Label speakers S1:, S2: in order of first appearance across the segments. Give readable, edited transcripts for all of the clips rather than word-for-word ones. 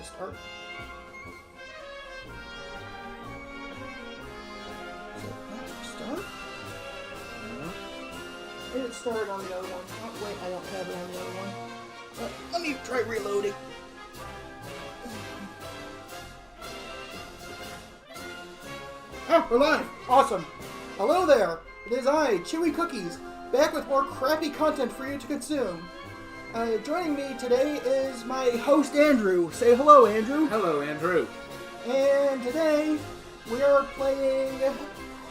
S1: to start. Is it not to start? And it started on the other one. Oh, wait, I don't have it on the other one. Let me try reloading. Oh, we're live! Awesome! Hello there! It is I, Chewy Cookies, back with more crappy content for you to consume. Joining me today is my host, Andrew. Say hello, Andrew.
S2: Hello, Andrew.
S1: And today, we are playing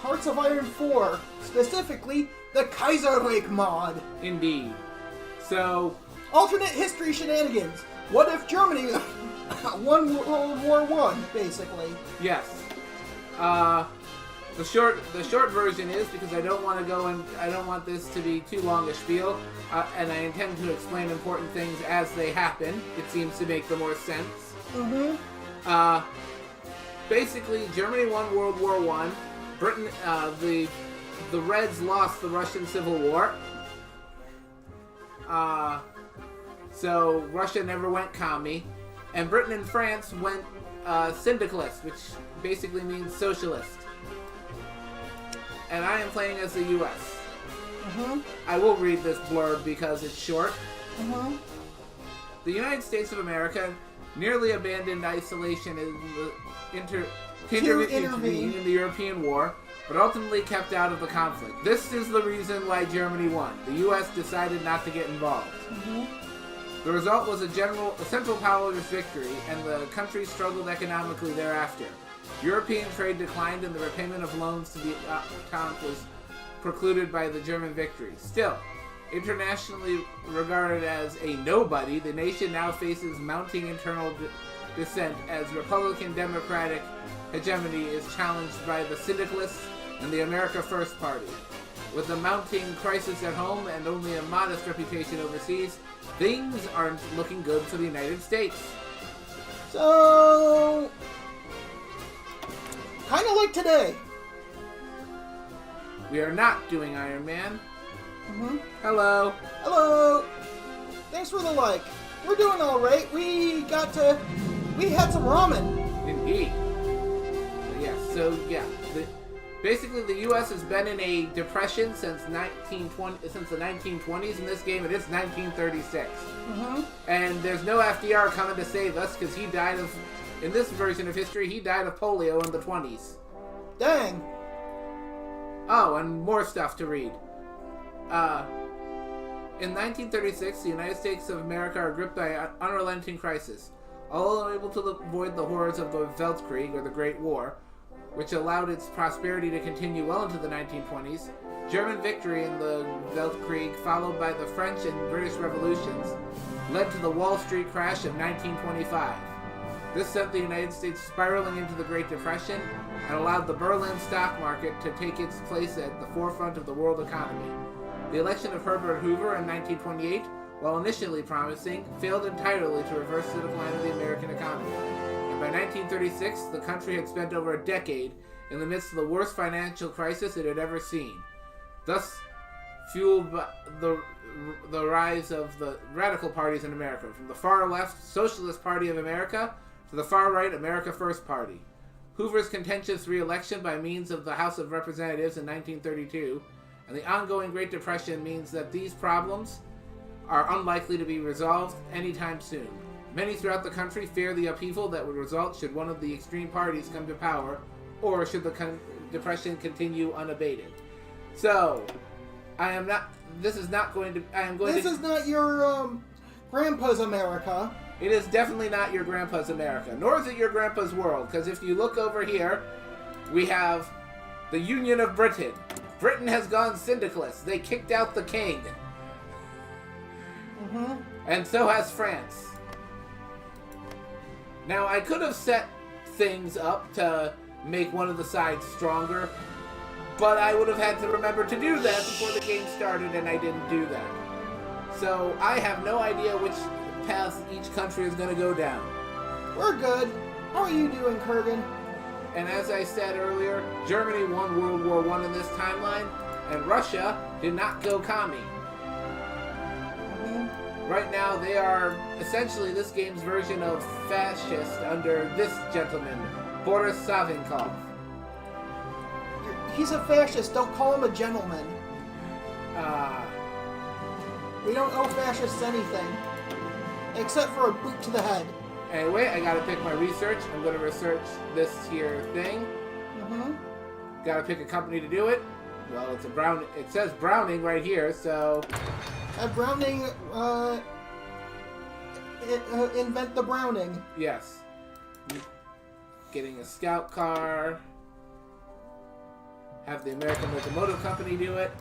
S1: Hearts of Iron 4, specifically the Kaiserreich mod.
S2: Indeed. So,
S1: alternate history shenanigans. What if Germany won World War I, basically?
S2: yes. The short version is, because I don't want to go and I don't want this to be too long a spiel, and I intend to explain important things as they happen. It seems to make the more sense.
S1: Mm-hmm.
S2: Basically, Germany won World War I. Britain, the Reds lost the Russian Civil War. So Russia never went commie, and Britain and France went syndicalist, which basically means socialist. And I am playing as the U.S. I will read this blurb because it's short. The United States of America nearly abandoned isolation to intervene in the European War, but ultimately kept out of the conflict. This is the reason why Germany won. The U.S. decided not to get involved. The result was a Central Powers victory, and the country struggled economically thereafter. European trade declined, and the repayment of loans to the Entente was precluded by the German victory. Still, internationally regarded as a nobody, the nation now faces mounting internal dissent as Republican Democratic hegemony is challenged by the Syndicalists and the America First Party. With the mounting crisis at home and only a modest reputation overseas, things aren't looking good for the United States.
S1: So, kind of like today.
S2: We are not doing Iron Man. Hello.
S1: Hello. Thanks for the like. We're doing all right. We had some ramen.
S2: Indeed. Basically, the U.S. has been in a depression since the 1920s. In this game, it is 1936. And there's no FDR coming to save us because he died of, in this version of history, he died of polio in the 20s.
S1: Dang.
S2: Oh, and more stuff to read. In 1936, the United States of America are gripped by an unrelenting crisis. Although unable to avoid the horrors of the Weltkrieg, or the Great War, which allowed its prosperity to continue well into the 1920s, German victory in the Weltkrieg, followed by the French and British revolutions, led to the Wall Street crash of 1925. This sent the United States spiraling into the Great Depression and allowed the Berlin stock market to take its place at the forefront of the world economy. The election of Herbert Hoover in 1928, while initially promising, failed entirely to reverse the decline of the American economy. By 1936, the country had spent over a decade in the midst of the worst financial crisis it had ever seen, thus fueled by the rise of the radical parties in America, from the far left Socialist Party of America to the far right America First Party. Hoover's contentious re-election by means of the House of Representatives in 1932 and the ongoing Great Depression means that these problems are unlikely to be resolved anytime soon. Many throughout the country fear the upheaval that would result should one of the extreme parties come to power, or should the depression continue unabated. So, this is not your,
S1: grandpa's America.
S2: It is definitely not your grandpa's America, nor is it your grandpa's world, because if you look over here, we have the Union of Britain. Britain has gone syndicalist. They kicked out the king. And so has France. Now, I could have set things up to make one of the sides stronger, but I would have had to remember to do that before the game started, and I didn't do that. So, I have no idea which path each country is going to go down.
S1: We're good. How are you doing, Kurgan?
S2: And as I said earlier, Germany won World War I in this timeline, and Russia did not go commie. Right now, they are essentially this game's version of fascist under this gentleman, Boris Savinkov.
S1: He's a fascist. Don't call him a gentleman. We don't owe fascists anything. Except for a boot to the head.
S2: Anyway, I gotta pick my research. I'm gonna research this here thing. Gotta pick a company to do it. Well, it's a Brown. It says Browning right here, so...
S1: Browning, invent the Browning.
S2: Yes. Getting a scout car. Have the American Locomotive Company do it.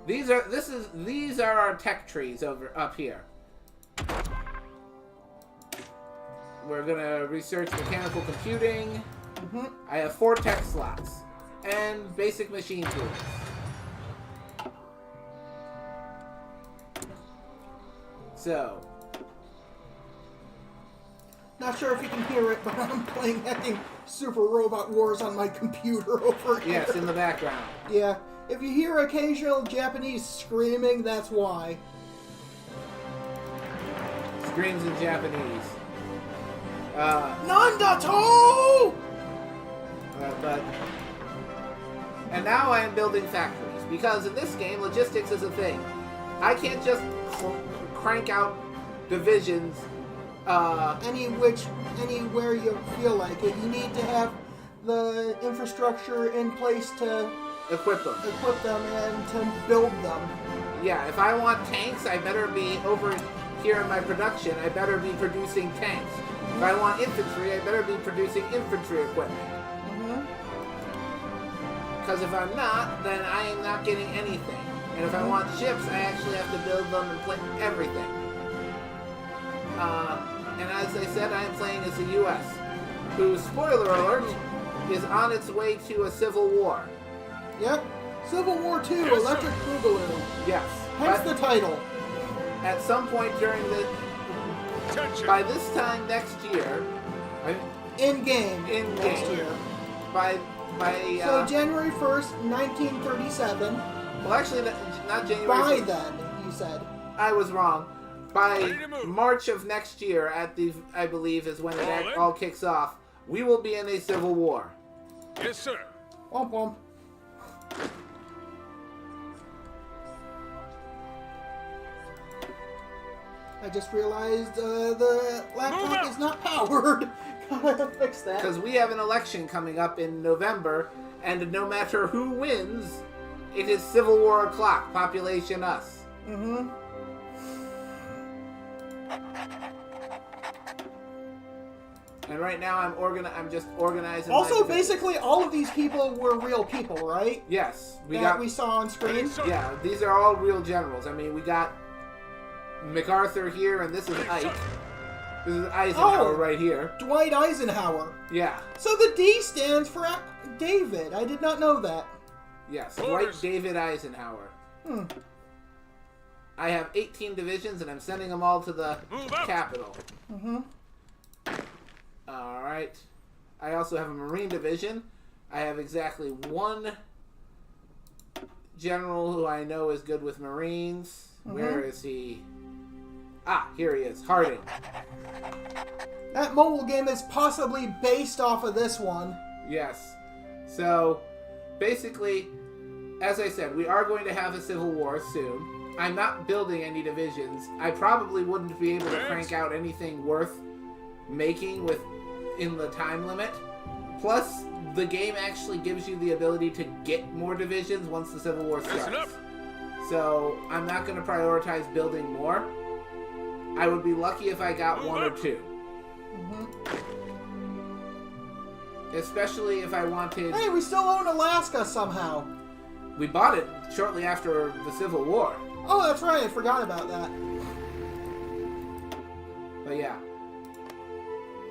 S2: These are our tech trees up here. We're gonna research mechanical computing. I have 4 tech slots and basic machine tools. So,
S1: not sure if you can hear it, but I'm playing hacking Super Robot Wars on my computer over here.
S2: yes, in the background.
S1: Yeah. If you hear occasional Japanese screaming, that's why.
S2: Screams in Japanese.
S1: Nandato!
S2: And now I am building factories, because in this game, logistics is a thing. I can't just crank out divisions
S1: anywhere you feel like it. You need to have the infrastructure in place to
S2: equip them
S1: and to build them.
S2: Yeah, if I want tanks, I better be over here in my production. I better be producing tanks. If I want infantry, I better be producing infantry equipment. Because if I'm not, then I am not getting anything. And if I want ships, I actually have to build them and play everything. And as I said, I am playing as the U.S., who, spoiler alert, is on its way to a civil war.
S1: Yep. Civil War II, yes, Electric Boogaloo.
S2: Yes.
S1: Hence the title.
S2: At some point during the... By this time next year...
S1: In-game. Next year.
S2: So
S1: January 1st, 1937.
S2: Well, actually, not January 1st.
S1: By then, you said.
S2: I was wrong. By March of next year, I believe, is when it all kicks off, we will be in a civil war.
S3: Yes, sir.
S1: Womp womp. I just realized the laptop is not powered. Gotta fix that.
S2: Because we have an election coming up in November, and no matter who wins, it is Civil War o'clock. Population us. And right now I'm just organizing.
S1: Also, basically, all of these people were real people, right?
S2: Yes,
S1: we saw on screen.
S2: Yeah, these are all real generals. I mean, we got MacArthur here, and this is Ike. This is Eisenhower right here.
S1: Dwight Eisenhower.
S2: Yeah.
S1: So the D stands for David. I did not know that.
S2: Yes, Dwight David Eisenhower. I have 18 divisions, and I'm sending them all to the capital. Alright. I also have a Marine division. I have exactly 1 general who I know is good with Marines. Where is he? Ah, here he is. Harding.
S1: That mobile game is possibly based off of this one.
S2: Yes. So, basically, as I said, we are going to have a civil war soon. I'm not building any divisions. I probably wouldn't be able to crank out anything worth making in the time limit. Plus, the game actually gives you the ability to get more divisions once the Civil War starts. So, I'm not going to prioritize building more. I would be lucky if I got 1 or 2. Especially if I wanted...
S1: Hey, we still own Alaska somehow.
S2: We bought it shortly after the Civil War.
S1: Oh, that's right. I forgot about that.
S2: But yeah.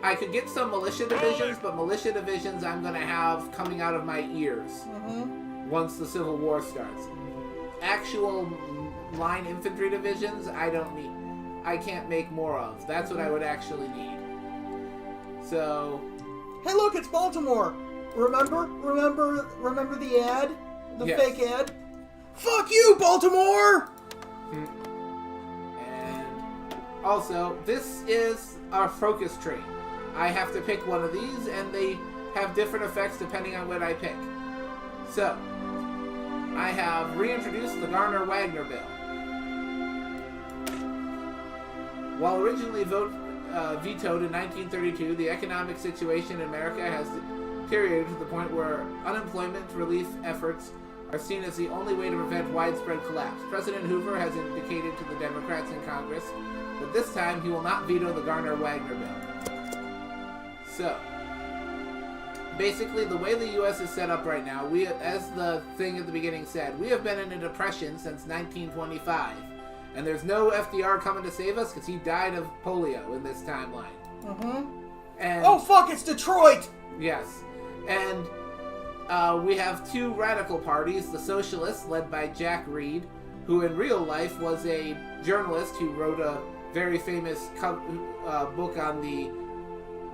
S2: I could get some militia divisions, but militia divisions I'm going to have coming out of my ears once the Civil War starts. Actual line infantry divisions, I don't need. I can't make more of. That's what I would actually need. So...
S1: Hey, look, it's Baltimore. Remember the ad? The fake ad? Fuck you, Baltimore!
S2: Also, this is our focus tree. I have to pick one of these, and they have different effects depending on what I pick. So, I have reintroduced the Garner-Wagner bill. While originally vetoed in 1932, the economic situation in America has deteriorated to the point where unemployment relief efforts are seen as the only way to prevent widespread collapse. President Hoover has indicated to the Democrats in Congress that this time he will not veto the Garner-Wagner bill. So, basically, the way the U.S. is set up right now, we, as the thing at the beginning said, we have been in a depression since 1925. And there's no FDR coming to save us because he died of polio in this timeline. And
S1: oh, fuck, it's Detroit!
S2: Yes. And we have two radical parties, the Socialists, led by Jack Reed, who in real life was a journalist who wrote a very famous book on the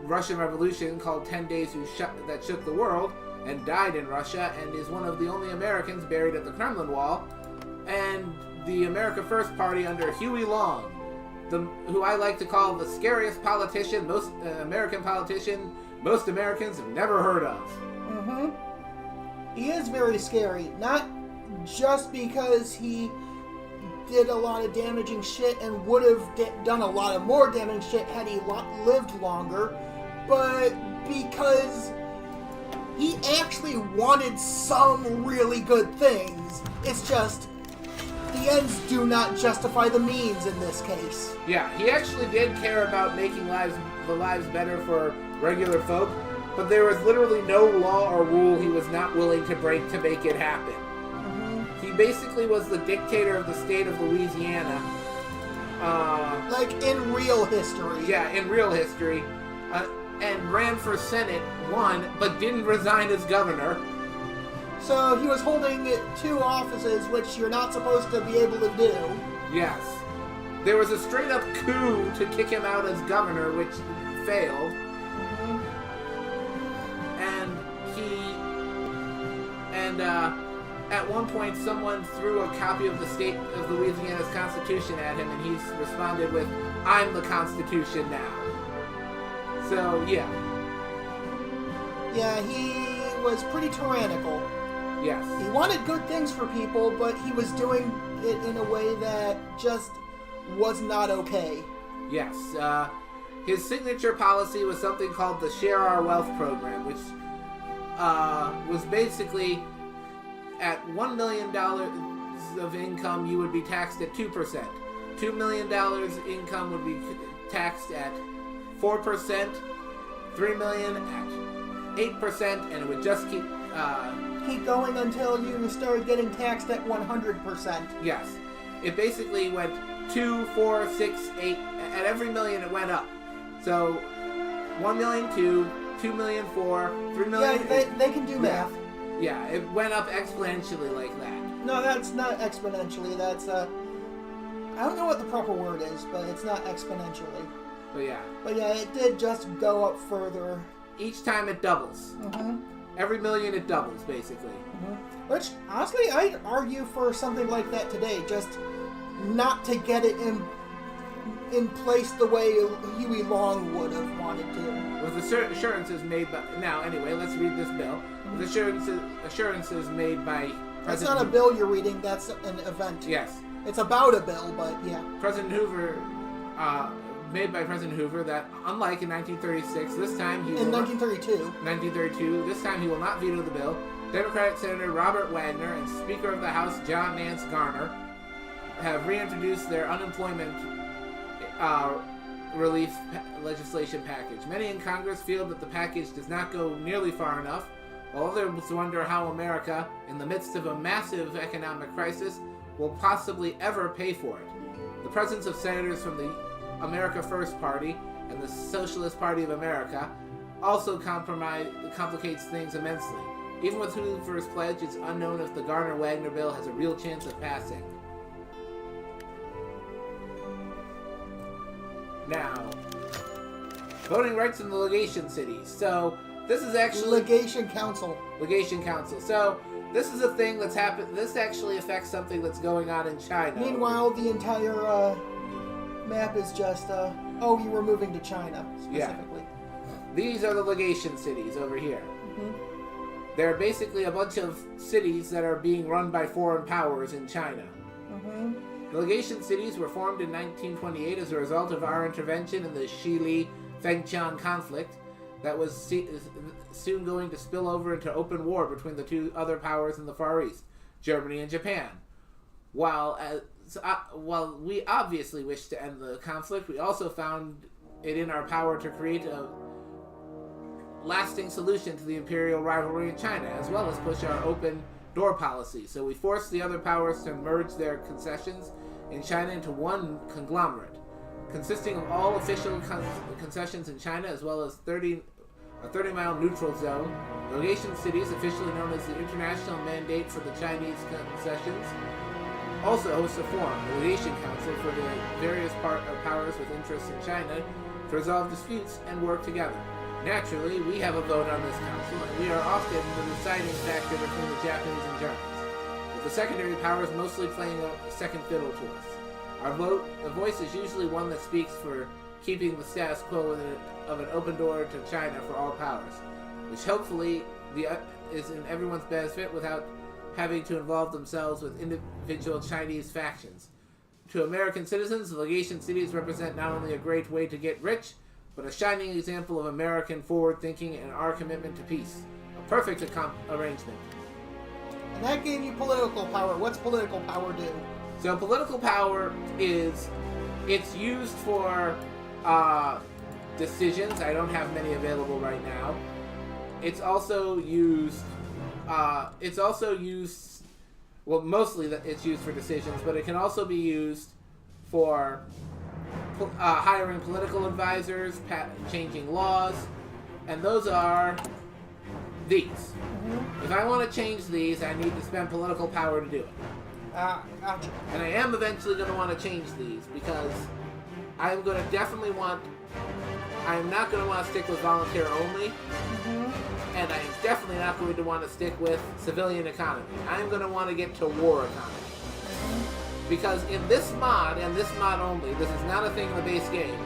S2: Russian Revolution called 10 Days That Shook the World, and died in Russia, and is one of the only Americans buried at the Kremlin Wall. And the America First Party under Huey Long, who I like to call the scariest politician, most American politician most Americans have never heard of.
S1: He is very scary, not just because he did a lot of damaging shit and would have done a lot of more damaging shit had he lived longer, but because he actually wanted some really good things. It's just the ends do not justify the means in this case.
S2: Yeah, he actually did care about making the lives better for regular folk, but there was literally no law or rule he was not willing to break to make it happen. He basically was the dictator of the state of Louisiana.
S1: Like in real history.
S2: Yeah, in real history. And ran for Senate, won, but didn't resign as governor.
S1: So he was holding two offices, which you're not supposed to be able to do. Yes.
S2: There was a straight-up coup to kick him out as governor, which failed. At one point, someone threw a copy of the state of Louisiana's Constitution at him, and he responded with, "I'm the Constitution now." So, yeah.
S1: Yeah, he was pretty tyrannical.
S2: Yes.
S1: He wanted good things for people, but he was doing it in a way that just was not okay.
S2: Yes. His signature policy was something called the Share Our Wealth program, which was basically at $1 million of income, you would be taxed at 2%. $2 million income would be taxed at 4%, $3 million at 8%, and it would just keep
S1: going until you started getting taxed at 100%.
S2: Yes. It basically went 2, 4, 6, 8. At every million, it went up. So, 1 million, 2, 2 million, 4, 3 million.
S1: Yeah, they can do math.
S2: Yeah, it went up exponentially like that.
S1: No, that's not exponentially. That's, I don't know what the proper word is, but it's not exponentially.
S2: But yeah.
S1: But yeah, it did just go up further.
S2: Each time it doubles. Every million it doubles, basically.
S1: Which, honestly, I'd argue for something like that today, just not to get it in place the way Huey Long would have wanted to.
S2: With assurances made by... Now, anyway, let's read this bill. With assurances made by...
S1: That's not a bill you're reading, that's an event.
S2: Yes.
S1: It's about a bill, but yeah.
S2: President Hoover... made by President Hoover that, unlike in 1936, this time he will...
S1: In 1932.
S2: 1932, this time he will not veto the bill. Democratic Senator Robert Wagner and Speaker of the House John Nance Garner have reintroduced their unemployment relief legislation package. Many in Congress feel that the package does not go nearly far enough, while others wonder how America, in the midst of a massive economic crisis, will possibly ever pay for it. The presence of senators from the America First Party and the Socialist Party of America also complicates things immensely. Even with Hoover's pledge, it's unknown if the Garner-Wagner bill has a real chance of passing. Now, voting rights in the legation cities. So, this is actually...
S1: Legation Council.
S2: Legation Council. So, this is a thing that's happened... This actually affects something that's going on in China.
S1: Meanwhile, the entire map is just, oh, you were moving to China, specifically.
S2: Yeah. These are the legation cities over here.
S1: Mm-hmm.
S2: They're basically a bunch of cities that are being run by foreign powers in China.
S1: Mm-hmm.
S2: The legation cities were formed in 1928 as a result of our intervention in the Shili-Fengtian conflict that was soon going to spill over into open war between the two other powers in the Far East, Germany and Japan. While we obviously wished to end the conflict, we also found it in our power to create a lasting solution to the imperial rivalry in China, as well as push our open door policy. So we forced the other powers to merge their concessions in China into one conglomerate, consisting of all official concessions in China, as well as a 30-mile neutral zone. The legation cities, officially known as the International Mandate for the Chinese Concessions, also hosts a forum, the Legation Council, for the various powers with interests in China to resolve disputes and work together. Naturally, we have a vote on this council, and we are often the deciding factor between the Japanese and Germans, with the secondary powers mostly playing a second fiddle to us. Our voice is usually one that speaks for keeping the status quo of an open door to China for all powers, which hopefully is in everyone's benefit without having to involve themselves with individual Chinese factions. To American citizens, the legation cities represent not only a great way to get rich, but a shining example of American forward-thinking and our commitment to peace. A perfect arrangement.
S1: And that gave you political power. What's political power do?
S2: So political power it's used for decisions. I don't have many available right now. It's also used, well, mostly it's used for decisions, but it can also be used for hiring political advisors, changing laws, and those are these. Mm-hmm. If I want to change these, I need to spend political power to do it.
S1: Gotcha.
S2: And I am eventually going to want to change these because I'm going to definitely I'm not going to want to stick with volunteer only, mm-hmm. and I am definitely not going to want to stick with civilian economy. I'm going to want to get to war economy. Because in this mod, and this mod only, this is not a thing in the base game,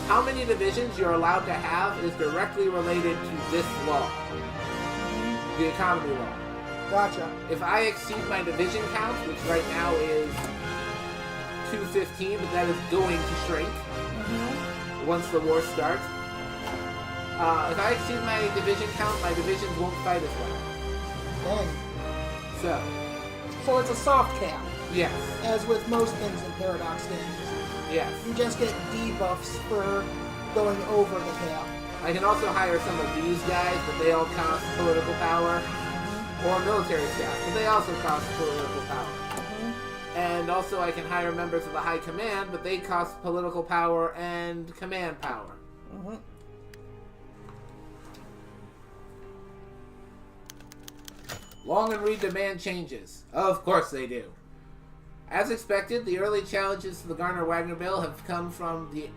S2: how many divisions you're allowed to have is directly related to this law. The economy law.
S1: Gotcha.
S2: If I exceed my division count, which right now is 215, but that is going to shrink once the war starts. If I exceed my division count, my divisions won't fight as well.
S1: Dang. So it's a soft cap.
S2: Yes.
S1: As with most things in Paradox games.
S2: Yes.
S1: You just get debuffs for going over the cap.
S2: I can also hire some of these guys, but they all cost political power. Or military staff, but they also cost political power. Mm-hmm. And also I can hire members of the High Command, but they cost political power and command power.
S1: Mm-hmm.
S2: Long and read demand changes. Of course they do. As expected, the early challenges to the Garner-Wagner bill have come from the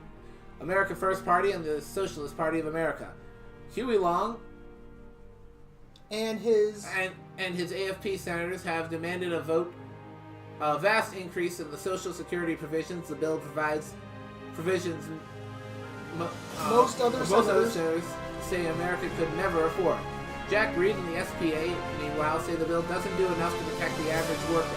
S2: America First Party and the Socialist Party of America. Huey Long and his AFP senators have demanded a vast increase in the Social Security provisions the bill provides. Provisions
S1: most other
S2: senators say America could never afford. Jack Reed and the SPA, meanwhile, say the bill doesn't do enough to protect the average worker,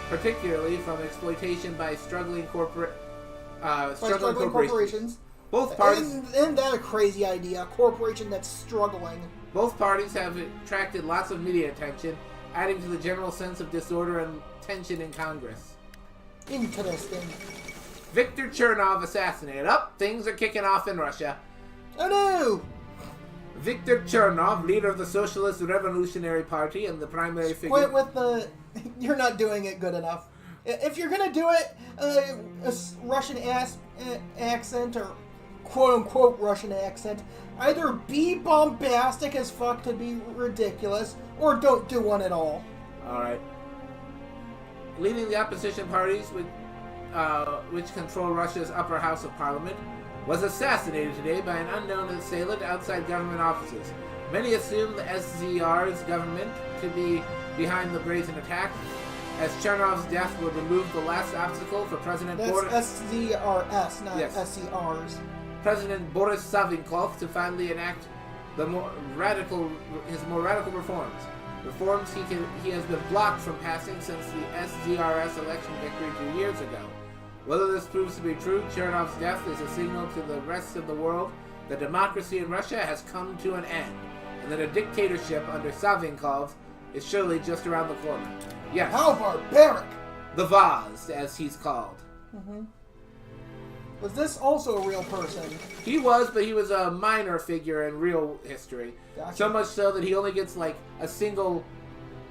S2: particularly from exploitation by struggling corporations. Both parties.
S1: Isn't that a crazy idea? A corporation that's struggling.
S2: Both parties have attracted lots of media attention, adding to the general sense of disorder and tension in Congress.
S1: Interesting.
S2: Viktor Chernov assassinated. Things are kicking off in Russia.
S1: Oh no!
S2: Viktor Chernov, leader of the Socialist Revolutionary Party and the primary figure...
S1: Quit with the... You're not doing it good enough. If you're gonna do it, a Russian accent, or quote-unquote Russian accent, either be bombastic as fuck to be ridiculous, or don't do one at all.
S2: Alright. Leading the opposition parties, which control Russia's upper house of parliament, was assassinated today by an unknown assailant outside government offices. Many assume the SZR's government to be behind the brazen attack. as Chernov's death would remove the last obstacle for President Boris...
S1: That's SZRS, not
S2: Yes.
S1: SCRs.
S2: President Boris Savinkov to finally enact his more radical reforms. Reforms he has been blocked from passing since the SZRS election victory 2 years ago. Whether this proves to be true, Chernov's death is a signal to the rest of the world that democracy in Russia has come to an end, and that a dictatorship under Savinkov is surely just around the corner. Yes.
S1: How barbaric!
S2: The Vaz, as he's called.
S1: Mm-hmm. Was this also a real person?
S2: He was, but he was a minor figure in real history.
S1: Gotcha.
S2: So much so that he only gets like a single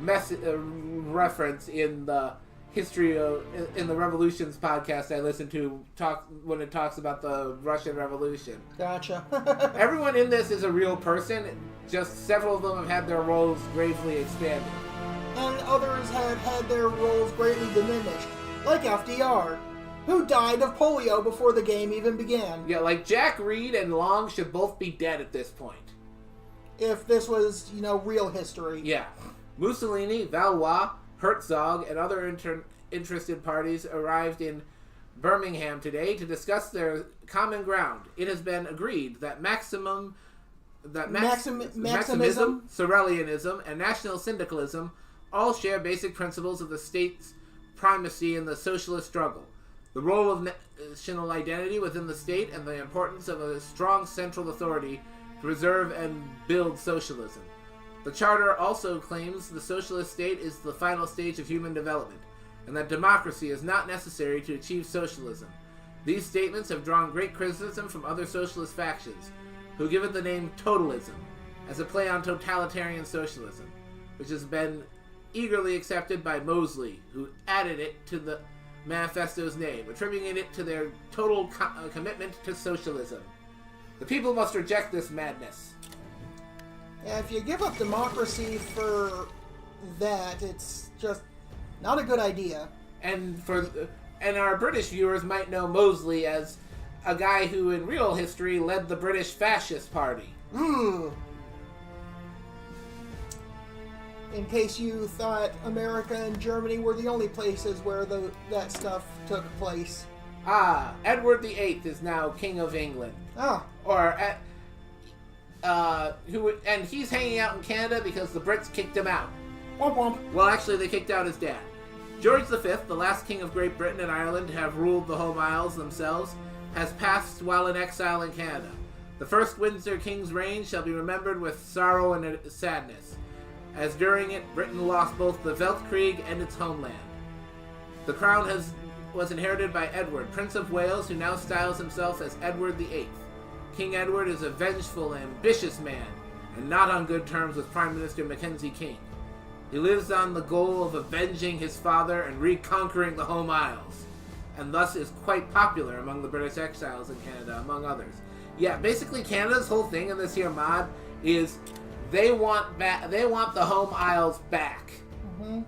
S2: reference in the history of in the Revolutions podcast I listen to when it talks about the Russian Revolution.
S1: Gotcha.
S2: Everyone in this is a real person. Just several of them have had their roles gravely expanded.
S1: And others have had their roles greatly diminished, like FDR, who died of polio before the game even began.
S2: Yeah, like Jack Reed and Long should both be dead at this point.
S1: If this was, real history.
S2: Yeah. Mussolini, Valois, Herzog, and other interested parties arrived in Birmingham today to discuss their common ground. It has been agreed that Maximism, Sorelianism, and National Syndicalism all share basic principles of the state's primacy in the socialist struggle, the role of national identity within the state, and the importance of a strong central authority to preserve and build socialism. The Charter also claims the socialist state is the final stage of human development, and that democracy is not necessary to achieve socialism. These statements have drawn great criticism from other socialist factions, who give it the name totalism, as a play on totalitarian socialism, which has been eagerly accepted by Mosley, who added it to the manifesto's name, attributing it to their total commitment to socialism. The people must reject this madness.
S1: Yeah, if you give up democracy for that, it's just not a good idea.
S2: And our British viewers might know Mosley as a guy who in real history led the British Fascist Party.
S1: In case you thought America and Germany were the only places where that stuff took place.
S2: Edward VIII is now King of England. And he's hanging out in Canada because the Brits kicked him out.
S1: Womp womp.
S2: Well, actually, they kicked out his dad. George V, the last king of Great Britain and Ireland to have ruled the home isles themselves, has passed while in exile in Canada. The first Windsor king's reign shall be remembered with sorrow and sadness, as during it Britain lost both the Weltkrieg and its homeland. The crown was inherited by Edward, Prince of Wales, who now styles himself as Edward VIII. King Edward is a vengeful, ambitious man, and not on good terms with Prime Minister Mackenzie King. He lives on the goal of avenging his father and reconquering the home isles, and thus is quite popular among the British exiles in Canada, among others. Yeah, basically Canada's whole thing in this here mod is they want the home isles back.
S1: Mm-hmm.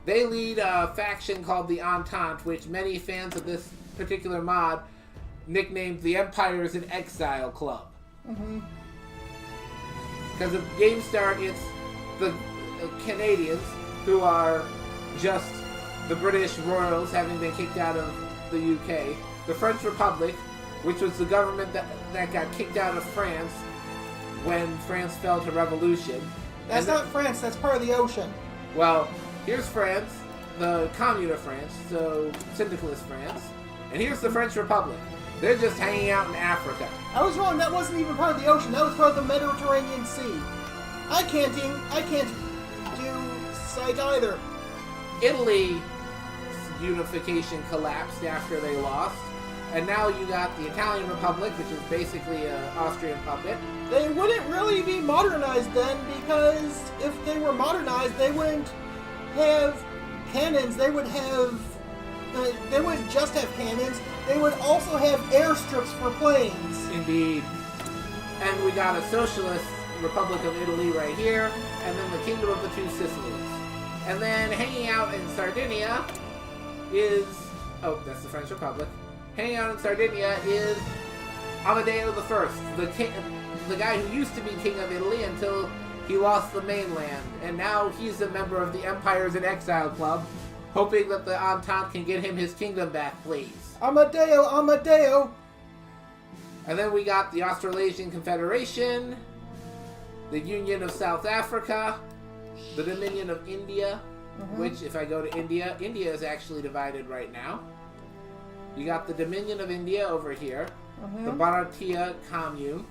S2: They lead a faction called the Entente, which many fans of this particular mod nicknamed the Empires in Exile Club.
S1: Mm-hmm.
S2: Because at game start, it's the Canadians, who are just the British royals having been kicked out of the UK, the French Republic, which was the government that got kicked out of France when France fell to revolution.
S1: That's not France, that's part of the ocean.
S2: Well, here's France, the Commune of France, so syndicalist France, and here's the French Republic. They're just hanging out in Africa.
S1: I was wrong, that wasn't even part of the ocean, that was part of the Mediterranean Sea. I can't do sight either.
S2: Italy's unification collapsed after they lost, and now you got the Italian Republic, which is basically an Austrian puppet.
S1: They wouldn't really be modernized then, because if they were modernized, they wouldn't have cannons. They would have. They wouldn't just have cannons. They would also have airstrips for planes.
S2: Indeed. And we got a socialist Republic of Italy right here, and then the Kingdom of the Two Sicilies. And then hanging out in Sardinia is... Oh, that's the French Republic. Hanging out in Sardinia is Amadeo I, the guy who used to be King of Italy until he lost the mainland. And now he's a member of the Empires in Exile Club, hoping that the Entente can get him his kingdom back, please.
S1: Amadeo, Amadeo!
S2: And then we got the Australasian Confederation, the Union of South Africa, the Dominion of India, which, if I go to India, India is actually divided right now. You got the Dominion of India over here, the Bharatiya Commune,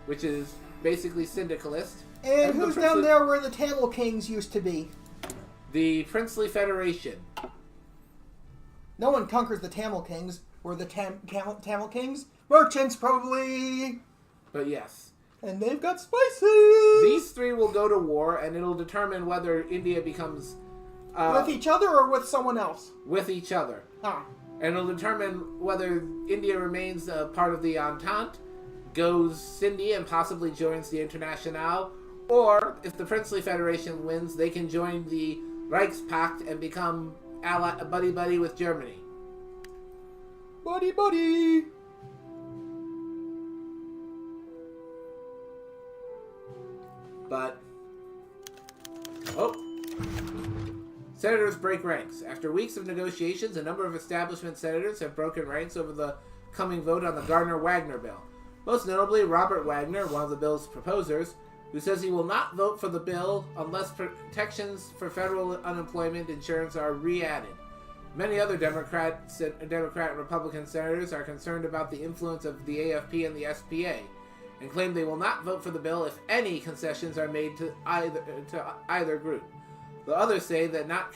S2: which is basically syndicalist.
S1: And who's down there where the Tamil Kings used to be?
S2: The Princely Federation.
S1: No one conquers the Tamil Kings. Were the Tamil Kings? Merchants, probably!
S2: But yes.
S1: And they've got spices!
S2: These three will go to war, and it'll determine whether India becomes...
S1: with each other or with someone else?
S2: With each other.
S1: Ah.
S2: And it'll determine whether India remains a part of the Entente, goes Sindhi and possibly joins the Internationale, or if the Princely Federation wins, they can join the Reichspakt and become buddy-buddy with Germany.
S1: Buddy-buddy!
S2: But... Oh! Senators break ranks. After weeks of negotiations, a number of establishment senators have broken ranks over the coming vote on the Gardner-Wagner bill. Most notably, Robert Wagner, one of the bill's proposers, who says he will not vote for the bill unless protections for federal unemployment insurance are re-added. Many other Democrat and Republican senators are concerned about the influence of the AFP and the SPA, and claim they will not vote for the bill if any concessions are made to either group. The others say that not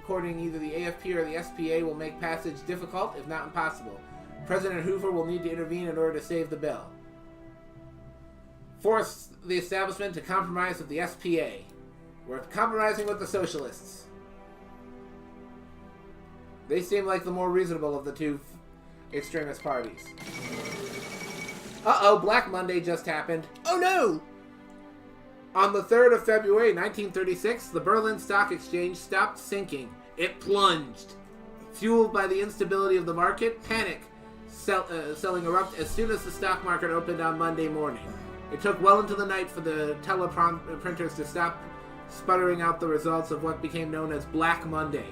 S2: courting either the AFP or the SPA will make passage difficult, if not impossible. President Hoover will need to intervene in order to save the bill. Force the establishment to compromise with the SPA. We're compromising with the socialists. They seem like the more reasonable of the two extremist parties. Uh-oh, Black Monday just happened.
S1: Oh no!
S2: On the 3rd of February 1936, the Berlin Stock Exchange stopped sinking. It plunged. Fueled by the instability of the market, panic selling erupted as soon as the stock market opened on Monday morning. It took well into the night for the teleprinters to stop sputtering out the results of what became known as Black Monday.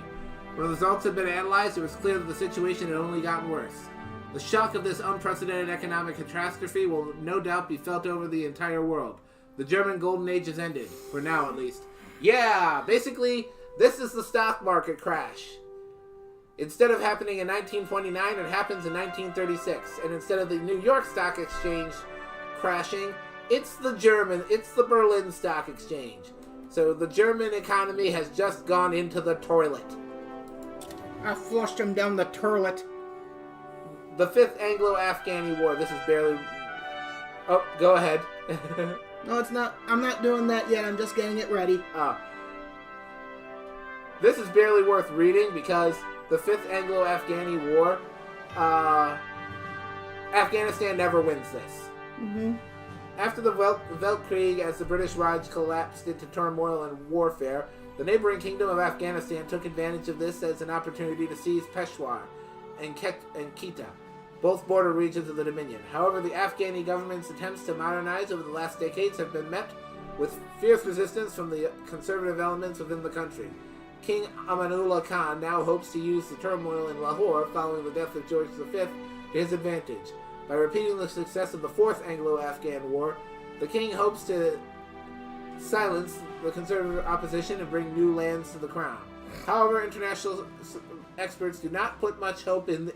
S2: When the results had been analyzed, it was clear that the situation had only gotten worse. The shock of this unprecedented economic catastrophe will no doubt be felt over the entire world. The German Golden Age has ended, for now at least. Yeah, basically, this is the stock market crash. Instead of happening in 1929, it happens in 1936. And instead of the New York Stock Exchange crashing, it's the Berlin Stock Exchange. So the German economy has just gone into the toilet.
S1: I flushed him down the toilet.
S2: The Fifth Anglo-Afghani War. This is barely... Oh, go ahead.
S1: No, it's not. I'm not doing that yet. I'm just getting it ready.
S2: This is barely worth reading because the Fifth Anglo-Afghani War, Afghanistan never wins this.
S1: Mm-hmm.
S2: After the Weltkrieg, as the British Raj collapsed into turmoil and warfare, the neighboring kingdom of Afghanistan took advantage of this as an opportunity to seize Peshawar and Quetta, both border regions of the Dominion. However, the Afghani government's attempts to modernize over the last decades have been met with fierce resistance from the conservative elements within the country. King Amanullah Khan now hopes to use the turmoil in Lahore following the death of George V to his advantage. By repeating the success of the Fourth Anglo-Afghan War, the king hopes to silence the conservative opposition and bring new lands to the crown. However, international experts do not put much hope in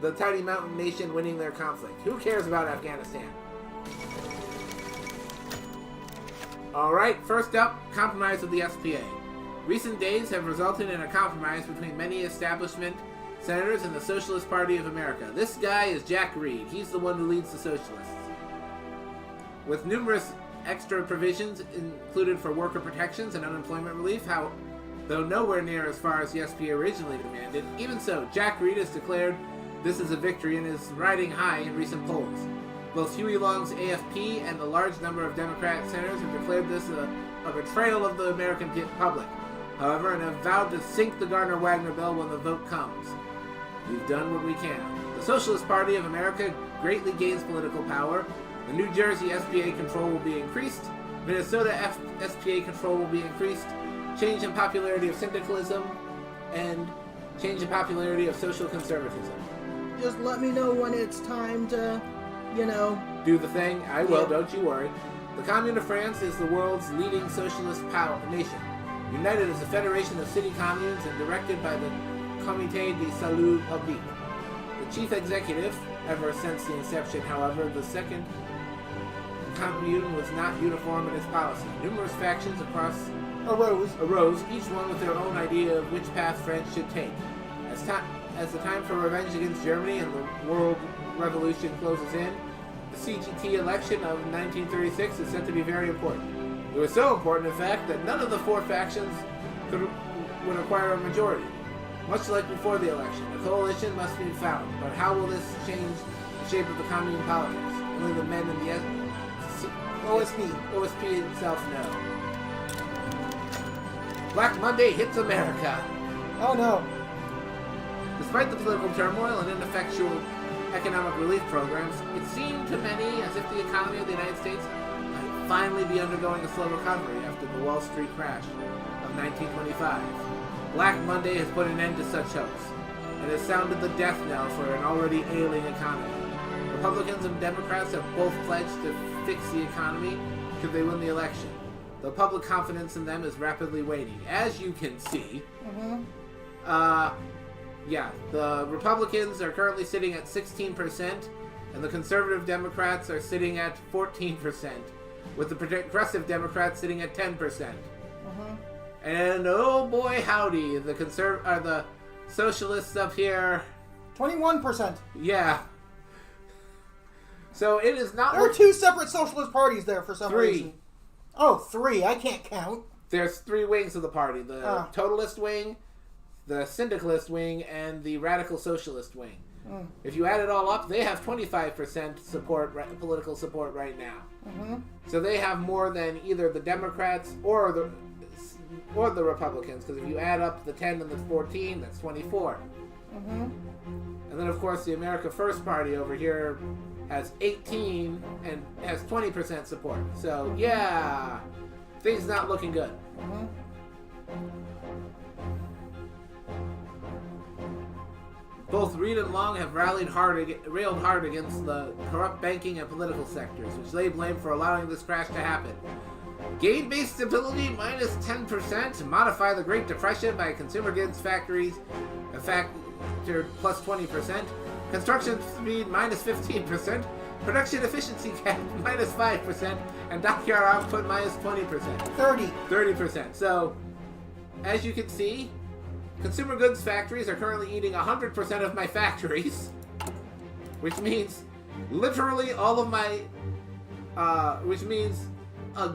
S2: the tiny mountain nation winning their conflict. Who cares about Afghanistan? Alright, first up, compromise with the SPA. Recent days have resulted in a compromise between many establishment senators and the Socialist Party of America. This guy is Jack Reed. He's the one who leads the Socialists. With numerous extra provisions included for worker protections and unemployment relief, though nowhere near as far as the SPA originally demanded, even so, Jack Reed has declared this is a victory and is riding high in recent polls. Both Huey Long's AFP and a large number of Democrat senators have declared this a betrayal of the American public, however, and have vowed to sink the Gardner-Wagner bill when the vote comes. We've done what we can. The Socialist Party of America greatly gains political power. The New Jersey SPA control will be increased. Minnesota SPA control will be increased. Change in popularity of syndicalism. and change the popularity of social conservatism.
S1: Just let me know when it's time to,
S2: Do the thing? I will,
S1: Yeah.
S2: don't you worry. The Commune of France is the world's leading socialist nation, united as a federation of city communes and directed by the Comité de Salut Public. The chief executive, ever since the inception, however, the second commune was not uniform in its policy. Numerous factions arose, each one with their own idea of which path France should take. As the time for revenge against Germany and the world revolution closes in, the CGT election of 1936 is said to be very important. It was so important, in fact, that none of the four factions would acquire a majority. Much like before the election, a coalition must be found. But how will this change the shape of the commune politics? Only the men in the OSP itself know. Black Monday hits America.
S1: Oh no.
S2: Despite the political turmoil and ineffectual economic relief programs, it seemed to many as if the economy of the United States might finally be undergoing a slow recovery after the Wall Street crash of 1925. Black Monday has put an end to such hopes, and has sounded the death knell for an already ailing economy. Republicans and Democrats have both pledged to fix the economy should they win the election. The public confidence in them is rapidly waning. As you can see, the Republicans are currently sitting at 16%, and the conservative Democrats are sitting at 14%, with the progressive Democrats sitting at 10%. And oh boy howdy, the socialists up here,
S1: 21%.
S2: yeah. So it is not...
S1: There are two separate socialist parties there for some
S2: Three.
S1: reason. Oh, three. I can't count.
S2: There's three wings of the party. The totalist wing, the syndicalist wing, and the radical socialist wing. If you add it all up, they have 25% political support right now. So they have more than either the Democrats or the Republicans, because if you add up the 10 and the 14, that's 24. And then, of course, the America First Party over here has 18 and has 20% support. So, yeah, things not looking good. Both Reed and Long have railed hard against the corrupt banking and political sectors, which they blame for allowing this crash to happen. Gain-based stability minus 10%, modify the Great Depression by consumer goods factories, a factor plus 20%, construction speed minus 15%, production efficiency gap minus 5%, and dockyard output minus 20%. 30%. So, as you can see, consumer goods factories are currently eating 100% of my factories, which means literally all of my, which means a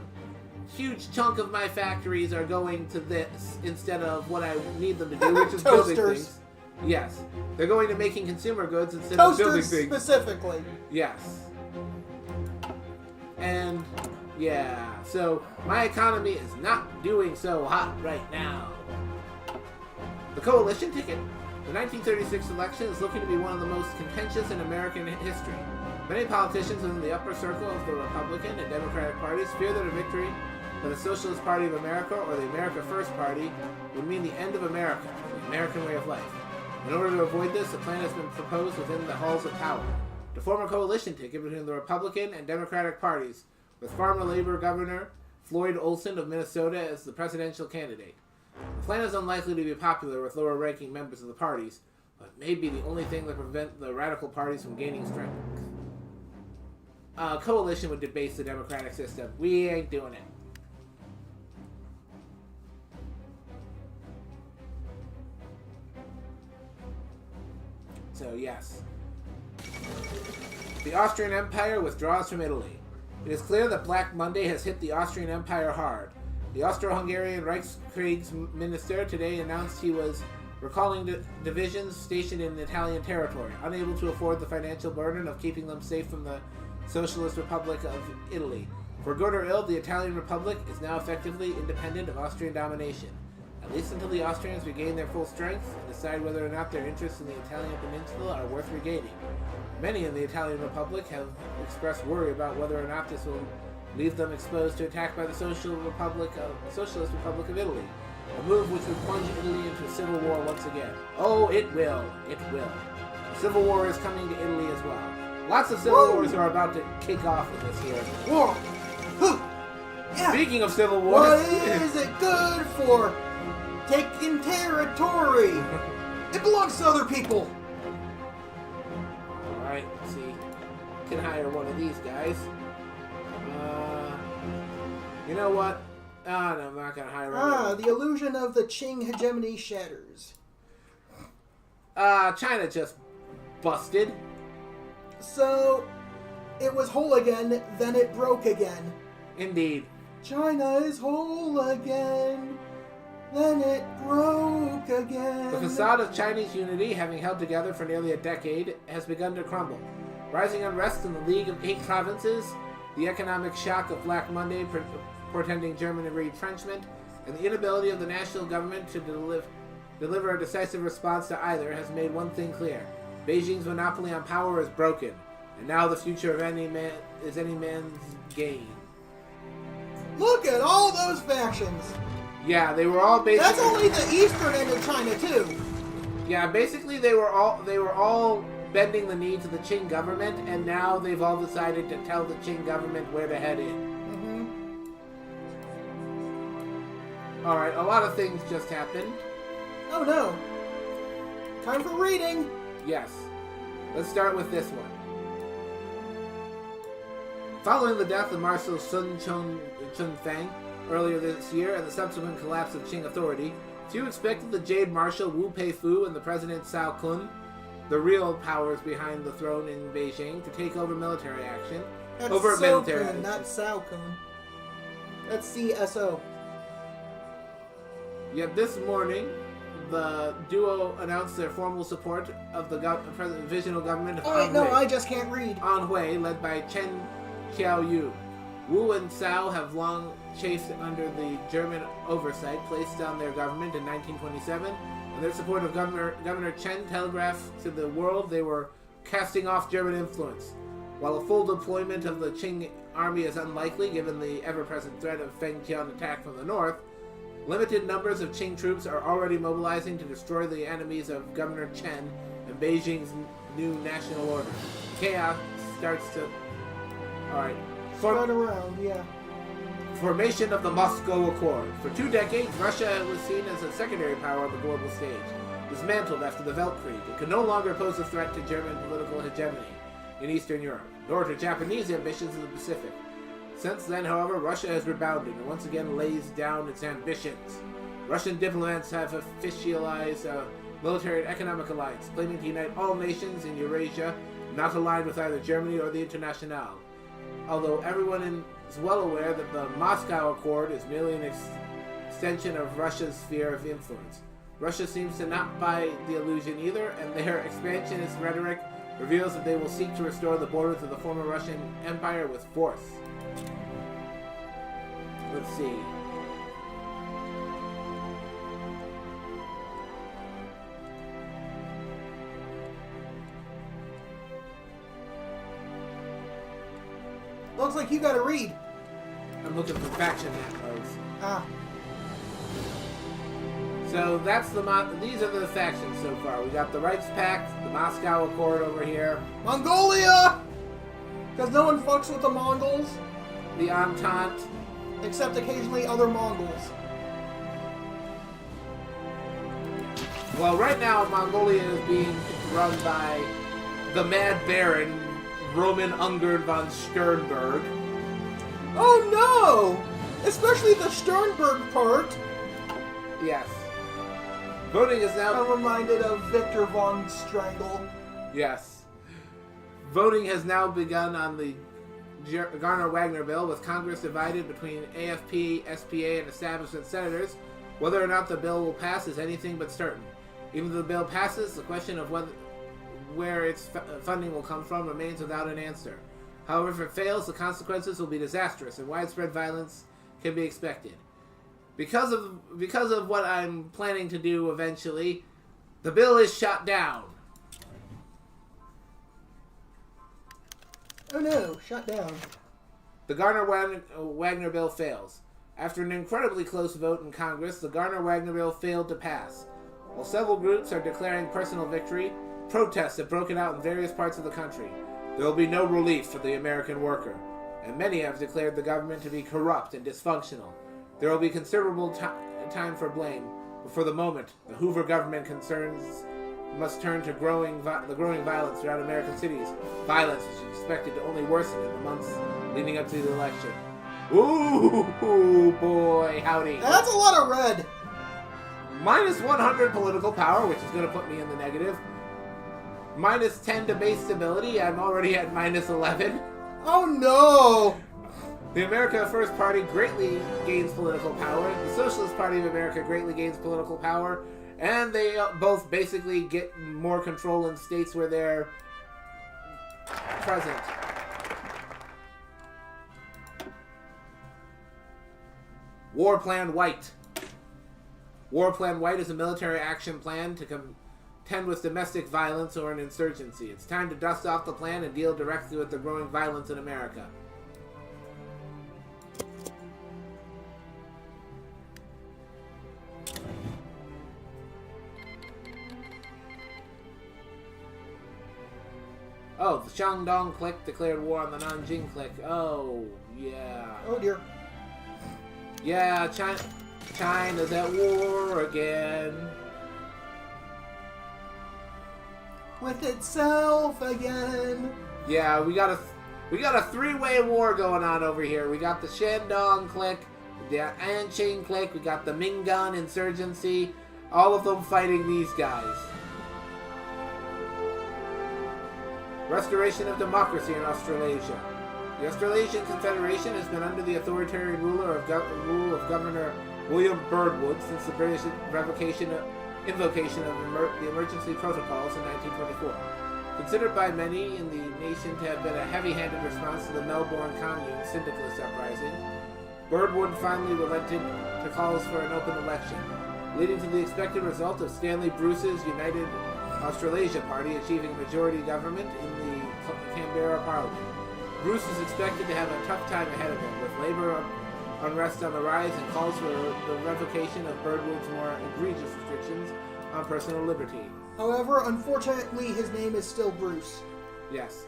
S2: huge chunk of my factories are going to this instead of what I need them to do, which is building things. Yes. They're going to making consumer goods instead of building things.
S1: Specifically.
S2: Yes. And, yeah. So, my economy is not doing so hot right now. The coalition ticket. The 1936 election is looking to be one of the most contentious in American history. Many politicians within the upper circle of the Republican and Democratic parties fear that a victory for the Socialist Party of America or the America First Party would mean the end of America, the American way of life. In order to avoid this, a plan has been proposed within the halls of power to form a coalition ticket between the Republican and Democratic parties, with former Labor Governor Floyd Olson of Minnesota as the presidential candidate. The plan is unlikely to be popular with lower-ranking members of the parties, but may be the only thing that prevent the radical parties from gaining strength. Coalition would debase the democratic system. We ain't doing it. So, yes. The Austrian Empire withdraws from Italy. It is clear that Black Monday has hit the Austrian Empire hard. The Austro-Hungarian Reichskriegsminister today announced he was recalling divisions stationed in Italian territory, unable to afford the financial burden of keeping them safe from the Socialist Republic of Italy. For good or ill, the Italian Republic is now effectively independent of Austrian domination, at least until the Austrians regain their full strength and decide whether or not their interests in the Italian peninsula are worth regaining. Many in the Italian Republic have expressed worry about whether or not this will leave them exposed to attack by the Socialist Republic of Italy, a move which would plunge Italy into a civil war once again. Oh, it will. It will. A civil war is coming to Italy as well. Lots of civil wars are about to kick off in this year.
S1: War. Yeah.
S2: Speaking of civil wars...
S1: What is it good for? Taking territory. It belongs to other people.
S2: Alright, let's see. Can hire one of these guys. You know what? No, I'm not gonna hire anyone.
S1: The illusion of the Qing hegemony shatters.
S2: China just busted.
S1: So, it was whole again, then it broke again.
S2: Indeed.
S1: China is whole again, then it broke again.
S2: The facade of Chinese unity, having held together for nearly a decade, has begun to crumble. Rising unrest in the League of Eight Provinces, the economic shock of Black Monday portending German retrenchment, and the inability of the national government to deliver a decisive response to either has made one thing clear. Beijing's monopoly on power is broken, and now the future of any man is any man's game.
S1: Look at all those factions.
S2: Yeah, they were all basically...
S1: That's only the eastern end of China, too.
S2: Yeah, basically they were all bending the knee to the Qing government, and now they've all decided to tell the Qing government where to head in. Alright, a lot of things just happened.
S1: Oh no. Time for reading.
S2: Yes. Let's start with this one. Following the death of Marshal Sun Chunfang earlier this year and the subsequent collapse of Qing authority, few expected the Jade Marshal Wu Peifu and the President Cao Kun, the real powers behind the throne in Beijing, to take over military action.
S1: That's
S2: military
S1: Kun,
S2: action.
S1: not Cao Kun. That's CSO.
S2: Yet this morning, the duo announced their formal support of the provisional government of
S1: Oh wait, no, I just can't read.
S2: Anhui, led by Chen Qiaoyu. Wu and Cao have long chafed under the German oversight placed on their government in 1927, and their support of Governor Chen telegraphed to the world they were casting off German influence. While a full deployment of the Qing army is unlikely given the ever-present threat of Feng Tian attack from the north, limited numbers of Qing troops are already mobilizing to destroy the enemies of Governor Chen and Beijing's new national order. Chaos starts to... Alright.
S1: Spread around, yeah.
S2: Formation of the Moscow Accord. For 2 decades, Russia was seen as a secondary power on the global stage. Dismantled after the Weltkrieg, it could no longer pose a threat to German political hegemony in Eastern Europe, nor to Japanese ambitions in the Pacific. Since then, however, Russia has rebounded and once again lays down its ambitions. Russian diplomats have officialized a military and economic alliance, claiming to unite all nations in Eurasia, not aligned with either Germany or the Internationale. Although everyone is well aware that the Moscow Accord is merely an extension of Russia's sphere of influence. Russia seems to not buy the illusion either, and their expansionist rhetoric reveals that they will seek to restore the borders of the former Russian Empire with force. Let's see.
S1: Looks like you gotta read.
S2: I'm looking for faction macros.
S1: Ah.
S2: So that's these are the factions so far. We got the Reichspakt, the Moscow Accord over here,
S1: Mongolia! Because no one fucks with the Mongols.
S2: the Entente,
S1: Except occasionally other Mongols.
S2: Well, right now, Mongolia is being run by the Mad Baron, Roman Ungern von Sternberg.
S1: Oh no! Especially the Sternberg part.
S2: Yes. Voting is now...
S1: I'm reminded of Victor von Strangle.
S2: Yes. Voting has now begun on the Garner-Wagner bill, with Congress divided between AFP, SPA, and establishment senators. Whether or not the bill will pass is anything but certain. Even if the bill passes, the question of where its funding will come from remains without an answer. However, if it fails, the consequences will be disastrous, and widespread violence can be expected. Because of what I'm planning to do eventually, the bill is shot down.
S1: Oh no, shut down.
S2: The Garner-Wagner bill fails. After an incredibly close vote in Congress, the Garner-Wagner bill failed to pass. While several groups are declaring personal victory, protests have broken out in various parts of the country. There will be no relief for the American worker, and many have declared the government to be corrupt and dysfunctional. There will be considerable time for blame, but for the moment, the Hoover government concerns must turn to the growing violence throughout American cities, violence which is expected to only worsen in the months leading up to the election. Ooh, boy, howdy.
S1: That's a lot of red.
S2: Minus 100 political power, which is going to put me in the negative. Minus 10 to base stability, I'm already at minus 11.
S1: Oh no!
S2: The America First Party greatly gains political power. The Socialist Party of America greatly gains political power. And they both basically get more control in states where they're present. War Plan White. War Plan White is a military action plan to contend with domestic violence or an insurgency. It's time to dust off the plan and deal directly with the growing violence in America. Oh, the Shandong clique declared war on the Nanjing clique. Oh, yeah.
S1: Oh dear.
S2: Yeah, China's at war again.
S1: With itself again.
S2: Yeah, we got a three-way war going on over here. We got the Shandong clique, the Anqing clique, we got the Mingan insurgency, all of them fighting these guys. Restoration of democracy in Australasia. The Australasian Confederation has been under the authoritarian rule of Governor William Birdwood since the British invocation of the emergency protocols in 1924. Considered by many in the nation to have been a heavy-handed response to the Melbourne Commune syndicalist uprising, Birdwood finally relented to calls for an open election, leading to the expected result of Stanley Bruce's United Australasia Party achieving majority government in the Canberra Parliament. Bruce is expected to have a tough time ahead of him, with labour unrest on the rise and calls for the revocation of Birdwood's more egregious restrictions on personal liberty.
S1: However, unfortunately, his name is still Bruce.
S2: Yes.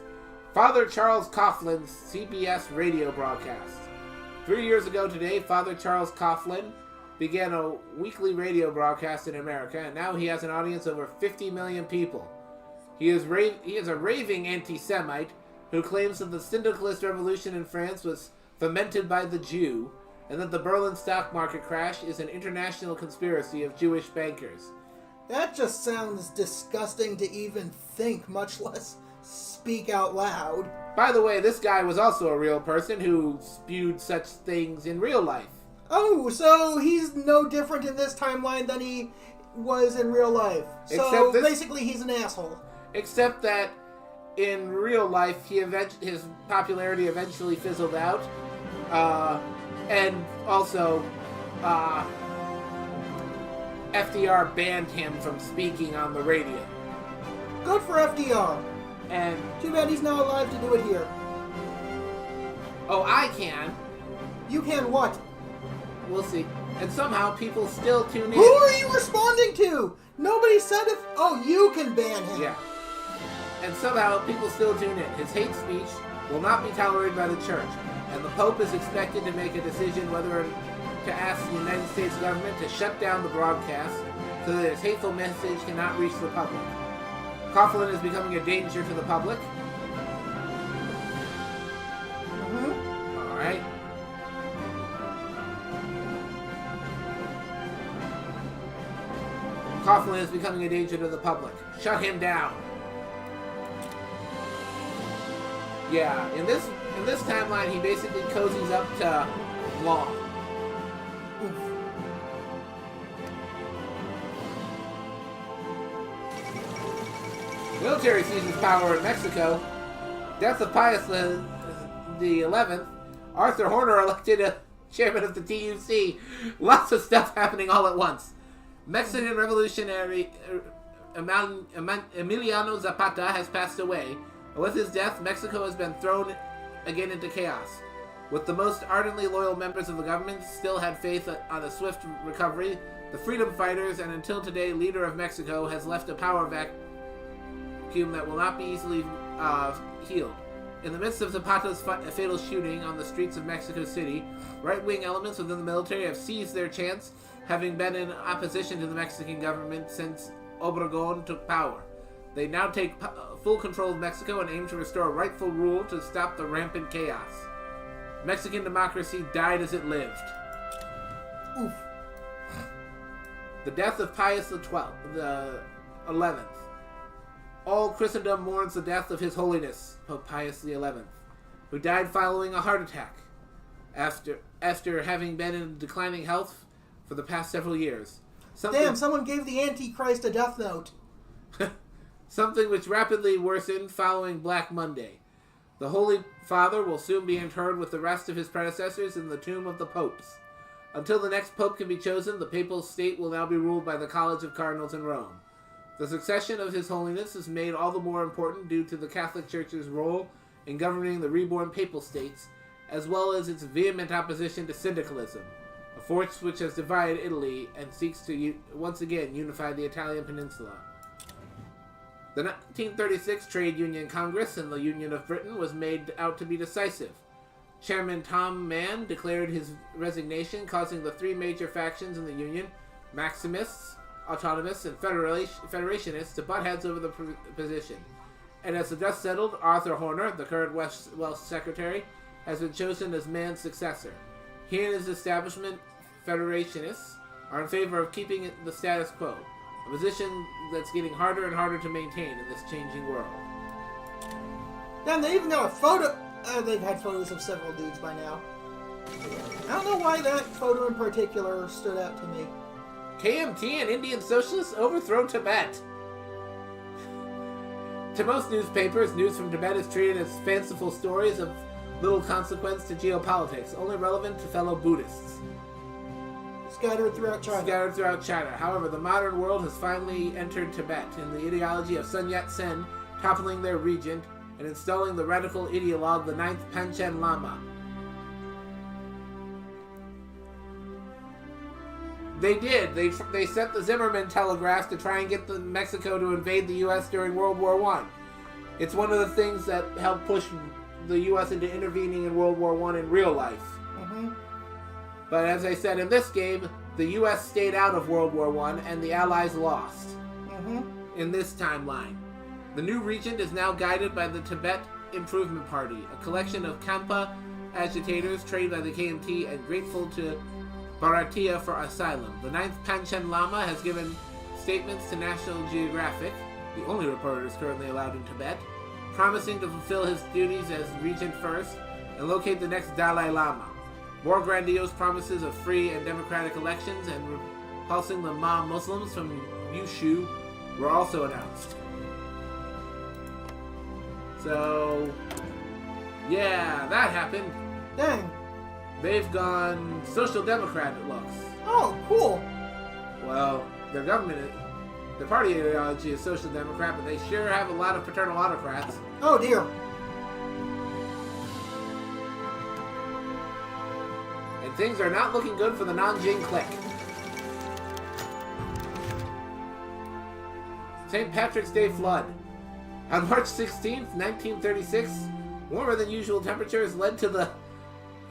S2: Father Charles Coughlin's CBS radio broadcast. 3 years ago today, Father Charles Coughlin began a weekly radio broadcast in America, and now he has an audience of over 50 million people. He is a raving anti-Semite who claims that the syndicalist revolution in France was fomented by the Jew, and that the Berlin stock market crash is an international conspiracy of Jewish bankers.
S1: That just sounds disgusting to even think, much less speak out loud.
S2: By the way, this guy was also a real person who spewed such things in real life.
S1: Oh, so he's no different in this timeline than he was in real life. So basically he's an asshole. Except
S2: that in real life, his popularity eventually fizzled out. And also, FDR banned him from speaking on the radio.
S1: Good for FDR.
S2: And
S1: too bad he's not alive to do it here.
S2: Oh, I can.
S1: You can what?
S2: We'll see. And somehow people still tune in.
S1: Who are you responding to? Nobody said if... Oh, you can ban him.
S2: Yeah. And somehow people still tune in. His hate speech will not be tolerated by the church. And the Pope is expected to make a decision whether to ask the United States government to shut down the broadcast so that his hateful message cannot reach the public. Coughlin is becoming a danger to the public.
S1: Mm-hmm.
S2: All right. Coughlin is becoming a danger to the public. Shut him down. Yeah, in this timeline, he basically cozies up to Long. Military seizes power in Mexico. Death of Pius the 11th. Arthur Horner elected a chairman of the TUC. Lots of stuff happening all at once. Mexican revolutionary Emiliano Zapata has passed away. With his death, Mexico has been thrown again into chaos. With the most ardently loyal members of the government still had faith on a swift recovery, the freedom fighters, and until today leader of Mexico, has left a power vacuum that will not be easily healed. In the midst of Zapata's fatal shooting on the streets of Mexico City, right-wing elements within the military have seized their chance, having been in opposition to the Mexican government since Obregón took power. They now take full control of Mexico and aim to restore rightful rule to stop the rampant chaos. Mexican democracy died as it lived.
S1: Oof.
S2: The death of Pius XII, the 11th. All Christendom mourns the death of His Holiness, Pope Pius XI, who died following a heart attack after having been in declining health for the past several years.
S1: Damn, someone gave the Antichrist a death note.
S2: Something which rapidly worsened following Black Monday. The Holy Father will soon be interred with the rest of his predecessors in the tomb of the popes. Until the next pope can be chosen, the papal state will now be ruled by the College of Cardinals in Rome. The succession of His Holiness is made all the more important due to the Catholic Church's role in governing the reborn papal states, as well as its vehement opposition to syndicalism, a force which has divided Italy and seeks to once again unify the Italian peninsula. The 1936 Trade Union Congress in the Union of Britain was made out to be decisive. Chairman Tom Mann declared his resignation, causing the three major factions in the Union, Maximists, Autonomists, and Federationists, to butt heads over the position. And as the dust settled, Arthur Horner, the current Welsh Secretary, has been chosen as Mann's successor. He and his establishment, Federationists, are in favor of keeping the status quo, a position that's getting harder and harder to maintain in this changing world.
S1: Damn, they even got a photo. They've had photos of several dudes by now. I don't know why that photo in particular stood out to me.
S2: KMT and Indian socialists overthrow Tibet. To most newspapers, news from Tibet is treated as fanciful stories of little consequence to geopolitics, only relevant to fellow Buddhists.
S1: Scattered throughout China.
S2: However, the modern world has finally entered Tibet in the ideology of Sun Yat-sen, toppling their regent and installing the radical ideologue, the 9th Panchen Lama. They did. They sent the Zimmerman telegraph to try and get Mexico to invade the U.S. during World War I. It's one of the things that helped push the U.S. into intervening in World War I in real life.
S1: Mm-hmm.
S2: But as I said, in this game, the U.S. stayed out of World War I and the Allies lost.
S1: Mm-hmm.
S2: In this timeline. The new regent is now guided by the Tibet Improvement Party, a collection of Khampa agitators trained by the KMT and grateful to Bharatiya for asylum. The 9th Panchen Lama has given statements to National Geographic, the only reporters currently allowed in Tibet, promising to fulfill his duties as regent first and locate the next Dalai Lama. More grandiose promises of free and democratic elections and repulsing the Ma Muslims from Yushu were also announced. So, yeah, that happened.
S1: Dang.
S2: They've gone social democrat, it looks.
S1: Oh, cool.
S2: Well, their party ideology is social democrat, but they sure have a lot of paternal autocrats.
S1: Oh, dear.
S2: And things are not looking good for the Nanjing clique. St. Patrick's Day flood. On March 16th, 1936, warmer than usual temperatures led to the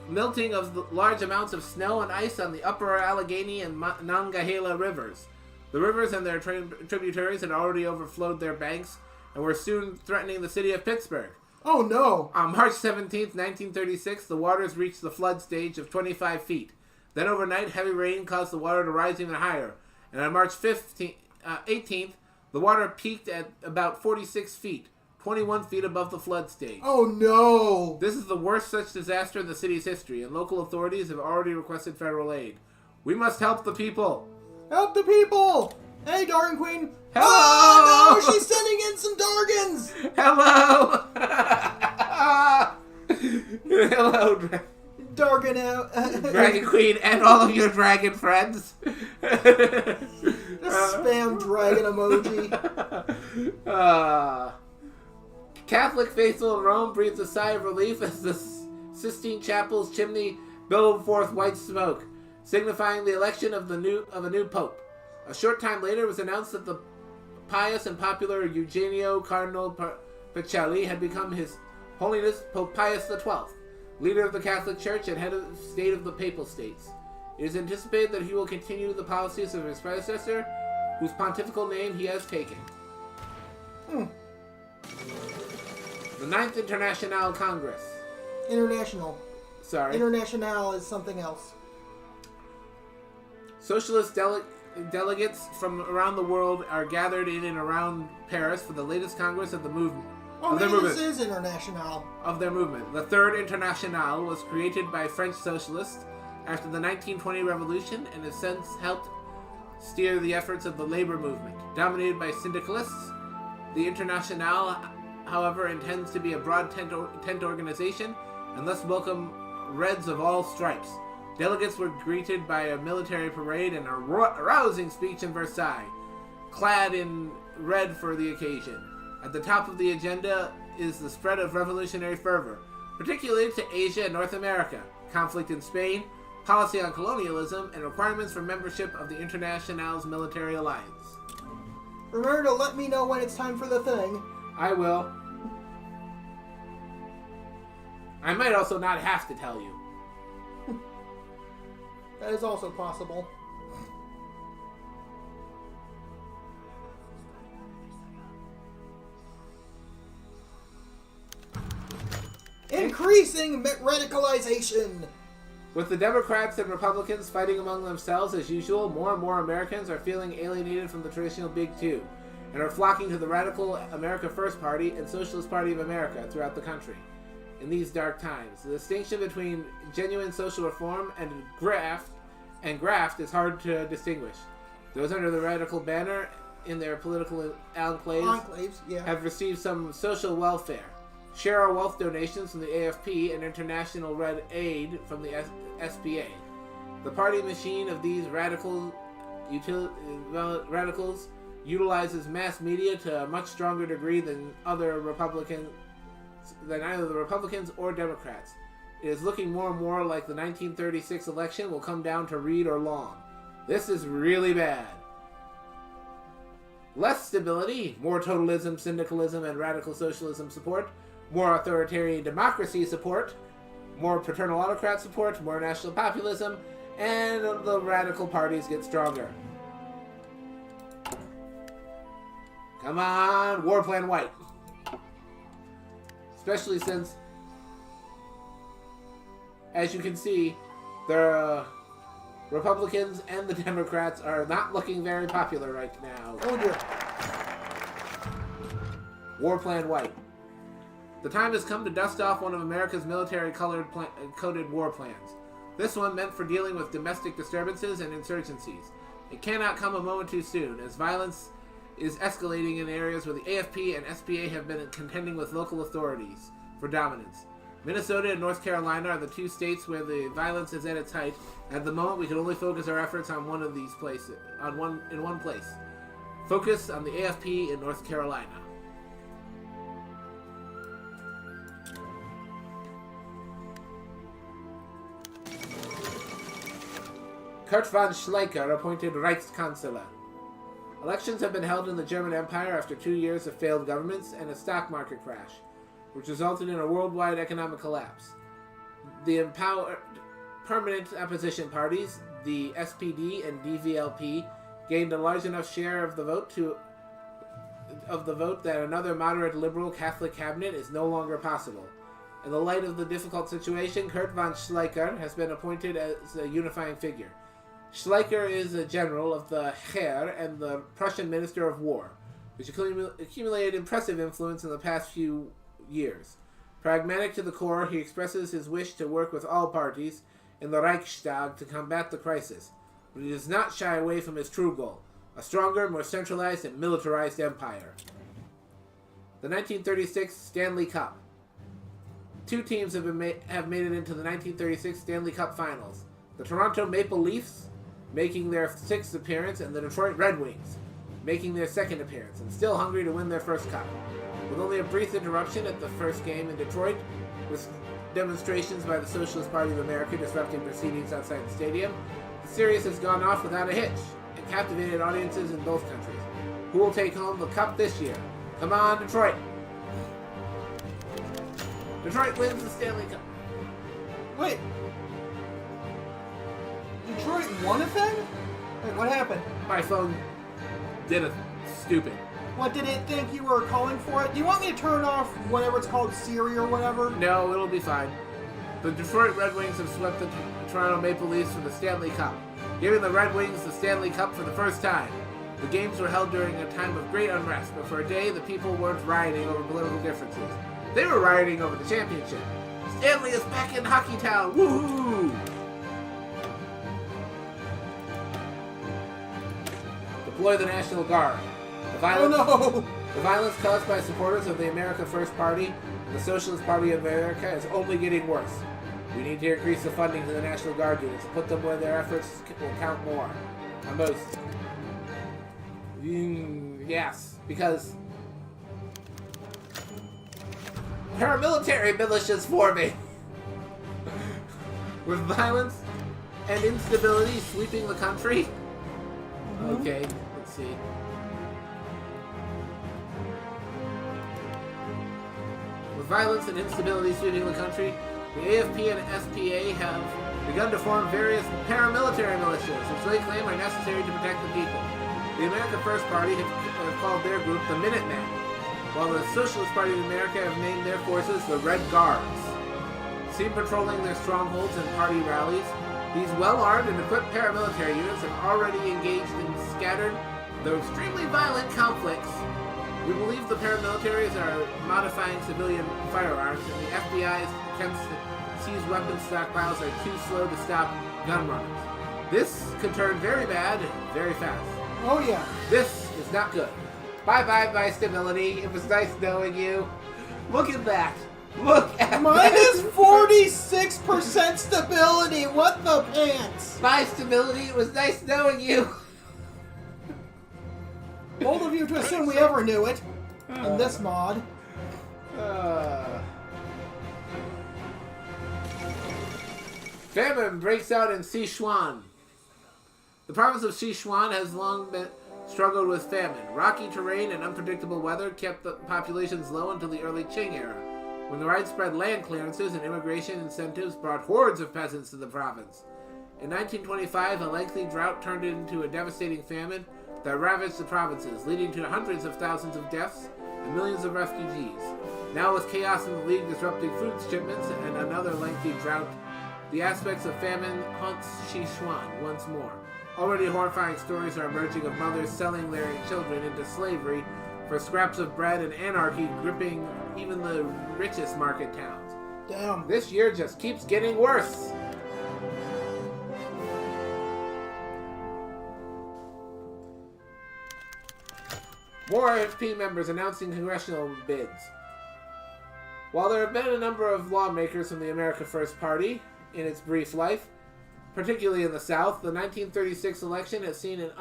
S2: melting of the large amounts of snow and ice on the upper Allegheny and Monongahela rivers. The rivers and their tributaries had already overflowed their banks and were soon threatening the city of Pittsburgh.
S1: Oh, no.
S2: On March 17th, 1936, the waters reached the flood stage of 25 feet. Then overnight, heavy rain caused the water to rise even higher. And on March 18th, the water peaked at about 46 feet, 21 feet above the flood stage.
S1: Oh, no.
S2: This is the worst such disaster in the city's history, and local authorities have already requested federal aid. We must help the people.
S1: Help the people. Hey, Dargan Queen.
S2: Hello.
S1: Oh, no, she's sending in some Dargans.
S2: Hello. Hello,
S1: Dargan out.
S2: Dragon Queen and all of your dragon friends.
S1: Spam dragon emoji.
S2: Catholic faithful in Rome breathes a sigh of relief as the Sistine Chapel's chimney billowed forth white smoke, signifying the election of a new pope. A short time later, it was announced that the pious and popular Eugenio Cardinal Pacelli had become His Holiness Pope Pius XII, leader of the Catholic Church and head of state of the Papal States. It is anticipated that he will continue the policies of his predecessor, whose pontifical name he has taken. The Ninth International Congress.
S1: International.
S2: Sorry.
S1: International is something else.
S2: Socialist delegates from around the world are gathered in and around Paris for the latest Congress of the movement.
S1: Oh,
S2: of their
S1: maybe
S2: movement.
S1: this is international.
S2: Of their movement. The Third International was created by French socialists after the 1920 Revolution and has since helped steer the efforts of the labor movement. Dominated by syndicalists, the International, however, intends to be a broad tent organization and thus welcome Reds of all stripes. Delegates were greeted by a military parade and a rousing speech in Versailles, clad in red for the occasion. At the top of the agenda is the spread of revolutionary fervor, particularly to Asia and North America, conflict in Spain, policy on colonialism, and requirements for membership of the International's military alliance.
S1: Remember to let me know when it's time for the thing.
S2: I will. I might also not have to tell you.
S1: That is also possible. Increasing radicalization!
S2: With the Democrats and Republicans fighting among themselves as usual, more and more Americans are feeling alienated from the traditional Big Two and are flocking to the Radical America First Party and Socialist Party of America throughout the country. In these dark times, the distinction between genuine social reform and graft is hard to distinguish. Those under the radical banner in their political enclaves have received some social welfare. Share our wealth donations from the AFP and International Red Aid from the SPA. The party machine of these radicals utilizes mass media to a much stronger degree than either the Republicans or Democrats. It is looking more and more like the 1936 election will come down to Reed or Long. This is really bad. Less stability, more totalism, syndicalism, and radical socialism support, more authoritarian democracy support, more paternal autocrat support, more national populism, and the radical parties get stronger. Come on, War Plan White. Especially since, as you can see, the Republicans and the Democrats are not looking very popular right now.
S1: Oh dear.
S2: War Plan White. The time has come to dust off one of America's military-coded war plans. This one meant for dealing with domestic disturbances and insurgencies. It cannot come a moment too soon, as violence is escalating in areas where the AFP and SPA have been contending with local authorities for dominance. Minnesota and North Carolina are the two states where the violence is at its height. At the moment, we can only focus our efforts on one of these places, in one place. Focus on the AFP in North Carolina. Kurt von Schleicher appointed Reichskanzler. Elections have been held in the German Empire after 2 years of failed governments and a stock market crash, which resulted in a worldwide economic collapse. The empowered permanent opposition parties, the SPD and DVLP, gained a large enough share of the vote that another moderate liberal Catholic cabinet is no longer possible. In the light of the difficult situation, Kurt von Schleicher has been appointed as a unifying figure. Schleicher is a general of the Heer and the Prussian Minister of War, which accumulated impressive influence in the past few years. Pragmatic to the core, he expresses his wish to work with all parties in the Reichstag to combat the crisis, but he does not shy away from his true goal, a stronger, more centralized and militarized empire. The 1936 Stanley Cup. Two teams have made it into the 1936 Stanley Cup Finals. The Toronto Maple Leafs, making their 6th appearance, and the Detroit Red Wings, making their 2nd appearance, and still hungry to win their first cup. With only a brief interruption at the first game in Detroit, demonstrations by the Socialist Party of America disrupting proceedings outside the stadium, the series has gone off without a hitch and captivated audiences in both countries. Who will take home the cup this year? Come on, Detroit! Detroit wins the Stanley Cup.
S1: Wait. Detroit won a thing? Wait, what happened?
S2: My phone did a stupid.
S1: What, did it think you were calling for it? Do you want me to turn off whatever it's called, Siri or whatever?
S2: No, it'll be fine. The Detroit Red Wings have swept the Toronto Maple Leafs for the Stanley Cup, giving the Red Wings the Stanley Cup for the first time. The games were held during a time of great unrest, but for a day the people weren't rioting over political differences. They were rioting over the championship. Stanley is back in Hockey Town! Woohoo! Deploy the National Guard. The violence caused by supporters of the America First Party and the Socialist Party of America is only getting worse. We need to increase the funding to the National Guard units and put them where their efforts will count more. On most. Yes, because paramilitary militias forming. With violence and instability sweeping the country.
S1: Mm-hmm.
S2: Okay, let's see. With violence and instability sweeping the country, the AFP and SPA have begun to form various paramilitary militias, which they claim are necessary to protect the people. The America First Party have called their group the Minutemen, while the Socialist Party of America have named their forces the Red Guards. Seen patrolling their strongholds and party rallies, these well-armed and equipped paramilitary units have already engaged in scattered, though extremely violent conflicts. We believe the paramilitaries are modifying civilian firearms, and the FBI's attempts to seize weapons stockpiles are too slow to stop gun runners. This could turn very bad very fast.
S1: Oh yeah.
S2: This is not good. Bye-bye, stability. It was nice knowing you. Look at that. Look at
S1: Minus 46% stability. What the pants?
S2: Bye, stability. It was nice knowing you.
S1: Bold of you to assume we ever knew it in this mod.
S2: Famine breaks out in Sichuan. The province of Sichuan has long been struggled with famine. Rocky terrain and unpredictable weather kept the populations low until the early Qing era, when the widespread land clearances and immigration incentives brought hordes of peasants to the province. In 1925, a lengthy drought turned into a devastating famine that ravaged the provinces, leading to hundreds of thousands of deaths and millions of refugees. Now with chaos in the league disrupting food shipments and another lengthy drought, the aspects of famine haunts Sichuan once more. Already horrifying stories are emerging of mothers selling their children into slavery for scraps of bread, and anarchy gripping even the richest market towns.
S1: Damn.
S2: This year just keeps getting worse. More AFP members announcing congressional bids. While there have been a number of lawmakers from the America First Party in its brief life, particularly in the South, the 1936 election has seen an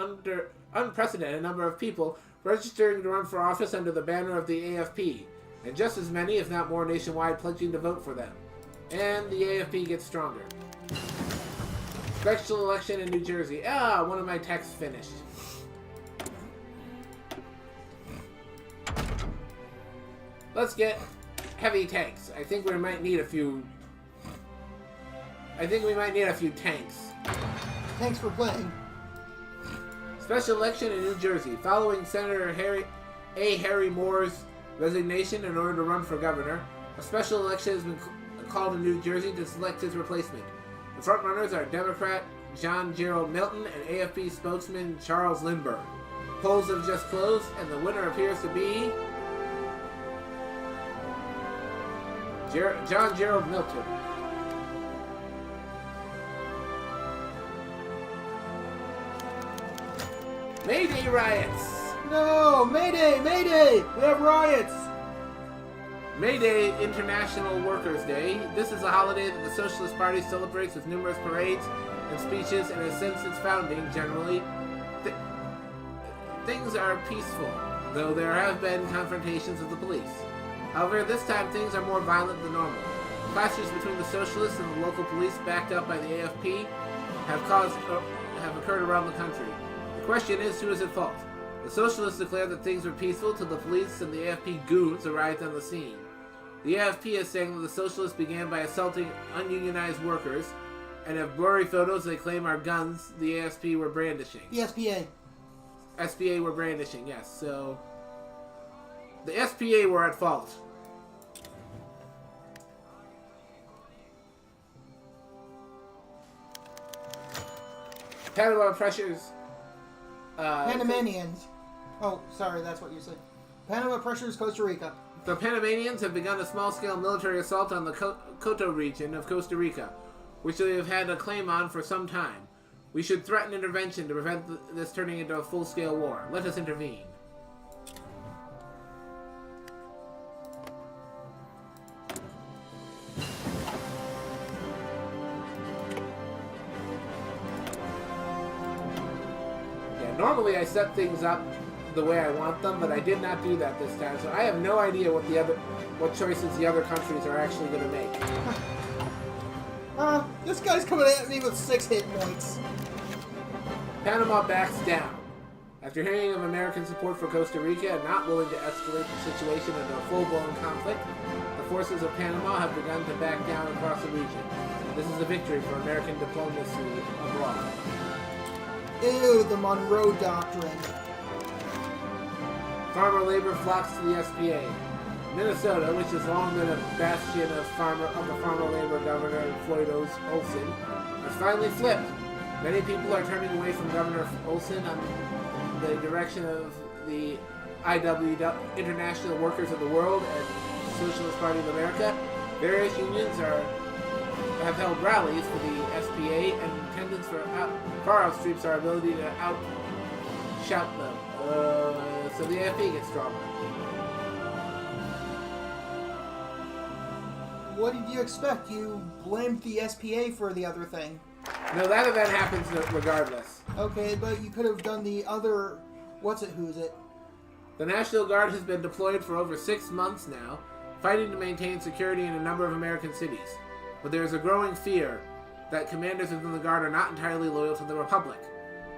S2: unprecedented number of people registering to run for office under the banner of the AFP, and just as many, if not more, nationwide pledging to vote for them. And the AFP gets stronger. Special election in New Jersey. One of my texts finished. Let's get heavy tanks. I think we might need a few tanks.
S1: Thanks for playing.
S2: Special election in New Jersey. Following Senator Harry Moore's resignation in order to run for governor, a special election has been called in New Jersey to select his replacement. The frontrunners are Democrat John Gerald Milton and AFP spokesman Charles Lindbergh. Polls have just closed, and the winner appears to be John Gerald Milton. Mayday riots!
S1: No! Mayday! Mayday! We have riots!
S2: May Day, International Workers' Day. This is a holiday that the Socialist Party celebrates with numerous parades and speeches, and has since its founding, generally, things are peaceful, though there have been confrontations with the police. However, this time things are more violent than normal. Clashes between the socialists and the local police, backed up by the AFP, have occurred around the country. The question is, who is at fault? The socialists declared that things were peaceful till the police and the AFP goons arrived on the scene. The AFP is saying that the socialists began by assaulting ununionized workers, and have blurry photos they claim are guns the AFP were brandishing.
S1: The SPA.
S2: SPA were brandishing, yes. So, the SPA were at fault. Panama pressures...
S1: Panamanians. Oh, sorry, that's what you said. Panama pressures Costa Rica.
S2: The Panamanians have begun a small-scale military assault on the Coto region of Costa Rica, which they have had a claim on for some time. We should threaten intervention to prevent this turning into a full-scale war. Let us intervene. Yeah, normally I set things up the way I want them, but I did not do that this time, so I have no idea what choices the other countries are actually going to make.
S1: This guy's coming at me with 6 hit points.
S2: Panama backs down. After hearing of American support for Costa Rica and not willing to escalate the situation into a full-blown conflict, the forces of Panama have begun to back down across the region. This is a victory for American diplomacy abroad.
S1: Ew, the Monroe Doctrine.
S2: Farmer labor flocks to the SPA. Minnesota, which has long been a bastion of the farmer labor governor Floyd Olson, has finally flipped. Many people are turning away from Governor Olson on the direction of the International Workers of the World and Socialist Party of America. Various unions have held rallies for the SPA, and attendance far outstrips our ability to shout them. So the AFP gets stronger.
S1: What did you expect? You blamed the SPA for the other thing.
S2: No, that event happens regardless.
S1: Okay, but you could have done the other... Who's it?
S2: The National Guard has been deployed for over 6 months now, fighting to maintain security in a number of American cities. But there is a growing fear that commanders within the Guard are not entirely loyal to the Republic.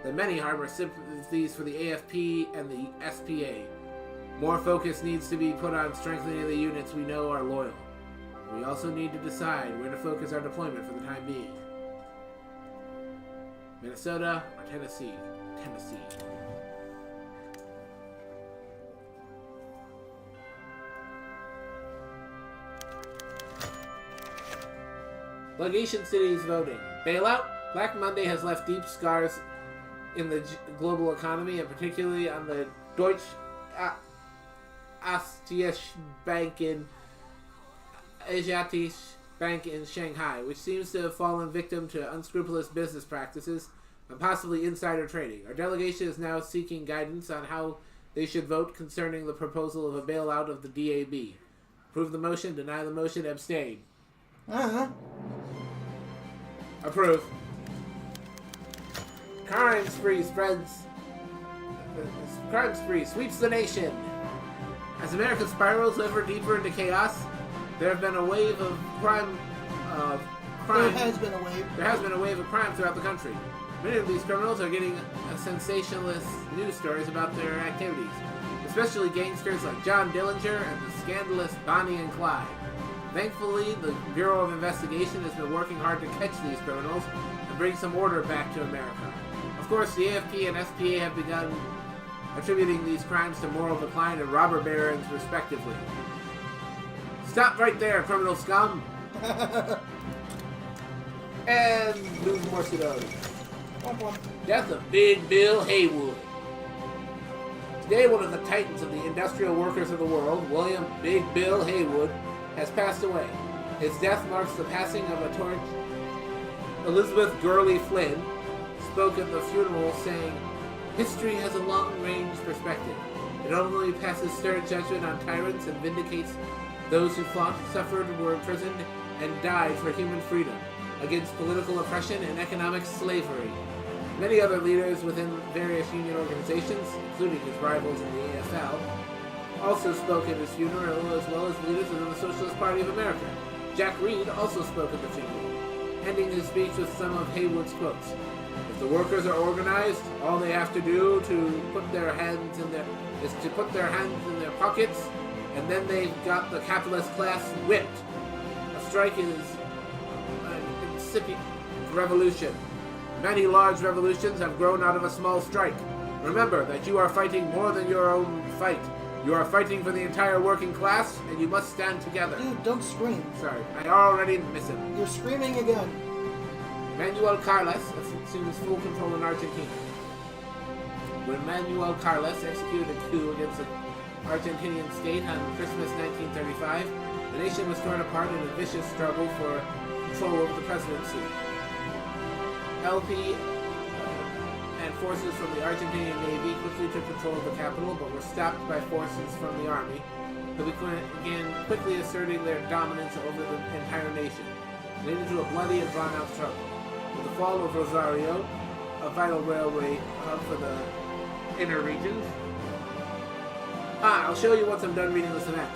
S2: That many harbor sympathies for the AFP and the SPA. More focus needs to be put on strengthening the units we know are loyal. We also need to decide where to focus our deployment for the time being. Minnesota or Tennessee? Tennessee. Legation cities voting. Bailout? Black Monday has left deep scars in the global economy, and particularly on the Deutsche Ostdeutsche Bank in Asiatische Bank in Shanghai, which seems to have fallen victim to unscrupulous business practices and possibly insider trading. Our delegation is now seeking guidance on how they should vote concerning the proposal of a bailout of the DAB. Approve the motion, deny the motion, abstain. Approve. Crime spree sweeps the nation. As America spirals ever deeper into chaos, there have been a wave of crime. There has been a wave of crime throughout the country. Many of these criminals are getting sensationalist news stories about their activities, especially gangsters like John Dillinger and the scandalous Bonnie and Clyde. Thankfully, the Bureau of Investigation has been working hard to catch these criminals and bring some order back to America. Of course, the AFP and SPA have begun attributing these crimes to moral decline and robber barons, respectively. Stop right there, criminal scum! And lose more pseudos. Death of Big Bill Haywood. Today, one of the titans of the industrial workers of the world, William Big Bill Haywood, has passed away. His death marks the passing of a torch. Elizabeth Gurley Flynn spoke at the funeral saying, "History has a long-range perspective. It only passes stern judgment on tyrants and vindicates those who fought, suffered, were imprisoned, and died for human freedom, against political oppression and economic slavery." Many other leaders within various union organizations, including his rivals in the AFL, also spoke at his funeral, as well as leaders within the Socialist Party of America. Jack Reed also spoke at the funeral, ending his speech with some of Haywood's quotes. If the workers are organized, all they have to do to put their hands in their pockets, and then they've got the capitalist class whipped. A strike is an incipient revolution. Many large revolutions have grown out of a small strike. Remember that you are fighting more than your own fight. You are fighting for the entire working class, and you must stand together.
S1: Dude, don't scream.
S2: Sorry, I already miss him.
S1: You're screaming again.
S2: Manuel Carles assumes full control in Argentina. When Manuel Carles executed a coup against the Argentinian state on Christmas 1935, the nation was torn apart in a vicious struggle for control over the presidency. LP and forces from the Argentinian Navy quickly took control of the capital, but were stopped by forces from the army, who began quickly asserting their dominance over the entire nation, leading to a bloody and drawn-out struggle. With the fall of Rosario, a vital railway hub for the inner regions. I'll show you once I'm done reading this event.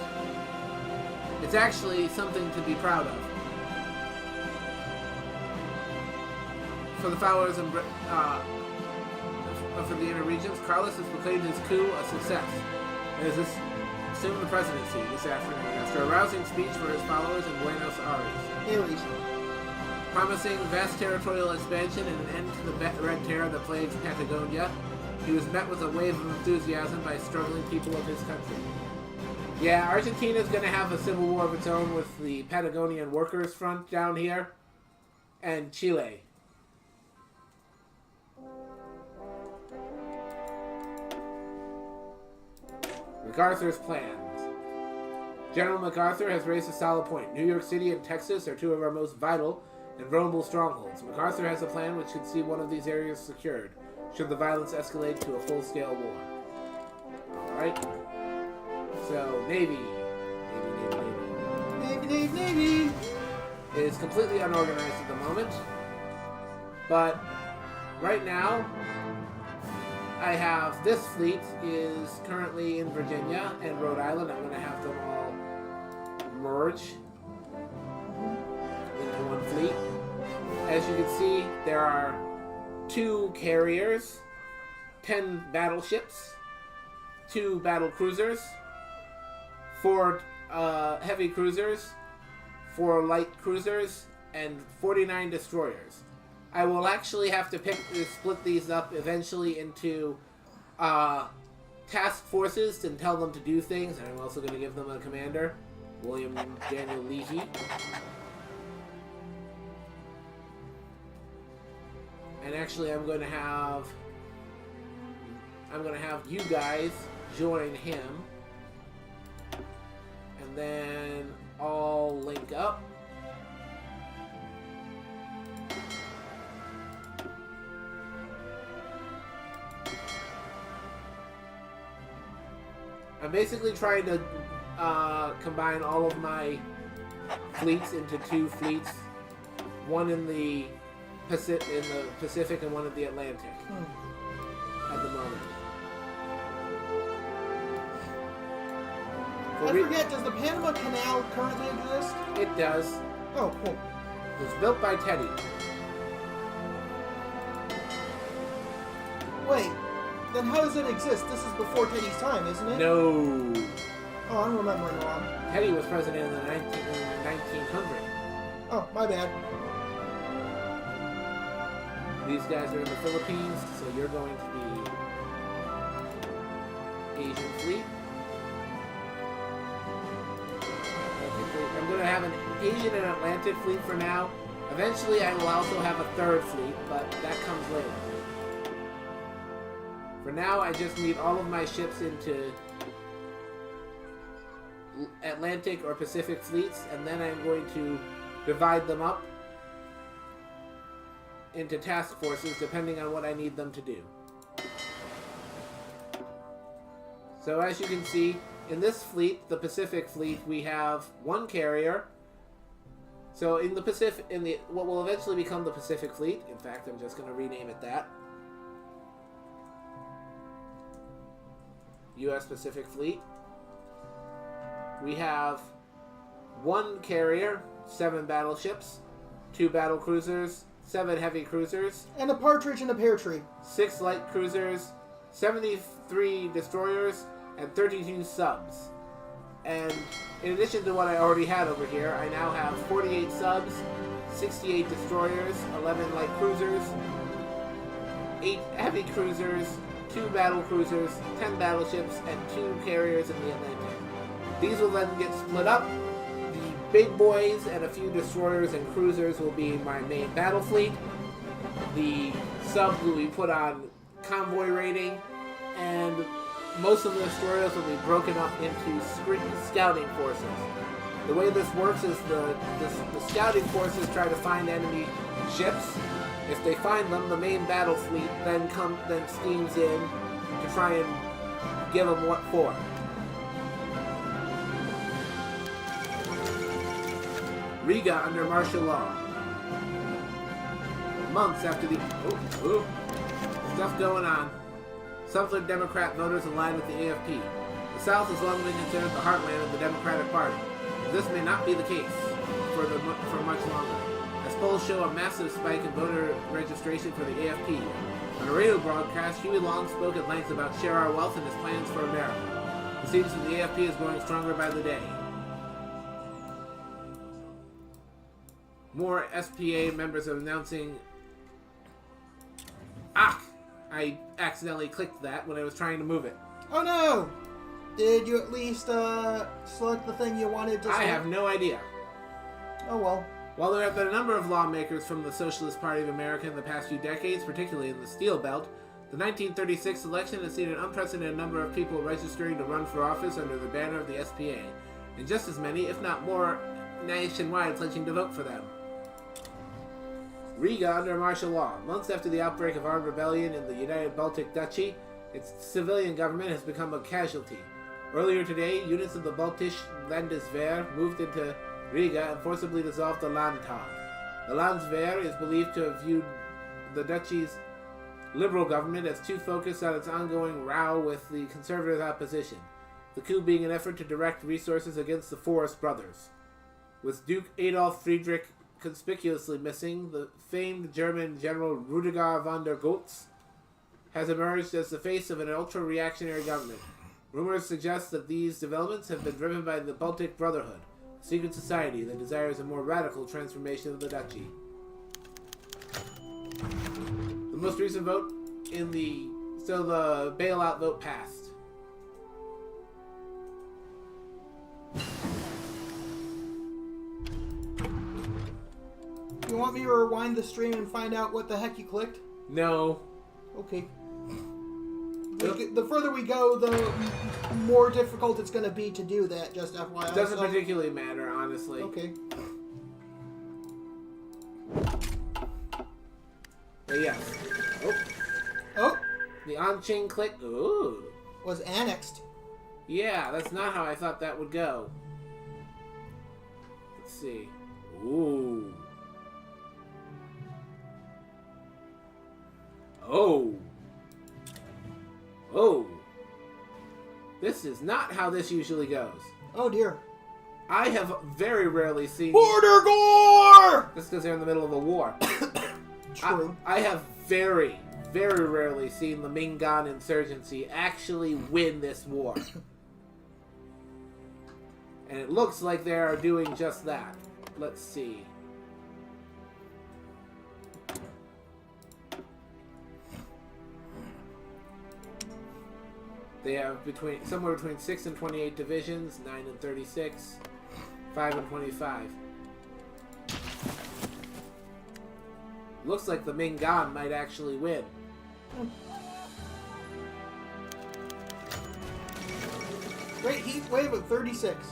S2: It's actually something to be proud of. For the followers and for the inner regions, Carlos has proclaimed his coup a success and has assumed the presidency this afternoon after a rousing speech for his followers in Buenos Aires. Promising vast territorial expansion and an end to the Red Terror that plagues Patagonia, he was met with a wave of enthusiasm by struggling people of his country. Yeah, Argentina's going to have a civil war of its own with the Patagonian Workers' Front down here, and Chile. MacArthur's plans. General MacArthur has raised a solid point. New York City and Texas are two of our most vital and vulnerable strongholds. MacArthur has a plan which could see one of these areas secured, should the violence escalate to a full-scale war. Alright. So, Navy.
S1: Navy.
S2: It is completely unorganized at the moment. But, right now, I have this fleet is currently in Virginia and Rhode Island. I'm going to have them all merge into one fleet. As you can see, there are 2 carriers, 10 battleships, 2 battle cruisers, 4 heavy cruisers, 4 light cruisers, and 49 destroyers. I will actually have to split these up eventually into task forces and tell them to do things, and I'm also going to give them a commander, William Daniel Leahy. And actually, I'm going to have you guys join him, and then all link up. I'm basically trying to combine all of my fleets into 2 fleets, one in the Pacific and one in the Atlantic at the moment.
S1: I forget, does the Panama Canal currently exist?
S2: It does.
S1: Oh, cool.
S2: It was built by Teddy.
S1: Wait, then how does it exist? This is before Teddy's time, isn't it?
S2: No.
S1: Oh, I'm remembering wrong.
S2: Teddy was president in the 1900s.
S1: Oh, my bad.
S2: These guys are in the Philippines, so you're going to be Asian fleet. I'm going to have an Asian and Atlantic fleet for now. Eventually, I will also have a 3rd fleet, but that comes later. For now, I just need all of my ships into Atlantic or Pacific fleets, and then I'm going to divide them up into task forces depending on what I need them to do. So as you can see, in this fleet, the Pacific fleet, we have 1 carrier. So in the Pacific, what will eventually become the Pacific Fleet, in fact, I'm just going to rename it that. U.S. Pacific Fleet. We have 1 carrier, 7 battleships, 2 battle cruisers, 7 heavy cruisers,
S1: And a partridge in a pear tree.
S2: 6 light cruisers, 73 destroyers, and 32 subs. And in addition to what I already had over here, I now have 48 subs, 68 destroyers, 11 light cruisers, 8 heavy cruisers, 2 battle cruisers, 10 battleships, and 2 carriers in the Atlantic. These will then get split up. The big boys and a few destroyers and cruisers will be my main battle fleet. The subs will be put on convoy rating, and most of the destroyers will be broken up into scouting forces. The way this works is the scouting forces try to find enemy ships. If they find them, the main battle fleet then steams in to try and give them what for. Riga under martial law. Months after the stuff going on. Some Democrat voters align with the AFP. The South has long been considered the heartland of the Democratic Party. This may not be the case for much longer, as polls show a massive spike in voter registration for the AFP. On a radio broadcast, Huey Long spoke at length about share our wealth and his plans for America. It seems that the AFP is growing stronger by the day. More SPA members are announcing... I accidentally clicked that when I was trying to move it.
S1: Oh no! Did you at least select the thing you wanted to select?
S2: I have no idea.
S1: Oh well.
S2: While there have been a number of lawmakers from the Socialist Party of America in the past few decades, particularly in the Steel Belt, the 1936 election has seen an unprecedented number of people registering to run for office under the banner of the SPA, and just as many, if not more, nationwide pledging to vote for them. Riga under martial law. Months after the outbreak of armed rebellion in the United Baltic Duchy, its civilian government has become a casualty. Earlier today, units of the Baltisch Landeswehr moved into Riga and forcibly dissolved the Landtag. The Landeswehr is believed to have viewed the duchy's liberal government as too focused on its ongoing row with the conservative opposition, the coup being an effort to direct resources against the Forest brothers. With Duke Adolf Friedrich conspicuously missing, the famed German General Rudiger von der Goltz has emerged as the face of an ultra-reactionary government. Rumors suggest that these developments have been driven by the Baltic Brotherhood, a secret society that desires a more radical transformation of the duchy. The most recent vote the bailout vote passed.
S1: You want me to rewind the stream and find out what the heck you clicked?
S2: No.
S1: Okay. The further we go, the more difficult it's going to be to do that, just FYI.
S2: Doesn't particularly matter, honestly.
S1: Okay.
S2: But yes.
S1: Oh!
S2: The on-chain click. Ooh.
S1: Was annexed.
S2: Yeah, that's not how I thought that would go. Let's see. Ooh. Oh. Oh. This is not how this usually goes.
S1: Oh dear.
S2: I have very rarely seen...
S1: Border gore!
S2: Just because they're in the middle of a war.
S1: True.
S2: I have very, very rarely seen the Mingan insurgency actually win this war. And it looks like they are doing just that. Let's see. They have somewhere between 6 and 28 divisions, 9 and 36, 5 and 25. Looks like the Mingan might actually win.
S1: Great heat wave of 36.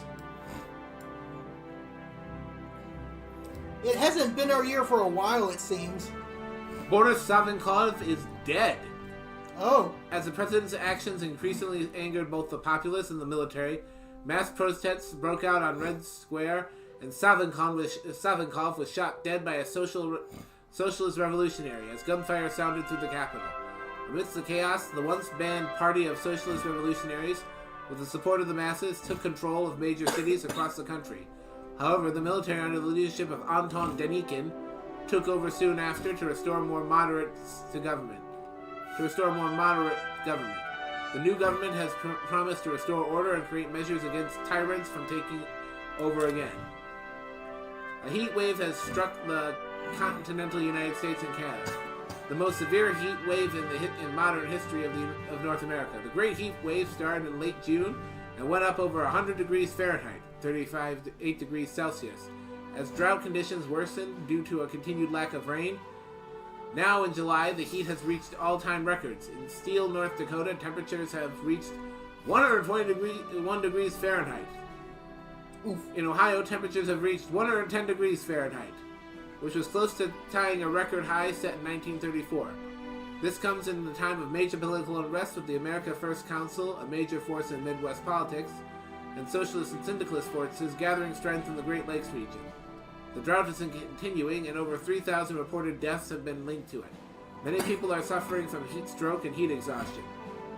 S1: It hasn't been our year for a while, it seems.
S2: Boris Savinkov is dead.
S1: Oh.
S2: As the president's actions increasingly angered both the populace and the military, mass protests broke out on Red Square, and Savinkov was shot dead by a socialist revolutionary as gunfire sounded through the capital. Amidst the chaos, the once banned Party of Socialist Revolutionaries, with the support of the masses, took control of major cities across the country. However, the military under the leadership of Anton Denikin took over soon after to restore more moderate government. The new government has promised to restore order and create measures against tyrants from taking over again. A heat wave has struck the continental United States and Canada, the most severe heat wave in modern history of North America. The Great Heat Wave started in late June and went up over 100 degrees Fahrenheit, 35 to 8 degrees Celsius, as drought conditions worsened due to a continued lack of rain. Now in July, the heat has reached all-time records. In Steele, North Dakota, temperatures have reached 121 degrees Fahrenheit.
S1: Oof.
S2: In Ohio, temperatures have reached 110 degrees Fahrenheit, which was close to tying a record high set in 1934. This comes in the time of major political unrest with the America First Council, a major force in Midwest politics, and socialist and syndicalist forces gathering strength in the Great Lakes region. The drought is continuing, and over 3,000 reported deaths have been linked to it. Many people are suffering from heat stroke and heat exhaustion.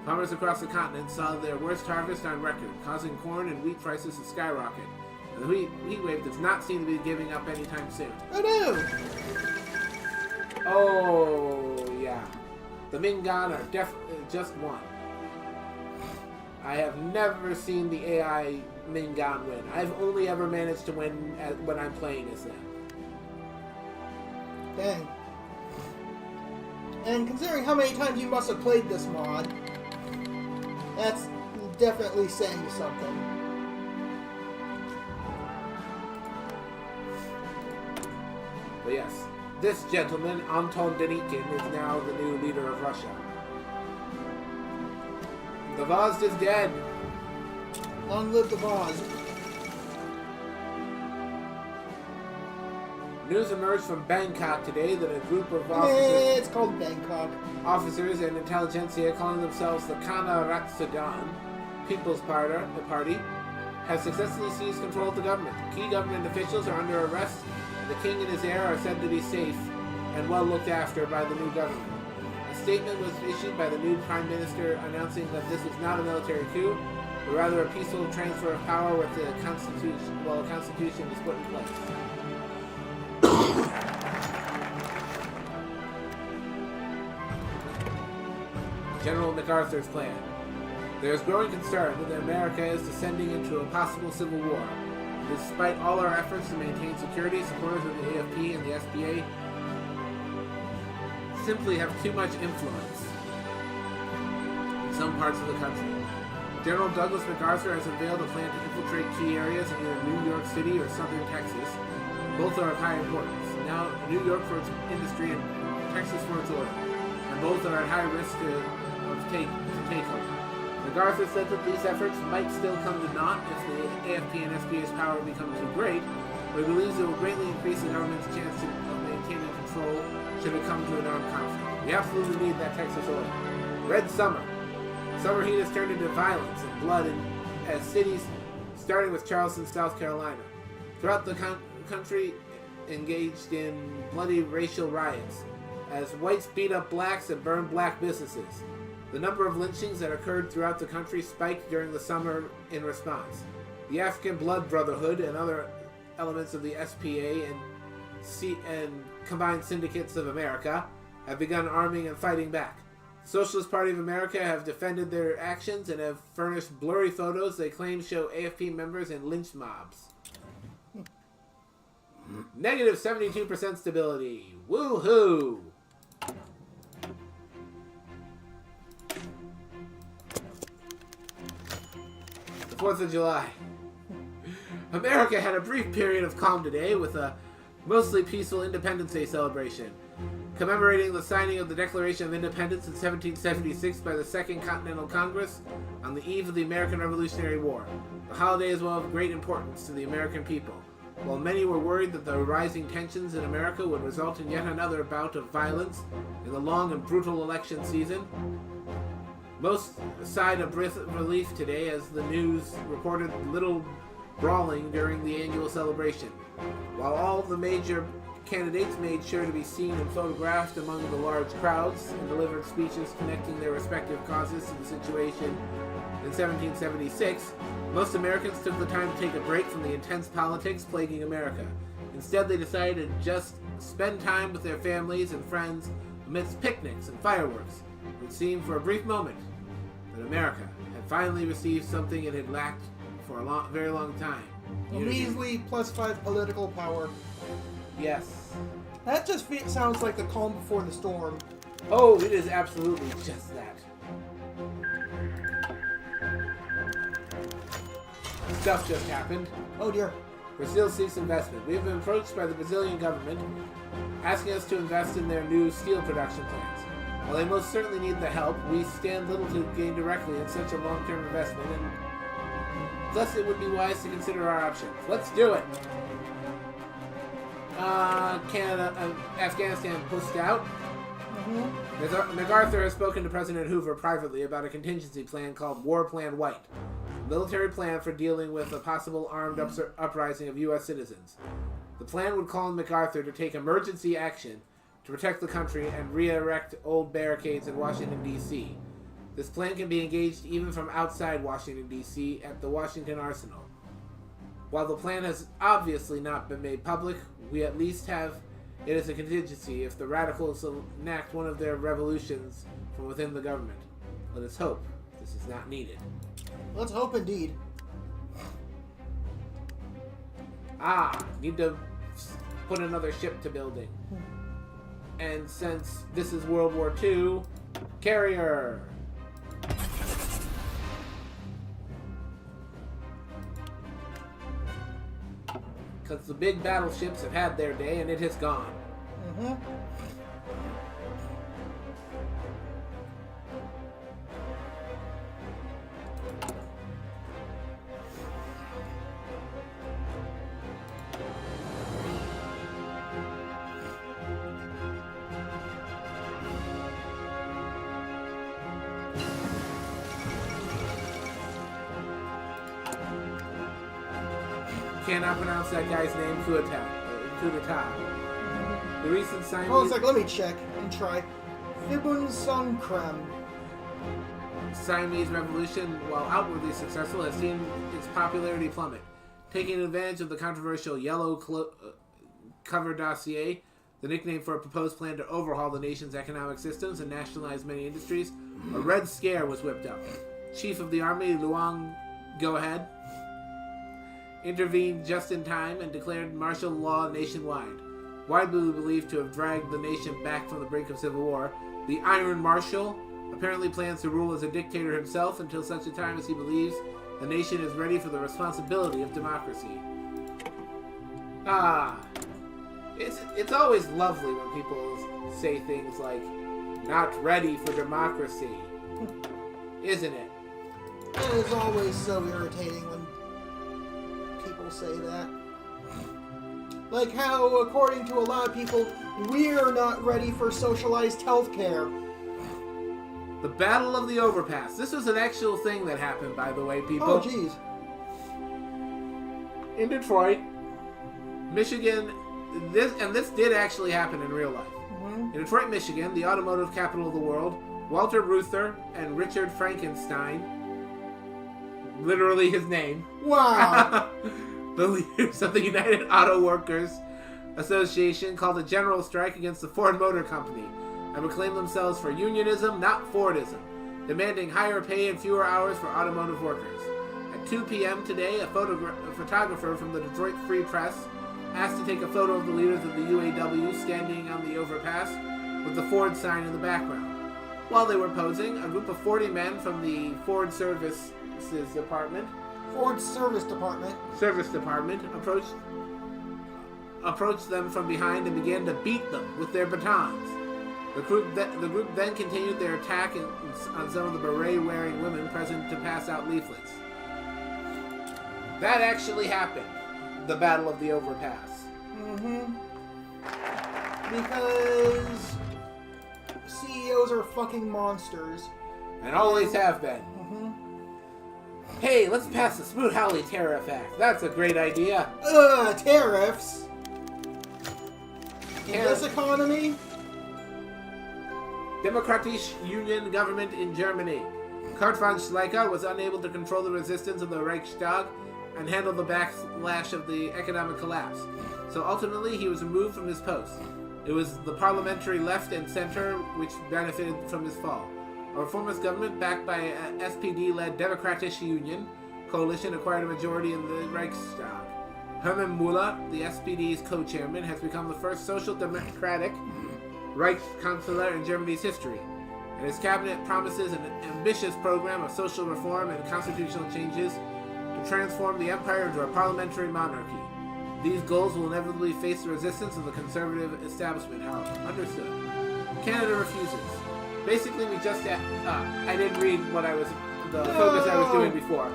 S2: Farmers across the continent saw their worst harvest on record, causing corn and wheat prices to skyrocket. And the heat wave does not seem to be giving up anytime soon.
S1: Oh no!
S2: Oh, yeah. The Mingan are definitely just won. I have never seen the AI Mingan win. I've only ever managed to win when I'm playing as them.
S1: Dang. And considering how many times you must have played this mod, that's definitely saying something.
S2: But yes, this gentleman, Anton Denikin, is now the new leader of Russia. The Vazd is dead.
S1: Long live the Vazd.
S2: News emerged from Bangkok today that a group of
S1: It's called Bangkok.
S2: officers and intelligentsia calling themselves the Khana Ratsadan People's Party have successfully seized control of the government. Key government officials are under arrest. The king and his heir are said to be safe and well looked after by the new government. A statement was issued by the new prime minister announcing that this was not a military coup, but rather a peaceful transfer of power with the constitution, while a constitution is put in place. General MacArthur's plan. There is growing concern that America is descending into a possible civil war. Despite all our efforts to maintain security, supporters of the AFP and the SPA simply have too much influence in some parts of the country. General Douglas MacArthur has unveiled a plan to infiltrate key areas in either New York City or southern Texas. Both are of high importance. Now, New York for its industry and Texas for its oil. And both are at high risk to take over. MacArthur said that these efforts might still come to naught if the AFP and SPA's power become too great, but he believes it will greatly increase the government's chance of maintaining control should it come to an armed conflict. We absolutely need that Texas oil. Red Summer. Summer heat has turned into violence and blood as cities, starting with Charleston, South Carolina, throughout the country engaged in bloody racial riots, as whites beat up blacks and burned black businesses. The number of lynchings that occurred throughout the country spiked during the summer in response. The African Blood Brotherhood and other elements of the SPA and combined syndicates of America have begun arming and fighting back. The Socialist Party of America have defended their actions and have furnished blurry photos they claim show AFP members in lynch mobs. Negative 72% stability. Woohoo! The 4th of July. America had a brief period of calm today with a mostly peaceful Independence Day celebration, commemorating the signing of the Declaration of Independence in 1776 by the Second Continental Congress on the eve of the American Revolutionary War. The holiday is one of great importance to the American people. While many were worried that the rising tensions in America would result in yet another bout of violence in the long and brutal election season, most sighed a breath of relief today as the news reported little brawling during the annual celebration. While all the major candidates made sure to be seen and photographed among the large crowds and delivered speeches connecting their respective causes to the situation In 1776, most Americans took the time to take a break from the intense politics plaguing America. Instead, they decided to just spend time with their families and friends amidst picnics and fireworks. It seemed for a brief moment that America had finally received something it had lacked for a very long time.
S1: A measly +5 political power.
S2: Yes.
S1: That just sounds like the calm before the storm.
S2: Oh, it is absolutely just that. Stuff just happened.
S1: Oh dear.
S2: Brazil seeks investment. We have been approached by the Brazilian government asking us to invest in their new steel production plants. While they most certainly need the help, we stand little to gain directly in such a long-term investment, and thus it would be wise to consider our options. Let's do it! Afghanistan pushed out. MacArthur has spoken to President Hoover privately about a contingency plan called War Plan White, a military plan for dealing with a possible armed uprising of U.S. citizens. The plan would call on MacArthur to take emergency action to protect the country and re-erect old barricades in Washington, D.C. This plan can be engaged even from outside Washington, D.C. at the Washington Arsenal. While the plan has obviously not been made public, we at least have it as a contingency if the radicals enact one of their revolutions from within the government. Let us hope this is not needed.
S1: Let's hope indeed.
S2: Need to put another ship to building. And since this is World War II, carrier! Because the big battleships have had their day and it has gone. Cannot pronounce that guy's name. Coup d'etat. The recent Siamese...
S1: Oh, it's like, let me check and try. Fibun Songkram.
S2: Siamese revolution, while outwardly successful, has seen its popularity plummet. Taking advantage of the controversial yellow cover dossier, the nickname for a proposed plan to overhaul the nation's economic systems and nationalize many industries, a red scare was whipped up. Chief of the Army, Luang Go-Ahead, intervened just in time and declared martial law nationwide. Widely believed to have dragged the nation back from the brink of civil war, the Iron Marshal apparently plans to rule as a dictator himself until such a time as he believes the nation is ready for the responsibility of democracy. It's always lovely when people say things like, not ready for democracy. Isn't it?
S1: It is always so irritating when people say that. Like how, according to a lot of people, we're not ready for socialized healthcare.
S2: The Battle of the Overpass. This was an actual thing that happened, by the way, people.
S1: Oh, jeez.
S2: In Detroit, Michigan, this did actually happen in real life. In Detroit, Michigan, the automotive capital of the world, Walter Reuther and Richard Frankenstein, literally his name.
S1: Wow.
S2: The leaders of the United Auto Workers Association called a general strike against the Ford Motor Company and proclaimed themselves for unionism, not Fordism, demanding higher pay and fewer hours for automotive workers. At 2 p.m. today, a photographer from the Detroit Free Press asked to take a photo of the leaders of the UAW standing on the overpass with the Ford sign in the background. While they were posing, a group of 40 men from the Ford Service Department approached them from behind and began to beat them with their batons. The group then continued their attack on some of the beret-wearing women present to pass out leaflets. That actually happened. The Battle of the Overpass.
S1: Because CEOs are fucking monsters.
S2: And always have been. Hey, let's pass the Smoot-Hawley Tariff Act. That's a great idea.
S1: Tariffs? In this economy?
S2: Demokratische Union government in Germany. Kurt von Schleicher was unable to control the resistance of the Reichstag and handle the backlash of the economic collapse. So ultimately, he was removed from his post. It was the parliamentary left and center which benefited from his fall. A reformist government backed by an SPD-led Democratische Union coalition acquired a majority in the Reichstag. Hermann Müller, the SPD's co-chairman, has become the first social democratic Reichskanzler in Germany's history, and his cabinet promises an ambitious program of social reform and constitutional changes to transform the empire into a parliamentary monarchy. These goals will inevitably face the resistance of the conservative establishment, however. Understood. Canada refuses. Basically, we just... I didn't read what I was... the focus I was doing before.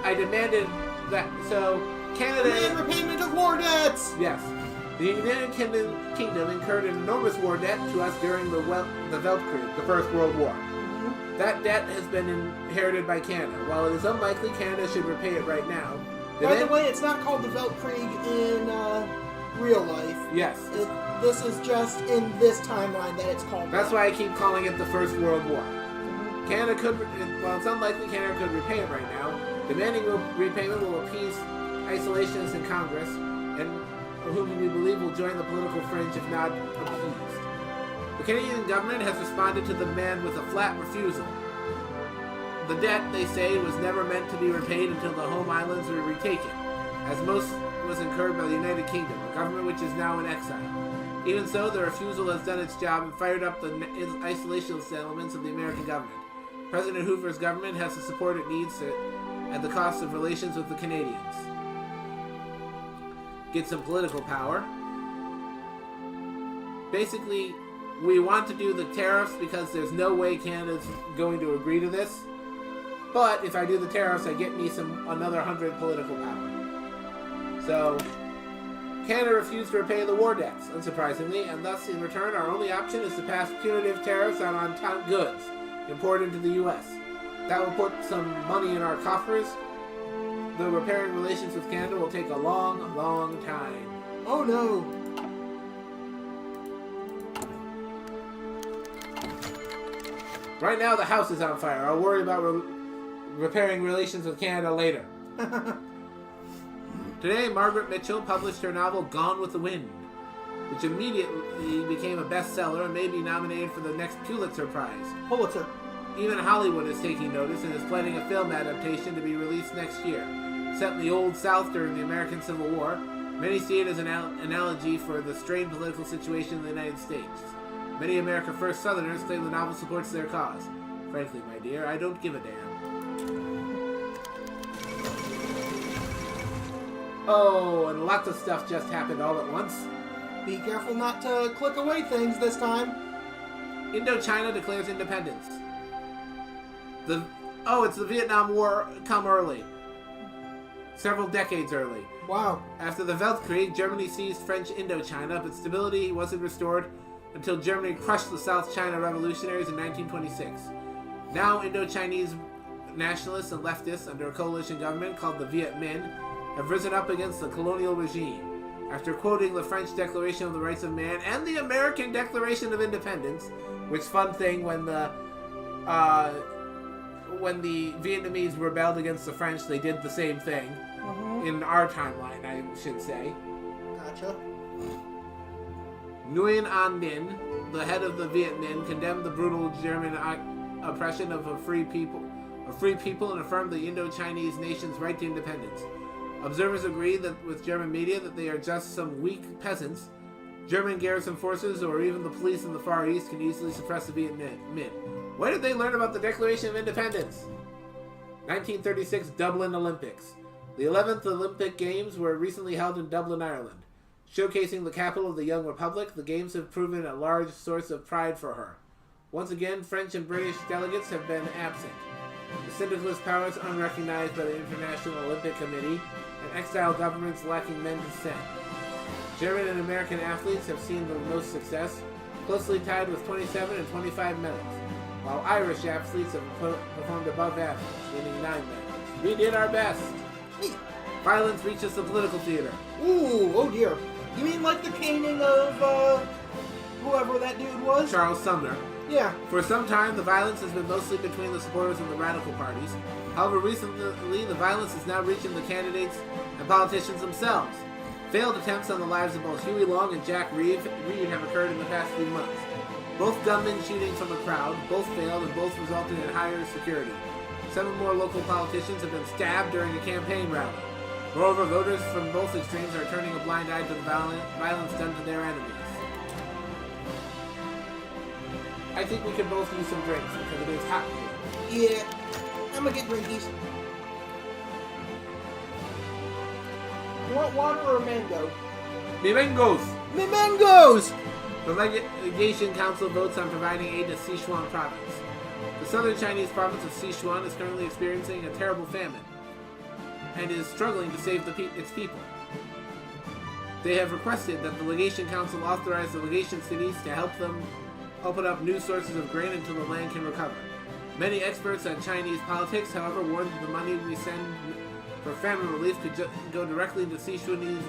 S2: I demanded that... So, Canada...
S1: Demand repayment of war debts!
S2: Yes. The United Kingdom incurred an enormous war debt to us during the Weltkrieg, the First World War.
S1: Mm-hmm.
S2: That debt has been inherited by Canada. While it is unlikely Canada should repay it right now...
S1: By the way, it's not called the Weltkrieg in real life.
S2: Yes.
S1: This is just in this timeline that it's called.
S2: That's why I keep calling it the First World War.
S1: Mm-hmm.
S2: Canada could, while it's unlikely Canada could repay it right now, demanding repayment will appease isolationists in Congress, and whom we believe will join the political fringe if not appeased. The Canadian government has responded to the demand with a flat refusal. The debt, they say, was never meant to be repaid until the home islands were retaken, as most was incurred by the United Kingdom, a government which is now in exile. Even so, the refusal has done its job and fired up the isolationist elements of the American government. President Hoover's government has the support it needs at the cost of relations with the Canadians. Get some political power. Basically, we want to do the tariffs because there's no way Canada's going to agree to this. But if I do the tariffs, I get me another 100 political power. So, Canada refused to repay the war debts, unsurprisingly, and thus, in return, our only option is to pass punitive tariffs on goods imported into the U.S. That will put some money in our coffers. The repairing relations with Canada will take a long, long time.
S1: Oh no!
S2: Right now, the house is on fire. I'll worry about repairing relations with Canada later. Today, Margaret Mitchell published her novel Gone with the Wind, which immediately became a bestseller and may be nominated for the next Pulitzer Prize.
S1: Pulitzer.
S2: Even Hollywood is taking notice and is planning a film adaptation to be released next year. Set in the Old South during the American Civil War, many see it as an analogy for the strained political situation in the United States. Many America First Southerners claim the novel supports their cause. Frankly, my dear, I don't give a damn. Oh, and lots of stuff just happened all at once.
S1: Be careful not to click away things this time.
S2: Indochina declares independence. It's the Vietnam War come early. Several decades early.
S1: Wow.
S2: After the Weltkrieg, Germany seized French Indochina, but stability wasn't restored until Germany crushed the South China revolutionaries in 1926. Now, Indochinese nationalists and leftists under a coalition government called the Viet Minh have risen up against the colonial regime. After quoting the French Declaration of the Rights of Man and the American Declaration of Independence, which fun thing when the Vietnamese rebelled against the French, they did the same thing.
S1: Mm-hmm.
S2: In our timeline, I should say.
S1: Gotcha.
S2: Nguyen An Ninh, the head of the Viet Minh, condemned the brutal German oppression of free people, and affirmed the Indo-Chinese nation's right to independence. Observers agree that with German media that they are just some weak peasants. German garrison forces or even the police in the Far East can easily suppress the Viet Minh. When did they learn about the Declaration of Independence? 1936 Dublin Olympics. The 11th Olympic Games were recently held in Dublin, Ireland. Showcasing the capital of the young republic, the Games have proven a large source of pride for her. Once again, French and British delegates have been absent. The syndicalist powers unrecognized by the International Olympic Committee, and exile governments lacking men to send. German and American athletes have seen the most success, closely tied with 27 and 25 medals, while Irish athletes have performed above average, winning 9 medals. We did our best. Violence reaches the political theater.
S1: Ooh, oh dear. You mean like the caning of, whoever that dude was?
S2: Charles Sumner.
S1: Yeah.
S2: For some time, the violence has been mostly between the supporters of the radical parties. However, recently, the violence is now reaching the candidates and politicians themselves. Failed attempts on the lives of both Huey Long and Jack Reed have occurred in the past few months. Both gunmen shooting from a crowd, both failed, and both resulted in higher security. 7 more local politicians have been stabbed during a campaign rally. Moreover, voters from both extremes are turning a blind eye to the violence done to their enemies. I think we could both use some drinks because it is hot here.
S1: Yeah. I'm gonna get drinkies. You want water or a mango?
S2: Me mangoes!
S1: Me mangoes!
S2: The Legation Council votes on providing aid to Sichuan province. The southern Chinese province of Sichuan is currently experiencing a terrible famine and is struggling to save its people. They have requested that the Legation Council authorize the legation cities to help them open up new sources of grain until the land can recover. Many experts on Chinese politics, however, warn that the money we send for famine relief could go directly into Sichuanese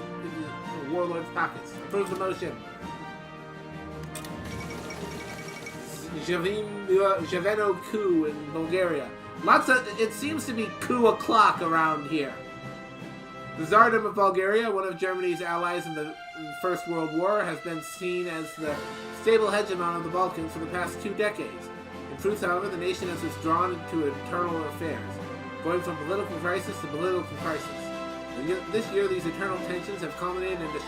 S2: warlords' pockets. Approve the motion. Javeno coup in Bulgaria. It seems to be coup o'clock around here. The Tsardom of Bulgaria, one of Germany's allies in the First World War, has been seen as the stable hegemon of the Balkans for the past 2 decades. In truth, however, the nation has withdrawn into internal affairs, going from political crisis to political crisis. This year, these internal tensions have culminated in a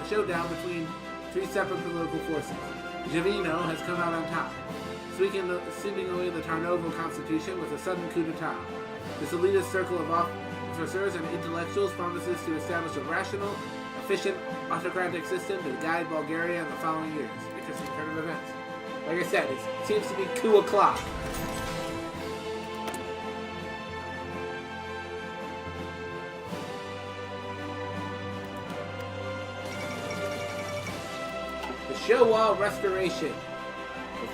S2: showdown between 3 separate political forces. Javino has come out on top, sweeping away the Tarnovo constitution with a sudden coup d'etat. This elitist circle of officers and intellectuals promises to establish a rational, efficient, autocratic system to guide Bulgaria in the following years. Interesting turn of events. Like I said, it seems to be coup o'clock. The Showa restoration. The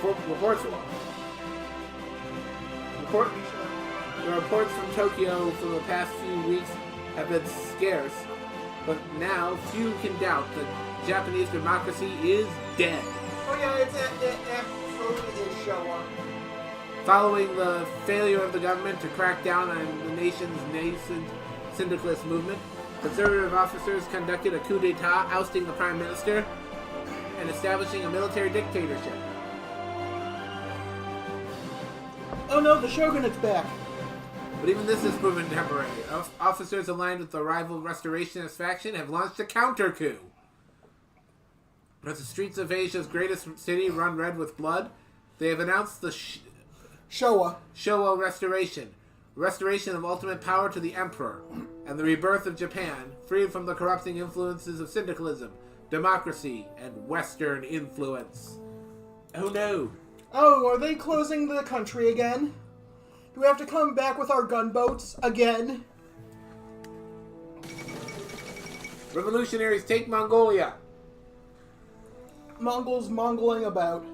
S2: reports from Tokyo for the past few weeks have been scarce, but now few can doubt that Japanese democracy is dead.
S1: Oh yeah, it absolutely is Showa.
S2: Following the failure of the government to crack down on the nation's nascent syndicalist movement, conservative officers conducted a coup d'etat, ousting the prime minister and establishing a military dictatorship.
S1: Oh no, the shogunate's back.
S2: But even this has proven temporary. Officers aligned with the rival restorationist faction have launched a counter-coup. As the streets of Asia's greatest city run red with blood, they have announced the Showa restoration of ultimate power to the emperor, and the rebirth of Japan, freed from the corrupting influences of syndicalism, democracy, and Western influence. Oh no.
S1: Oh, are they closing the country again? Do we have to come back with our gunboats again?
S2: Revolutionaries take Mongolia.
S1: Mongols mongoling about.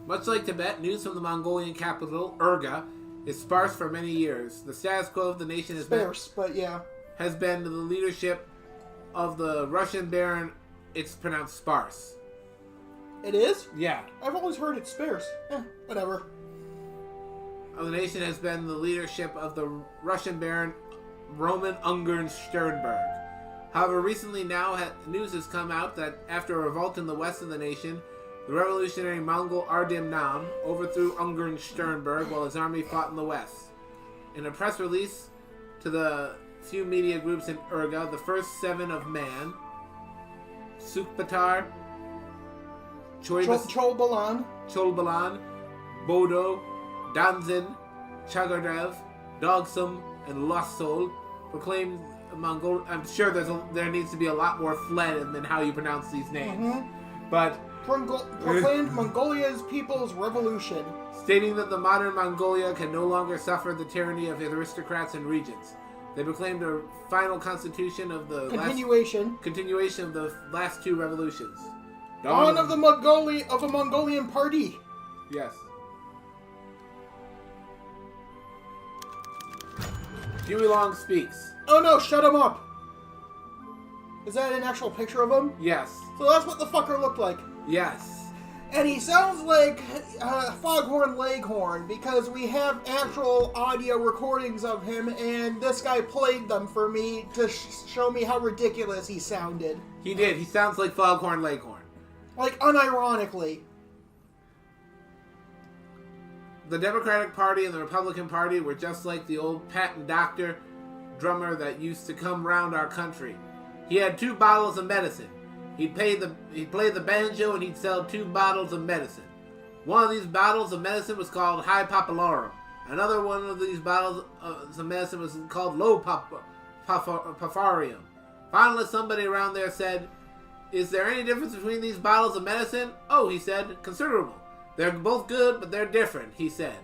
S2: Much like Tibet, news from the Mongolian capital, Urga, is sparse for many years. The status quo of the nation has been the leadership of the Russian Baron. It's pronounced sparse.
S1: It is?
S2: Yeah.
S1: I've always heard it's sparse. Whatever.
S2: The nation has been the leadership of the Russian Baron Roman Ungern Sternberg. However, recently news has come out that after a revolt in the west of the nation, the revolutionary Mongol Ardim Nam overthrew Ungern Sternberg while his army fought in the west. In a press release to the few media groups in Urga, the first 7 of Man, Sukbatar, Cholbalan, Bodo, Danzin, Chagardev, Dogsum, and Lossol proclaimed Mongol. I'm sure there needs to be a lot more phlegm in how you pronounce these names. Mm-hmm. But
S1: proclaimed Mongolia's people's revolution,
S2: stating that the modern Mongolia can no longer suffer the tyranny of aristocrats and regents. They proclaimed a final constitution of the continuation of the last 2 revolutions.
S1: Dawn of the Mongolian party.
S2: Yes. Huey Long speaks.
S1: Oh no, shut him up! Is that an actual picture of him?
S2: Yes.
S1: So that's what the fucker looked like?
S2: Yes.
S1: And he sounds like Foghorn Leghorn because we have actual audio recordings of him, and this guy played them for me to show me how ridiculous he sounded.
S2: He did. He sounds like Foghorn Leghorn.
S1: Like, unironically.
S2: The Democratic Party and the Republican Party were just like the old patent doctor drummer that used to come round our country. He had 2 bottles of medicine. He'd play the banjo and he'd sell 2 bottles of medicine. One of these bottles of medicine was called High Papillorum. Another one of these bottles of medicine was called Low Papharium. Finally, somebody around there said, "Is there any difference between these bottles of medicine?" "Oh," he said, "considerable. They're both good, but they're different," he said.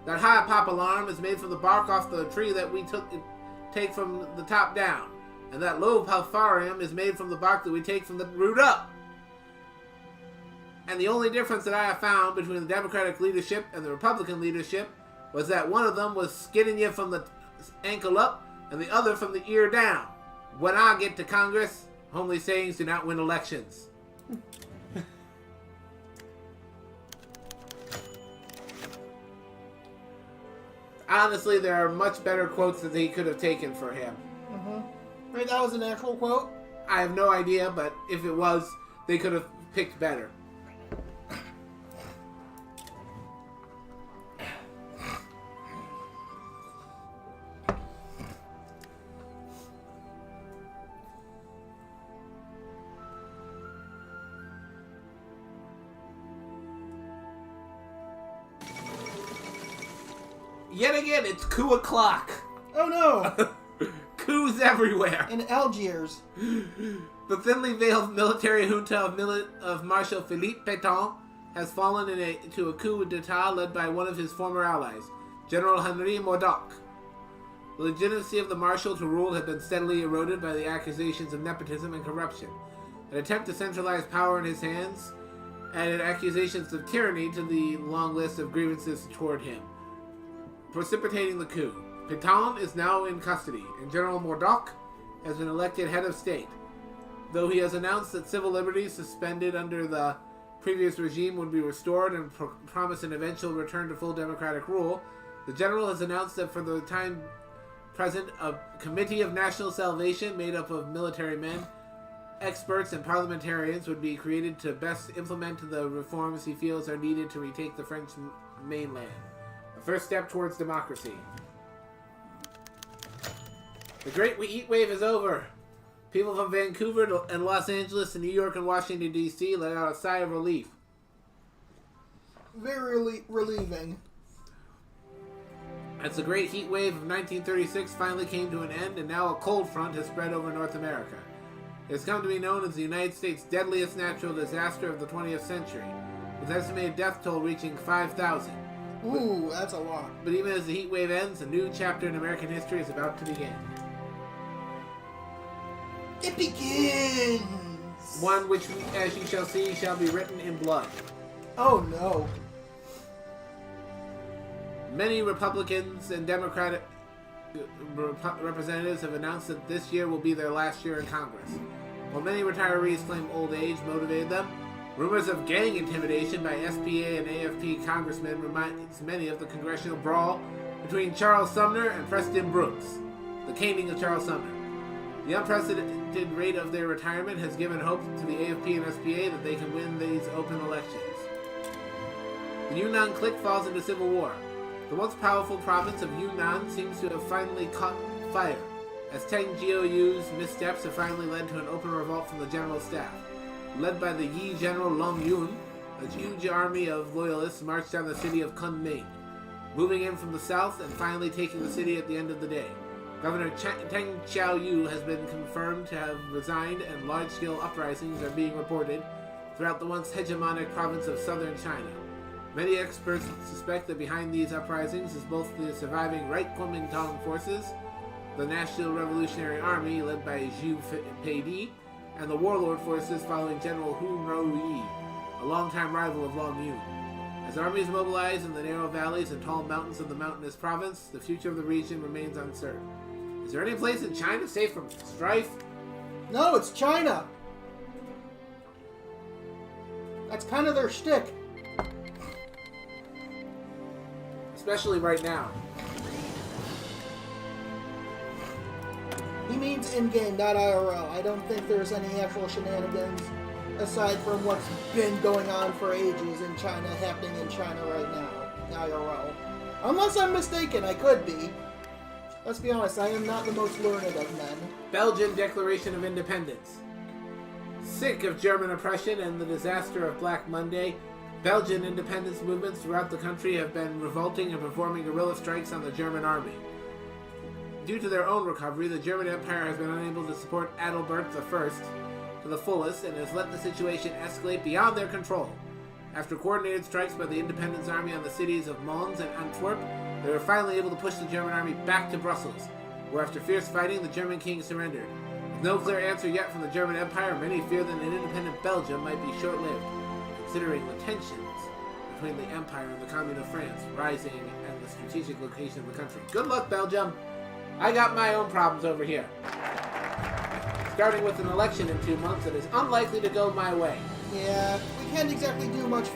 S2: "That High Papillorum is made from the bark off the tree that we take from the top down. And that Low Papharium is made from the bark that we take from the root up. And the only difference that I have found between the Democratic leadership and the Republican leadership was that one of them was skinning you from the ankle up and the other from the ear down. When I get to Congress, homely sayings do not win elections." Honestly, there are much better quotes that he could have taken for him.
S1: Right, that was an actual quote?
S2: I have no idea, but if it was, they could have picked better. Yet again, it's coup o'clock.
S1: Oh no!
S2: Coups everywhere.
S1: In Algiers.
S2: The thinly veiled military junta of Marshal Philippe Pétain has fallen into a coup d'etat led by one of his former allies, General Henri Modoc. The legitimacy of the Marshal to rule had been steadily eroded by the accusations of nepotism and corruption. An attempt to centralize power in his hands added accusations of tyranny to the long list of grievances toward him, precipitating the coup. Pétain is now in custody, and General Modoc has been elected head of state. Though he has announced that civil liberties suspended under the previous regime would be restored and promised an eventual return to full democratic rule, the general has announced that for the time present, a committee of national salvation made up of military men, experts, and parliamentarians would be created to best implement the reforms he feels are needed to retake the French mainland. The first step towards democracy. The Great Heat Wave is over. People from Vancouver and Los Angeles and New York and Washington, D.C. let out a sigh of relief.
S1: Very relieving.
S2: As the Great Heat Wave of 1936 finally came to an end, and now a cold front has spread over North America. It has come to be known as the United States' deadliest natural disaster of the 20th century, with estimated death toll reaching 5,000.
S1: Ooh, that's a lot.
S2: But even as the heat wave ends, a new chapter in American history is about to begin.
S1: It begins!
S2: One which, as you shall see, shall be written in blood.
S1: Oh no.
S2: Many Republicans and Democratic representatives have announced that this year will be their last year in Congress. While many retirees claim old age motivated them, rumors of gang intimidation by SPA and AFP congressmen reminds many of the congressional brawl between Charles Sumner and Preston Brooks, the caning of Charles Sumner. The unprecedented rate of their retirement has given hope to the AFP and SPA that they can win these open elections. The Yunnan clique falls into civil war. The once powerful province of Yunnan seems to have finally caught fire, as Tang Jiuyu's missteps have finally led to an open revolt from the general staff. Led by the Yi General Long Yun, a huge army of loyalists marched down the city of Kunming, moving in from the south and finally taking the city at the end of the day. Governor Teng Xiaoyu has been confirmed to have resigned, and large-scale uprisings are being reported throughout the once hegemonic province of southern China. Many experts suspect that behind these uprisings is both the surviving right Kuomintang forces, the National Revolutionary Army led by Zhu Peidi, and the warlord forces following General Hu Rouyi, a longtime rival of Long Yun. As armies mobilize in the narrow valleys and tall mountains of the mountainous province, the future of the region remains uncertain. Is there any place in China safe from strife?
S1: No, it's China. That's kind of their shtick.
S2: Especially right now.
S1: He means in-game, not IRL. I don't think there's any actual shenanigans aside from what's been going on for ages in China, happening in China right now, IRL. Unless I'm mistaken, I could be. Let's be honest, I am not the most learned of men.
S2: Belgian Declaration of Independence. Sick of German oppression and the disaster of Black Monday, Belgian independence movements throughout the country have been revolting and performing guerrilla strikes on the German army. Due to their own recovery, the German Empire has been unable to support Adalbert I to the fullest and has let the situation escalate beyond their control. After coordinated strikes by the Independence Army on the cities of Mons and Antwerp, they were finally able to push the German army back to Brussels, where after fierce fighting, the German king surrendered. With no clear answer yet from the German Empire, many fear that an independent Belgium might be short-lived, considering the tensions between the Empire and the Commune of France rising and the strategic location of the country. Good luck, Belgium! I got my own problems over here. Starting with an election in 2 months that is unlikely to go my way.
S1: Yeah, we can't exactly do much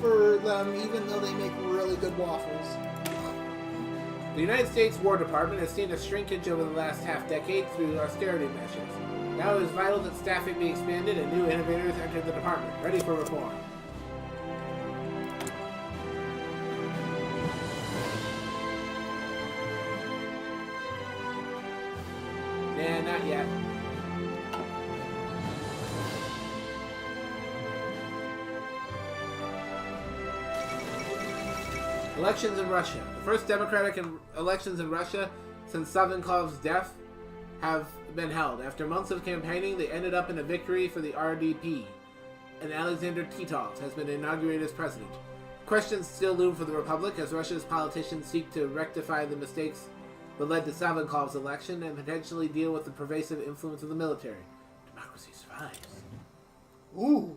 S1: for them, even though they make really good waffles.
S2: The United States War Department has seen a shrinkage over the last half-decade through austerity measures. Now it is vital that staffing be expanded and new innovators enter the department, ready for reform. Nah, not yet. Elections in Russia. The first democratic elections in Russia since Savinkov's death have been held. After months of campaigning, they ended up in a victory for the RDP, and Alexander Titov has been inaugurated as president. Questions still loom for the Republic as Russia's politicians seek to rectify the mistakes that led to Savinkov's election and potentially deal with the pervasive influence of the military. Democracy survives.
S1: Ooh.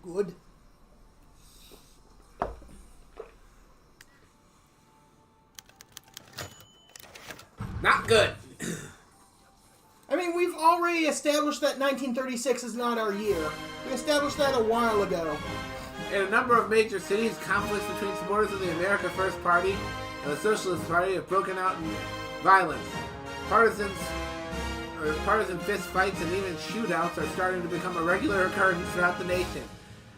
S1: Good.
S2: Not good.
S1: I mean, we've already established that 1936 is not our year. We established that a while ago.
S2: In a number of major cities, conflicts between supporters of the America First Party and the Socialist Party have broken out in violence. Partisan fist fights and even shootouts are starting to become a regular occurrence throughout the nation,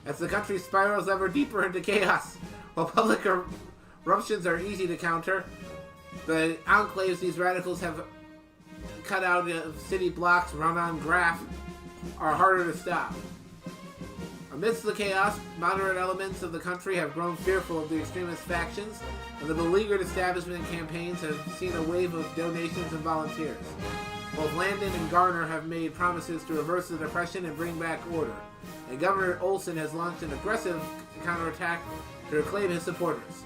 S2: as the country spirals ever deeper into chaos. While public eruptions are easy to counter, the enclaves these radicals have cut out of city blocks run on graft are harder to stop. Amidst the chaos, moderate elements of the country have grown fearful of the extremist factions, and the beleaguered establishment campaigns have seen a wave of donations and volunteers. Both Landon and Garner have made promises to reverse the depression and bring back order, and Governor Olson has launched an aggressive counterattack to reclaim his supporters.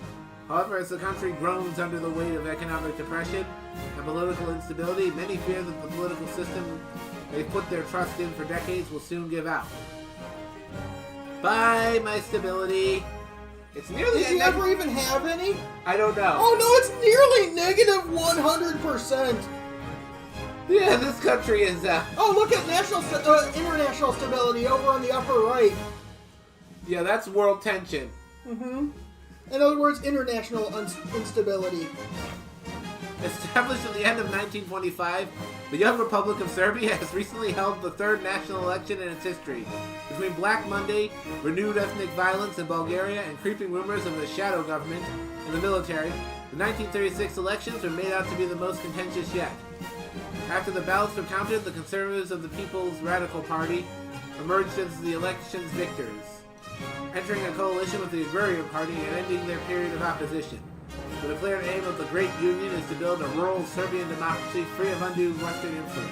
S2: However, as the country groans under the weight of economic depression and political instability, many fear that the political system they've put their trust in for decades will soon give out. Bye, my stability. It's nearly...
S1: Did you ever even have any?
S2: I don't know.
S1: Oh no, it's nearly negative 100%.
S2: Yeah, this country is...
S1: Oh, look at international stability over on the upper right.
S2: Yeah, that's world tension.
S1: Mm-hmm. In other words, international instability.
S2: Established at the end of 1925, the young Republic of Serbia has recently held the third national election in its history. Between Black Monday, renewed ethnic violence in Bulgaria, and creeping rumors of a shadow government in the military, the 1936 elections were made out to be the most contentious yet. After the ballots were counted, the Conservatives of the People's Radical Party emerged as the election's victors, entering a coalition with the Agrarian Party and ending their period of opposition. The declared aim of the Great Union is to build a rural Serbian democracy free of undue Western influence.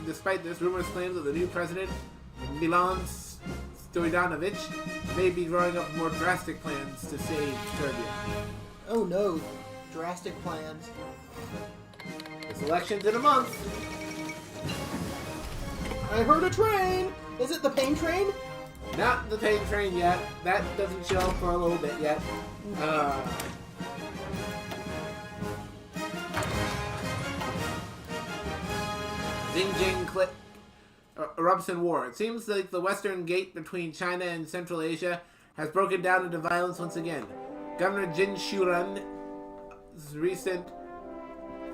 S2: Despite this, rumors claim that the new president, Milan Stojanovic, may be drawing up more drastic plans to save Serbia.
S1: Oh no, drastic plans.
S2: This election's in a month.
S1: I heard a train! Is it the pain train?
S2: Not the pain train yet. That doesn't show up for a little bit yet. Zing, jing, click. erupts in war. It seems like the western gate between China and Central Asia has broken down into violence once again. Governor Jin Shuran's recent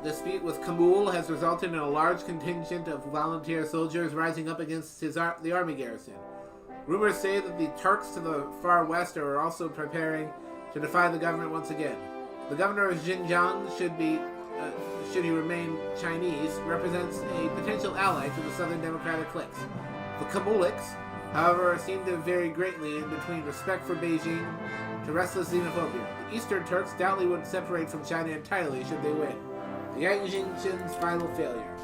S2: dispute with Kabul has resulted in a large contingent of volunteer soldiers rising up against the army garrison. Rumors say that the Turks to the far west are also preparing to defy the government once again. The governor of Xinjiang, should he remain Chinese, represents a potential ally to the southern democratic cliques. The Kabuliks, however, seem to vary greatly in between respect for Beijing to restless xenophobia. The Eastern Turks doubtless would separate from China entirely should they win. The Yang Jingxin's final failure.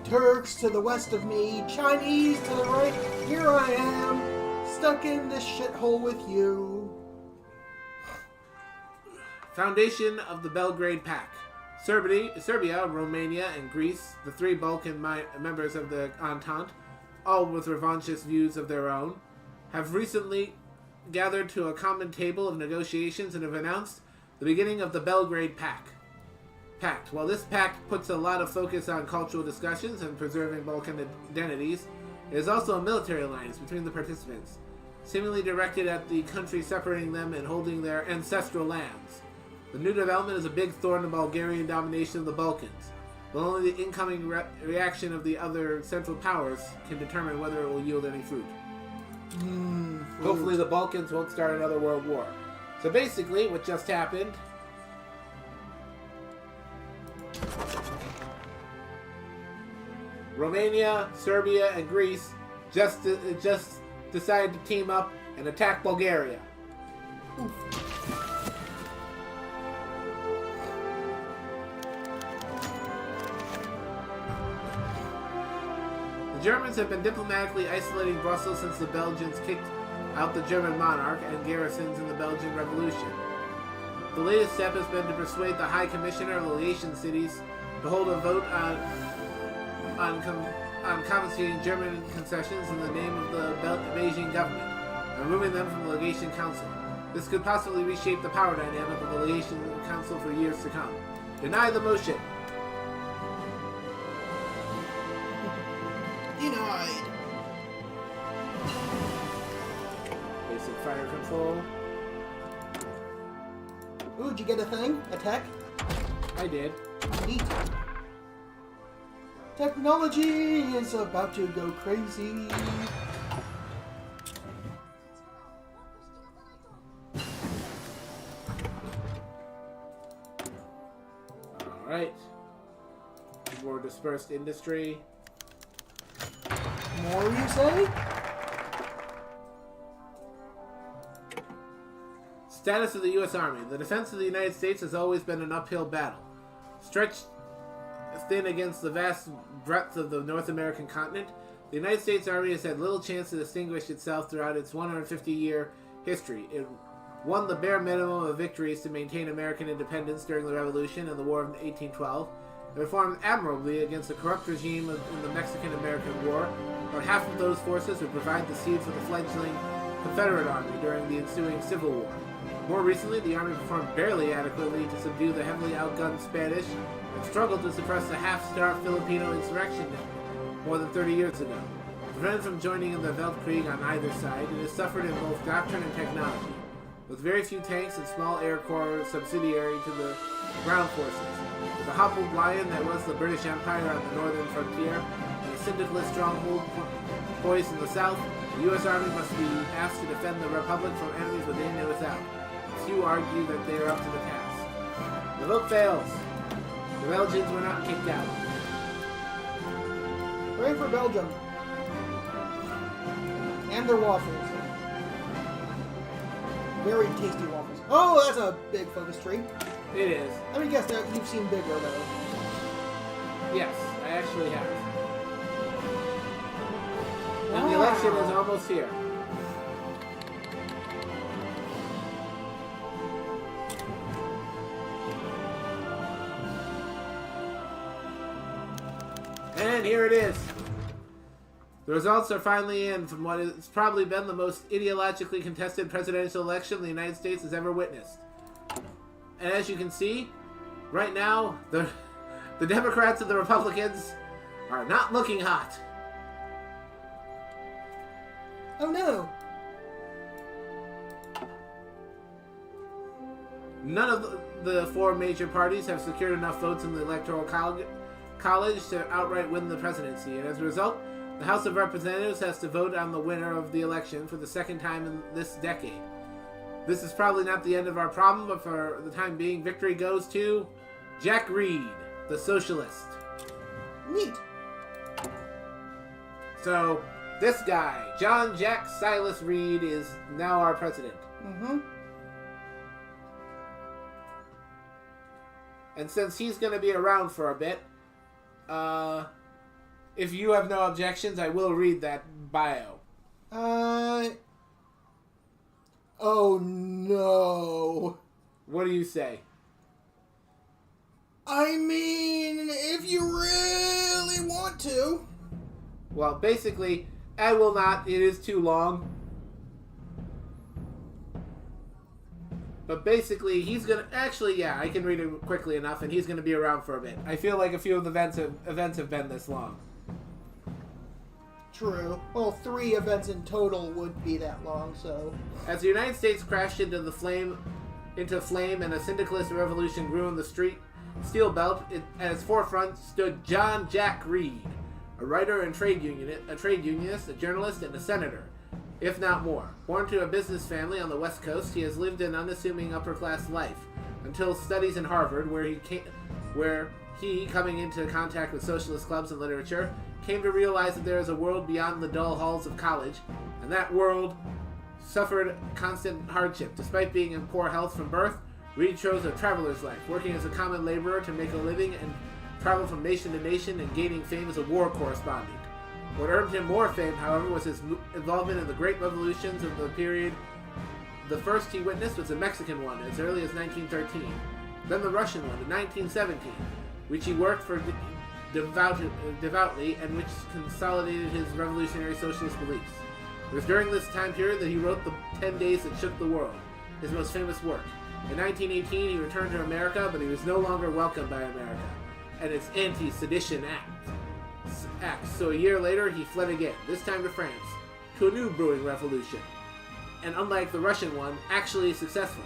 S1: Turks to the west of me, Chinese to the right, here I am, stuck in this shithole with you.
S2: Foundation of the Belgrade Pact. Serbia, Romania, and Greece, the three Balkan members of the Entente, all with revanchist views of their own, have recently gathered to a common table of negotiations and have announced the beginning of the Belgrade Pact. While this pact puts a lot of focus on cultural discussions and preserving Balkan identities, it is also a military alliance between the participants, seemingly directed at the countries separating them and holding their ancestral lands. The new development is a big thorn in Bulgarian domination of the Balkans, but only the incoming reaction of the other Central Powers can determine whether it will yield any fruit. Hopefully the Balkans won't start another world war. So basically, what just happened... Romania, Serbia, and Greece just decided to team up and attack Bulgaria. The Germans have been diplomatically isolating Brussels since the Belgians kicked out the German monarch and garrisons in the Belgian Revolution. The latest step has been to persuade the High Commissioner of the legation cities to hold a vote on confiscating German concessions in the name of the Beijing government and removing them from the Legation Council. This could possibly reshape the power dynamic of the Legation Council for years to come. Deny the motion.
S1: Denied.
S2: Basic fire control.
S1: Ooh, did you get a thing? A tech?
S2: I did.
S1: Neat. Technology is about to go crazy.
S2: Alright. More dispersed industry.
S1: More, you say?
S2: Status of the U.S. Army. The defense of the United States has always been an uphill battle. Stretched thin against the vast breadth of the North American continent, the United States Army has had little chance to distinguish itself throughout its 150-year history. It won the bare minimum of victories to maintain American independence during the Revolution and the War of 1812. It performed admirably against the corrupt regime in the Mexican-American War, but half of those forces would provide the seed for the fledgling Confederate Army during the ensuing Civil War. More recently, the Army performed barely adequately to subdue the heavily outgunned Spanish and struggled to suppress the half-starved Filipino insurrection more than 30 years ago. Prevented from joining in the Weltkrieg on either side, it has suffered in both doctrine and technology, with very few tanks and small air corps subsidiary to the ground forces. The hobbled lion that was the British Empire on the northern frontier, and a syndicalist stronghold poised in the south, the U.S. Army must be asked to defend the Republic from enemies within and without. Few argue that they are up to the task. The vote fails. The Belgians were not kicked out.
S1: Hooray for Belgium. And their waffles. Very tasty waffles. Oh, that's a big focus tree.
S2: It is.
S1: Let me guess that you've seen bigger though.
S2: Yes, I actually have. And the election is almost here. And here it is. The results are finally in from what has probably been the most ideologically contested presidential election the United States has ever witnessed. And as you can see, right now, the Democrats and the Republicans are not looking hot.
S1: Oh no!
S2: None of the four major parties have secured enough votes in the Electoral College to outright win the presidency, and as a result, the House of Representatives has to vote on the winner of the election for the second time in this decade. This is probably not the end of our problem, but for the time being, victory goes to Jack Reed, the socialist.
S1: Neat.
S2: So, this guy, John Jack Silas Reed, is now our president.
S1: Mm-hmm.
S2: And since he's going to be around for a bit, if you have no objections, I will read that bio.
S1: Oh no.
S2: What do you say?
S1: I mean, if you really want to.
S2: Well, basically, I will not. It is too long. But basically, he's gonna... Actually, yeah, I can read it quickly enough, and he's gonna be around for a bit. I feel like a few of the events have been this long.
S1: True. Well, 3 events in total would be that long, so...
S2: As the United States crashed into flame and a syndicalist revolution grew in the steel belt, at its forefront stood John Jack Reed, a writer and trade unionist, a journalist, and a senator, if not more. Born to a business family on the West Coast, he has lived an unassuming upper-class life until studies in Harvard, where he, coming into contact with socialist clubs and literature, came to realize that there is a world beyond the dull halls of college, and that world suffered constant hardship. Despite being in poor health from birth, Reed chose a traveler's life, working as a common laborer to make a living and travel from nation to nation and gaining fame as a war correspondent. What earned him more fame, however, was his involvement in the great revolutions of the period. The first he witnessed was the Mexican one, as early as 1913, then the Russian one in 1917, which he worked for devoutly and which consolidated his revolutionary socialist beliefs. It was during this time period that he wrote The 10 Days That Shook the World, his most famous work. In 1918, he returned to America, but he was no longer welcomed by America and its anti-sedition acts. So a year later, he fled again, this time to France, to a new brewing revolution. And unlike the Russian one, actually successful.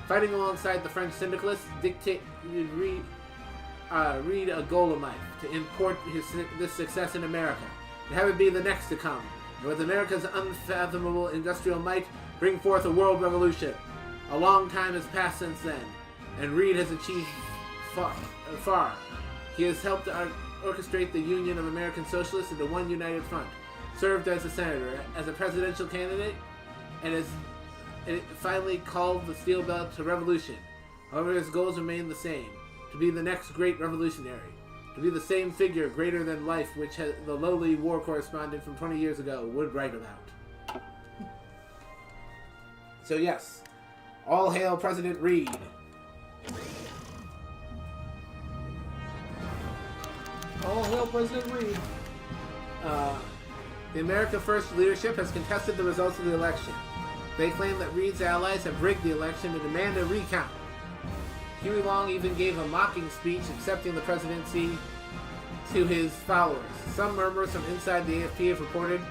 S2: Fighting alongside the French syndicalists, dictated Reed a goal of life, to import this success in America, and have it be the next to come, and with America's unfathomable industrial might, bring forth a world revolution. A long time has passed since then, and Reed has achieved far. He has helped orchestrate the union of American socialists into one united front, served as a senator, as a presidential candidate, and has finally called the steel belt to revolution. However, his goals remain the same: to be the next great revolutionary, to be the same figure greater than life which the lowly war correspondent from 20 years ago would write about. So yes, all hail President Reed.
S1: All hail President Reed.
S2: The America First leadership has contested the results of the election. They claim that Reed's allies have rigged the election and demand a recount. Huey Long even gave a mocking speech accepting the presidency to his followers. Some murmurs from inside the AFP have reported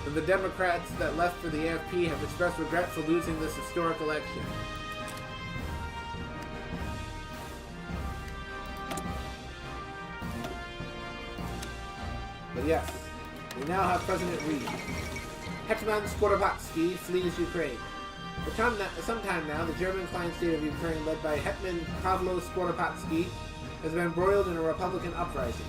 S2: that the Democrats that left for the AFP have expressed regret for losing this historic election. But yes, we now have President Reed. Hetman Skoropadsky flees Ukraine. For some time now, the German-client state of Ukraine, led by Hetman Pavlo Skoropadsky, has been embroiled in a Republican uprising.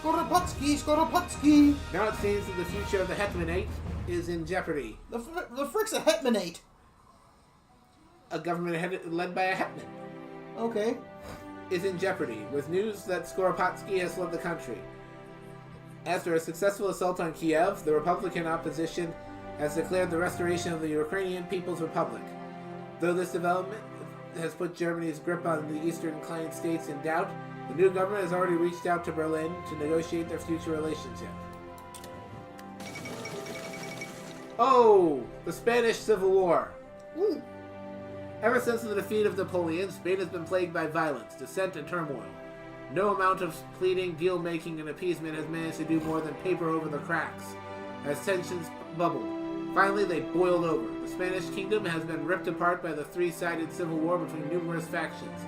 S1: Skoropadsky!
S2: Now it seems that the future of the Hetmanate is in jeopardy.
S1: The frick's a Hetmanate?
S2: A government led by a Hetman.
S1: Okay.
S2: Is in jeopardy, with news that Skoropadsky has fled the country. After a successful assault on Kiev, the Republican opposition has declared the restoration of the Ukrainian People's Republic. Though this development has put Germany's grip on the eastern client states in doubt, the new government has already reached out to Berlin to negotiate their future relationship. Oh, the Spanish Civil War.
S1: Ooh.
S2: Ever since the defeat of Napoleon, Spain has been plagued by violence, dissent, and turmoil. No amount of pleading, deal-making, and appeasement has managed to do more than paper over the cracks, as tensions bubble. Finally, they boiled over. The Spanish kingdom has been ripped apart by the three-sided civil war between numerous factions.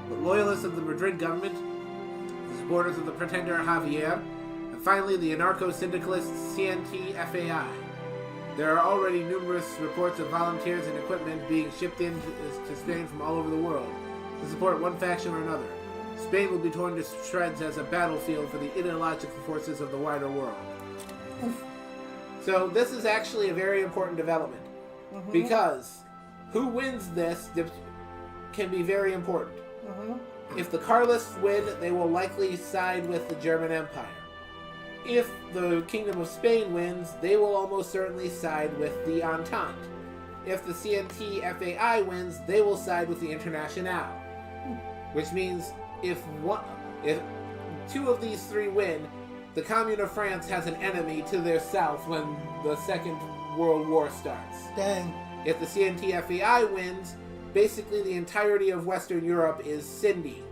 S2: The loyalists of the Madrid government, the supporters of the pretender Javier, and finally the anarcho-syndicalist CNT-FAI. There are already numerous reports of volunteers and equipment being shipped in to Spain from all over the world to support one faction or another. Spain will be torn to shreds as a battlefield for the ideological forces of the wider world. So this is actually a very important development, because who wins this can be very important. If the Carlists win, they will likely side with the German Empire. If the Kingdom of Spain wins, they will almost certainly side with the Entente. If the CNT-FAI wins, they will side with the Internationale. Which means if two of these three win, the Commune of France has an enemy to their south when the Second World War starts.
S1: Dang.
S2: If the CNT-FAI wins, basically the entirety of Western Europe is Cindy.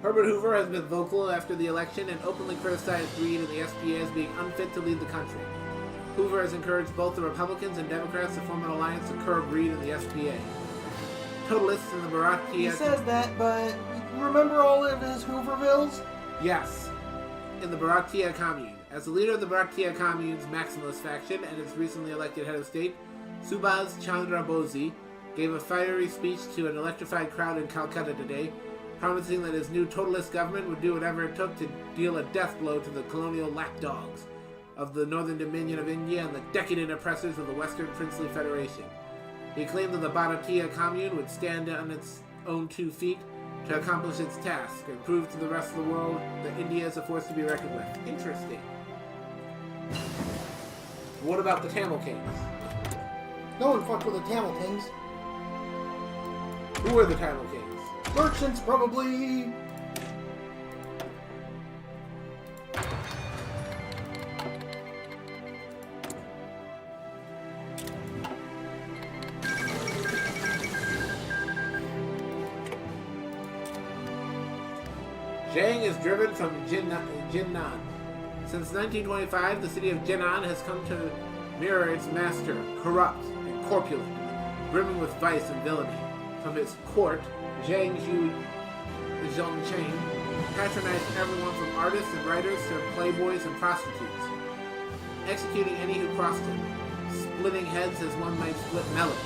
S2: Herbert Hoover has been vocal after the election and openly criticized Reid and the SPA as being unfit to lead the country. Hoover has encouraged both the Republicans and Democrats to form an alliance to curb Reid and the SPA. Totalists in the Bharatiya...
S1: He says that, but remember all of his Hoovervilles?
S2: Yes. In the Bharatiya Commune. As the leader of the Bharatiya Commune's Maximalist faction and its recently elected head of state, Subhas Chandra Bose gave a fiery speech to an electrified crowd in Calcutta today, promising that his new totalist government would do whatever it took to deal a death blow to the colonial lapdogs of the Northern Dominion of India and the decadent oppressors of the Western Princely Federation. He claimed that the Bharatiya Commune would stand on its own 2 feet to accomplish its task and prove to the rest of the world that India is a force to be reckoned with. Interesting. What about the Tamil Kings?
S1: No one fucked with the Tamil Kings.
S2: Who were the Tamil Kings?
S1: Merchants, probably.
S2: Zhang is driven from Jinnan. Since 1925, the city of Jinnan has come to mirror its master, corrupt and corpulent, brimming with vice and villainy. From its court, Zhang Zhongcheng patronized everyone from artists and writers to playboys and prostitutes, executing any who crossed him, splitting heads as one might split melons.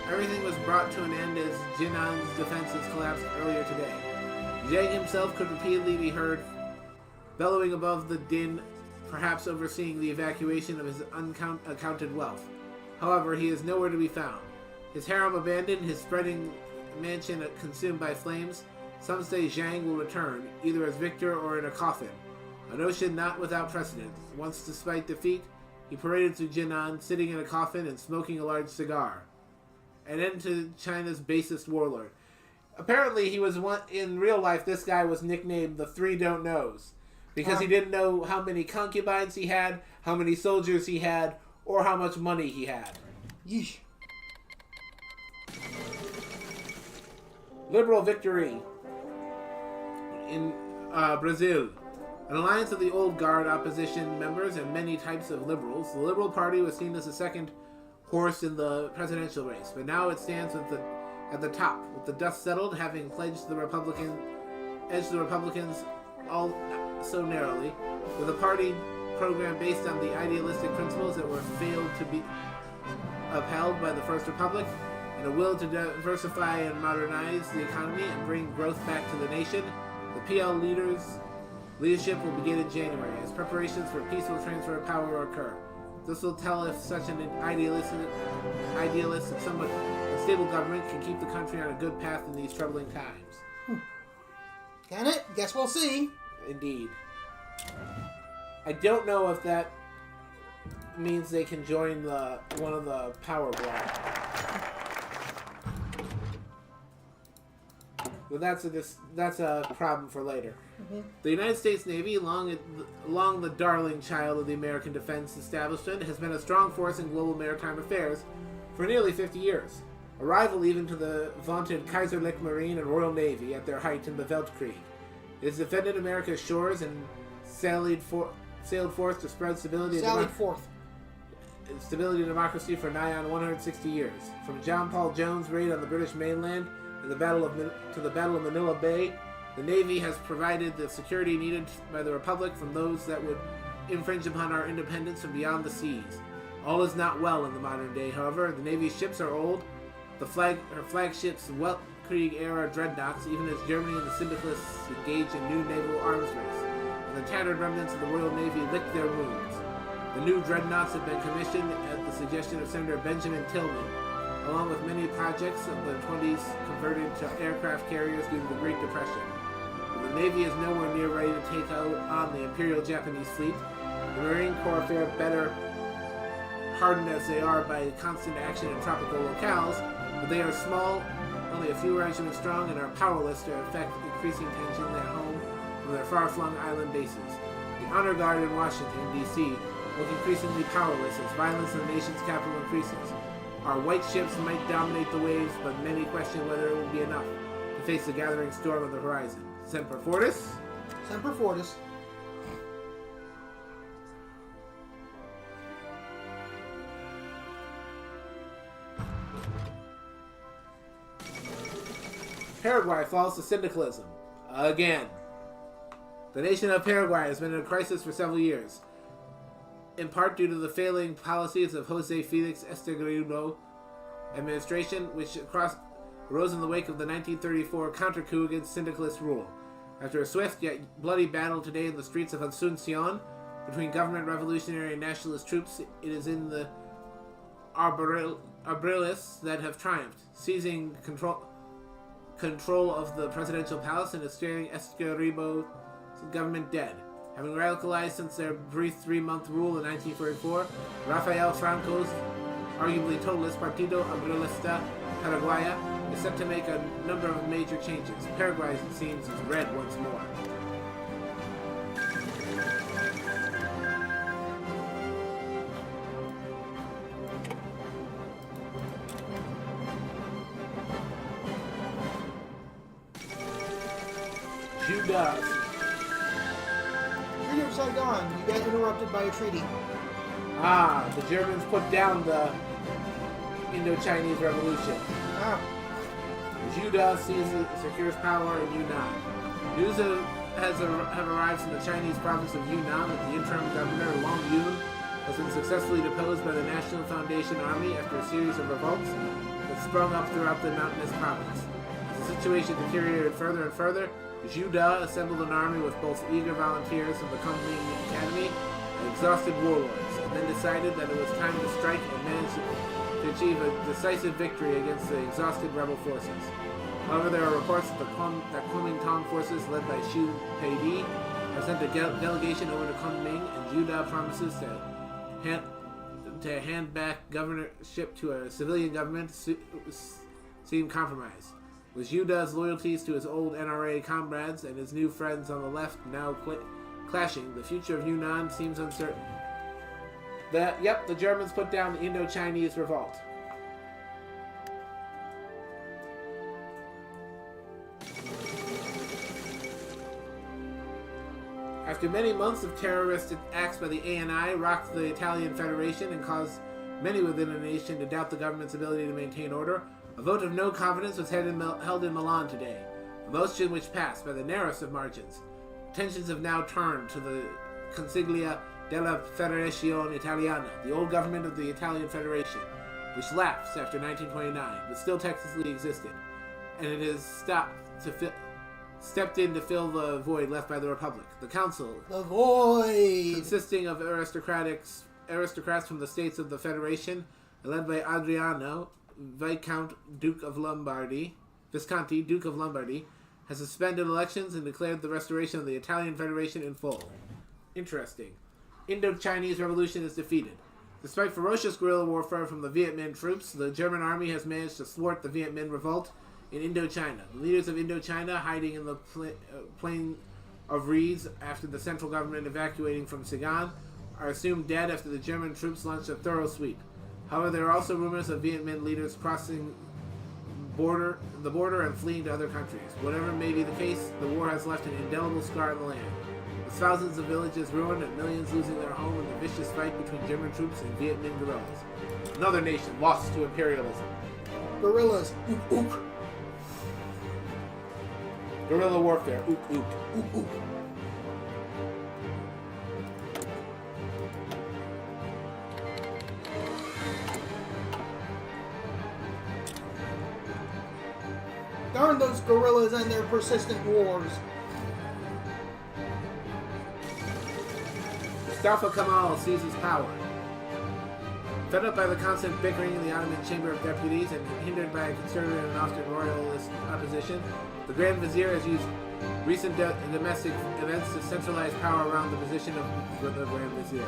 S2: Everything was brought to an end as Jinnan's defenses collapsed earlier today. Zhang himself could repeatedly be heard bellowing above the din, perhaps overseeing the evacuation of his unaccounted wealth. However, he is nowhere to be found. His harem abandoned, his spreading mansion consumed by flames. Some say Zhang will return, either as victor or in a coffin. A notion not without precedent. Once, despite defeat, he paraded through Jinnan, sitting in a coffin and smoking a large cigar. An end to China's basest warlord. Apparently, he was in real life, this guy was nicknamed the Three Don't Knows, because he didn't know how many concubines he had, how many soldiers he had, or how much money he had.
S1: Yeesh.
S2: Liberal victory in Brazil. An alliance of the old guard opposition members and many types of liberals. The Liberal Party was seen as the second horse in the presidential race, but now it stands at the top, with the dust settled, having edged the Republicans all so narrowly, with a party program based on the idealistic principles that were failed to be upheld by the First Republic, and a will to diversify and modernize the economy and bring growth back to the nation. The PL leadership will begin in January, as preparations for peaceful transfer of power occur. This will tell if such an idealist and somewhat unstable government can keep the country on a good path in these troubling times.
S1: Can it? Guess we'll see.
S2: Indeed. I don't know if that means they can join one of the power blocks. But that's a problem for later. Mm-hmm. The United States Navy, long the darling child of the American defense establishment, has been a strong force in global maritime affairs for nearly 50 years. a rival even to the vaunted Kaiserreich Marine and Royal Navy at their height in the Weltkrieg. It has defended America's shores and sailed forth to spread stability and democracy for nigh on 160 years. From John Paul Jones' raid on the British mainland to the Battle of Manila Bay, the Navy has provided the security needed by the Republic from those that would infringe upon our independence from beyond the seas. All is not well in the modern day, however. The Navy's ships are old. Her flagships, Weltkrieg-era dreadnoughts, even as Germany and the syndicalists engage in new naval arms race, and the tattered remnants of the Royal Navy lick their wounds. The new dreadnoughts have been commissioned at the suggestion of Senator Benjamin Tillman, along with many projects of the 20s converted to aircraft carriers due to the Great Depression. But the Navy is nowhere near ready to take out on the Imperial Japanese fleet. The Marine Corps fare better hardened as they are by constant action in tropical locales, but they are small, only a few regiments strong, and are powerless to affect increasing tension at home from their far-flung island bases. The Honor Guard in Washington, D.C. look increasingly powerless as violence in the nation's capital increases. Our white ships might dominate the waves, but many question whether it will be enough to face the gathering storm on the horizon. Semper Fortis.
S1: Semper Fortis.
S2: Paraguay falls to syndicalism. Again. The nation of Paraguay has been in a crisis for several years, in part due to the failing policies of Jose Felix Estegredo administration, which arose in the wake of the 1934 counter-coup against syndicalist rule. After a swift yet bloody battle today in the streets of Asunción between government revolutionary and nationalist troops, it is in the Abriles that have triumphed, seizing control of the presidential palace and declaring Estegredo's government dead. Having radicalized since their brief 3-month rule in 1944, Rafael Franco's arguably totalist Partido Abrilista Paraguaya is set to make a number of major changes. Paraguay, it seems, is red once more. Judas.
S1: Treaty of Saigon. You got interrupted by a treaty.
S2: The Germans put down the Indo-Chinese Revolution. Judas secures power in Yunnan. News have arrived from the Chinese province of Yunnan that the interim governor, Wang Yun, has been successfully deposed by the National Foundation Army after a series of revolts that sprung up throughout the mountainous province. As the situation deteriorated further and further, Juda assembled an army with both eager volunteers from the Kunming Academy and exhausted warlords, and then decided that it was time to strike and manage to achieve a decisive victory against the exhausted rebel forces. However, there are reports that Kuomintang forces led by Xu Peidi have sent a delegation over to Kunming, and Juda promises to hand back governorship to a civilian government seem compromised. With Juda's loyalties to his old NRA comrades and his new friends on the left now clashing, the future of Yunnan seems uncertain. The Germans put down the Indo-Chinese revolt. After many months of terrorist acts by the ANI rocked the Italian Federation and caused many within the nation to doubt the government's ability to maintain order, a vote of no confidence was held in Milan today, a motion which passed by the narrowest of margins. Tensions have now turned to the Consiglia della Federazione Italiana, the old government of the Italian Federation, which lapsed after 1929, but still technically existed, and it has stepped in to fill the void left by the Republic. The Council,
S1: the void,
S2: consisting of aristocrats from the states of the Federation, led by Adriano, Visconti, Duke of Lombardy, has suspended elections and declared the restoration of the Italian Federation in full. Interesting. Indo-Chinese Revolution is defeated. Despite ferocious guerrilla warfare from the Viet Minh troops, the German army has managed to thwart the Viet Minh revolt in Indochina. The leaders of Indochina, hiding in the plain of reeds after the central government evacuating from Saigon, are assumed dead after the German troops launched a thorough sweep. However, there are also rumors of Viet Minh leaders crossing the border and fleeing to other countries. Whatever may be the case, the war has left an indelible scar in the land, with thousands of villages ruined and millions losing their home in the vicious fight between German troops and Viet Minh guerrillas. Another nation lost to imperialism.
S1: Gorillas. Ook, ook.
S2: Guerrilla warfare. Ook, ook.
S1: Ook, ook. Darn those gorillas and their persistent wars.
S2: Mustafa Kemal seizes power. Fed up by the constant bickering in the Ottoman Chamber of Deputies and hindered by a conservative and often royalist opposition, the Grand Vizier has used recent domestic events to centralize power around the position of the Grand Vizier.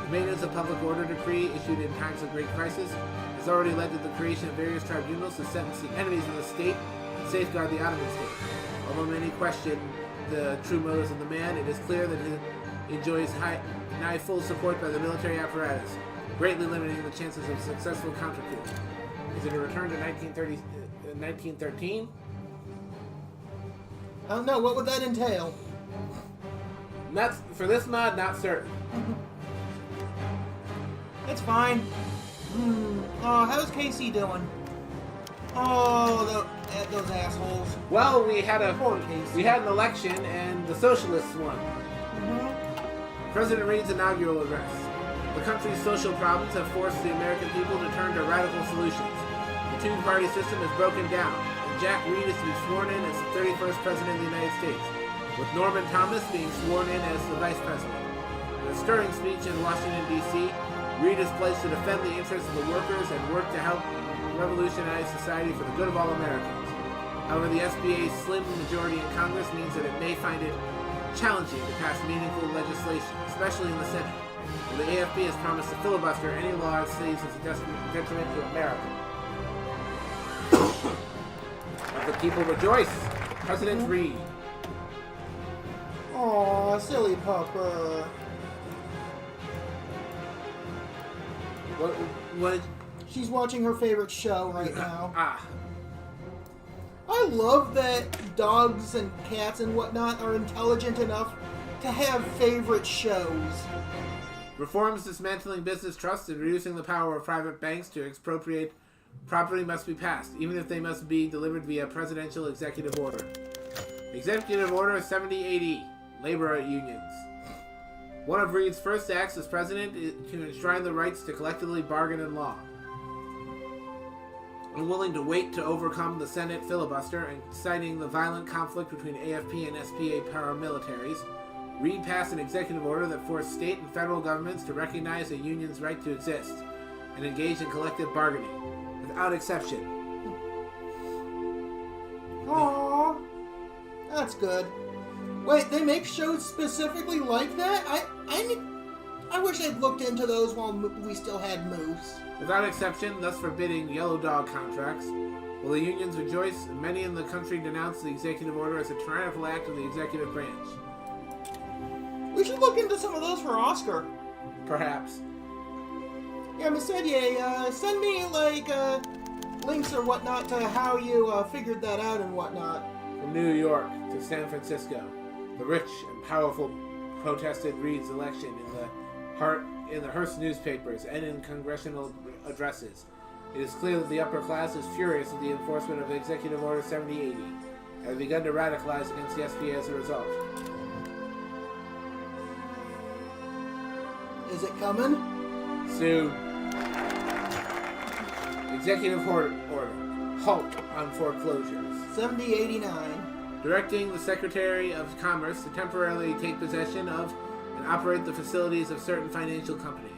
S2: The maintenance of public order decree issued in times of great crisis has already led to the creation of various tribunals to sentence the enemies of the state and safeguard the Ottoman state. Although many question the true motives of the man, it is clear that he enjoys nigh full support by the military apparatus, greatly limiting the chances of successful counter-coup. Is it a return to 1913?
S1: I don't know, what would that entail?
S2: Not for this mod, not certain.
S1: It's fine. Oh, how's Casey doing? Oh, those assholes.
S2: Well, we had
S1: Poor Casey.
S2: we had an election and the socialists won. President Reed's inaugural address. The country's social problems have forced the American people to turn to radical solutions. The two-party system is broken down, and Jack Reed is to be sworn in as the 31st President of the United States, with Norman Thomas being sworn in as the Vice President. In a stirring speech in Washington, D.C., Reed is pledged to defend the interests of the workers and work to help revolutionize society for the good of all Americans. However, the SBA's slim majority in Congress means that it may find it challenging to pass meaningful legislation, especially in the Senate, where the AFP has promised to filibuster any law it sees as a detriment to America. But the people rejoice. President Reed.
S1: Aw, silly pupper.
S2: What?
S1: She's watching her favorite show right now.
S2: Ah.
S1: I love that dogs and cats and whatnot are intelligent enough to have favorite shows.
S2: Reforms dismantling business trusts and reducing the power of private banks to expropriate property must be passed, even if they must be delivered via presidential executive order. Executive Order 7080, Labor Unions. One of Reed's first acts as president is to enshrine the rights to collectively bargain in law. Unwilling to wait to overcome the Senate filibuster and citing the violent conflict between AFP and SPA paramilitaries, Reed passed an executive order that forced state and federal governments to recognize a union's right to exist and engage in collective bargaining, without exception.
S1: Aww, that's good. Wait, they make shows specifically like that? I wish I'd looked into those while we still had Moose.
S2: Without exception, thus forbidding yellow dog contracts. While the unions rejoice, many in the country denounce the executive order as a tyrannical act of the executive branch.
S1: We should look into some of those for Oscar.
S2: Perhaps.
S1: Yeah, Miss Edier, send me, links or whatnot to how you figured that out and whatnot.
S2: From New York to San Francisco, the rich and powerful protested Reed's election in the Hearst newspapers and in congressional addresses. It is clear that the upper class is furious at the enforcement of Executive Order 7080 and have begun to radicalize against the SPA as a result.
S1: Is it coming?
S2: Soon. Executive Order. Halt on foreclosures.
S1: 7089.
S2: Directing the Secretary of Commerce to temporarily take possession of and operate the facilities of certain financial companies.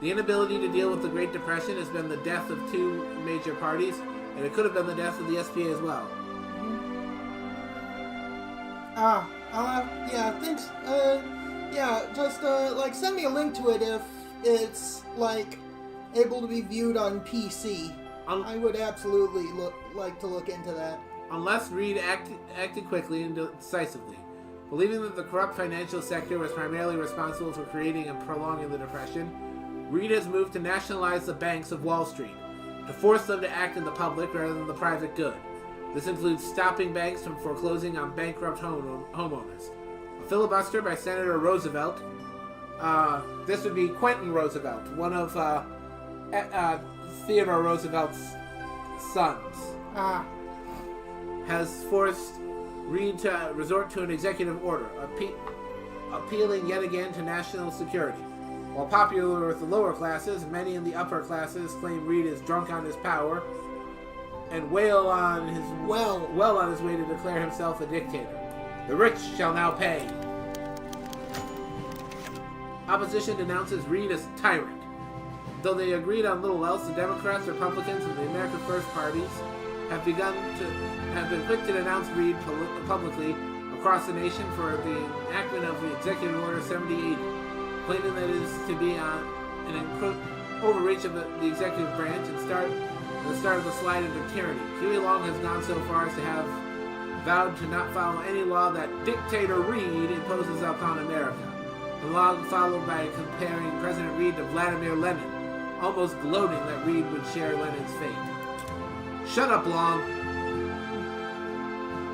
S2: The inability to deal with the Great Depression has been the death of two major parties, and it could have been the death of the SPA as well.
S1: Yeah, thanks. Just send me a link to it if it's, able to be viewed on PC. I would absolutely like to look into that.
S2: Unless Reed acted quickly and decisively. Believing that the corrupt financial sector was primarily responsible for creating and prolonging the Depression, Reed has moved to nationalize the banks of Wall Street. to force them to act in the public rather than the private good. This includes stopping banks from foreclosing on bankrupt homeowners. A filibuster by Senator Roosevelt, this would be Quentin Roosevelt, one of Theodore Roosevelt's sons, has forced Reed to resort to an executive order, appealing yet again to national security. While popular with the lower classes, many in the upper classes claim Reed is drunk on his power and well on his way to declare himself a dictator. The rich shall now pay. Opposition denounces Reed as a tyrant. Though they agreed on little else, the Democrats, Republicans, and the American First parties have been quick to denounce Reed publicly across the nation for the enactment of the Executive Order 7080, claiming that it is to be an overreach of the executive branch and the start of the slide into tyranny. Huey Long has gone so far as to have vowed to not follow any law that Dictator Reed imposes upon America. The law followed by comparing President Reed to Vladimir Lenin, almost gloating that Reed would share Lenin's fate. Shut up, Long.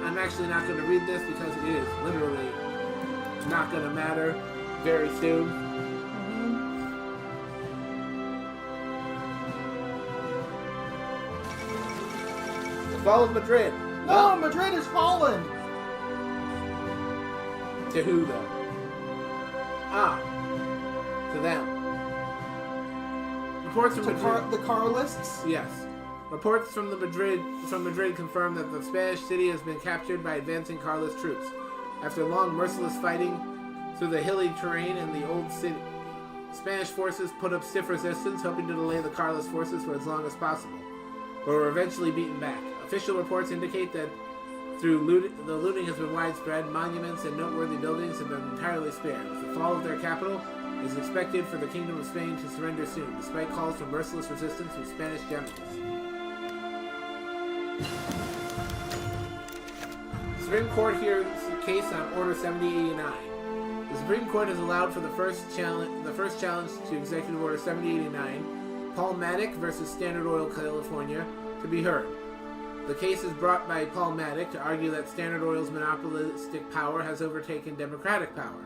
S2: I'm actually not going to read this because it is literally not going to matter very soon. The fall of Madrid.
S1: No, Madrid has fallen.
S2: To who, though? To them. Reports from Madrid.
S1: The Carlists?
S2: Yes. Reports from Madrid confirm that the Spanish city has been captured by advancing Carlist troops. After long, merciless fighting through the hilly terrain in the old city, Spanish forces put up stiff resistance, hoping to delay the Carlist forces for as long as possible, but were eventually beaten back. Official reports indicate that the looting has been widespread. Monuments and noteworthy buildings have been entirely spared. The fall of their capital is expected for the Kingdom of Spain to surrender soon, despite calls for merciless resistance from Spanish generals. The Supreme Court hears a case on Order 7089. The Supreme Court has allowed for the first challenge to Executive Order 7089, Paul Maddock versus Standard Oil California, to be heard. The case is brought by Paul Maddock to argue that Standard Oil's monopolistic power has overtaken democratic power.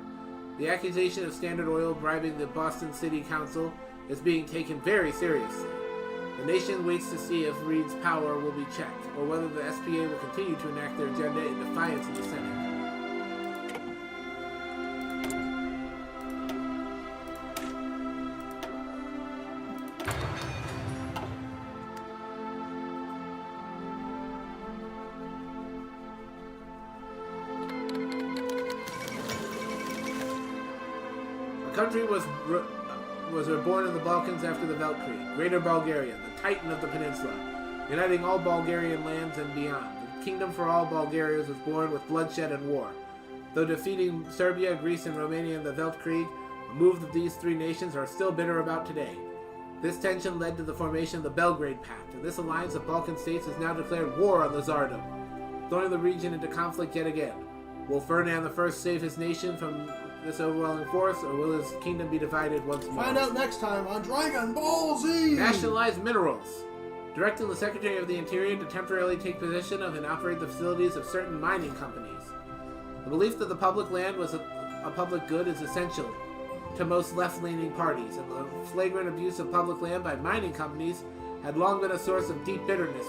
S2: The accusation of Standard Oil bribing the Boston City Council is being taken very seriously. The nation waits to see if Reed's power will be checked, or whether the SPA will continue to enact their agenda in defiance of the Senate. The country was reborn in the Balkans after the Veltkrieg, Greater Bulgaria, the titan of the peninsula, uniting all Bulgarian lands and beyond. The kingdom for all Bulgarians was born with bloodshed and war. Though defeating Serbia, Greece, and Romania in the Veltkrieg, a move that these three nations are still bitter about today. This tension led to the formation of the Belgrade Pact. In this alliance, the Balkan states has now declared war on the Tsardom, throwing the region into conflict yet again. Will Ferdinand I save his nation from this overwhelming force, or will his kingdom be divided once more?
S1: Find out next time on Dragon Ball Z!
S2: Nationalize minerals. Directing the Secretary of the Interior to temporarily take possession of and operate the facilities of certain mining companies. The belief that the public land was a public good is essential to most left-leaning parties, and the flagrant abuse of public land by mining companies had long been a source of deep bitterness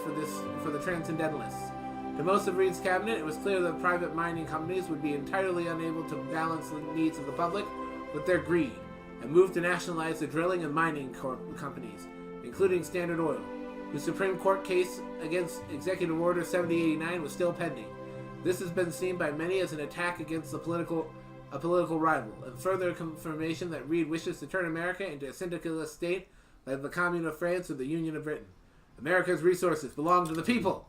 S2: for the Transcendentalists. To most of Reed's cabinet, it was clear that private mining companies would be entirely unable to balance the needs of the public with their greed, and moved to nationalize the drilling and mining companies, including Standard Oil, whose Supreme Court case against Executive Order 7089 was still pending. This has been seen by many as an attack against a political rival, and further confirmation that Reed wishes to turn America into a syndicalist state like the Commune of France or the Union of Britain. America's resources belong to the people.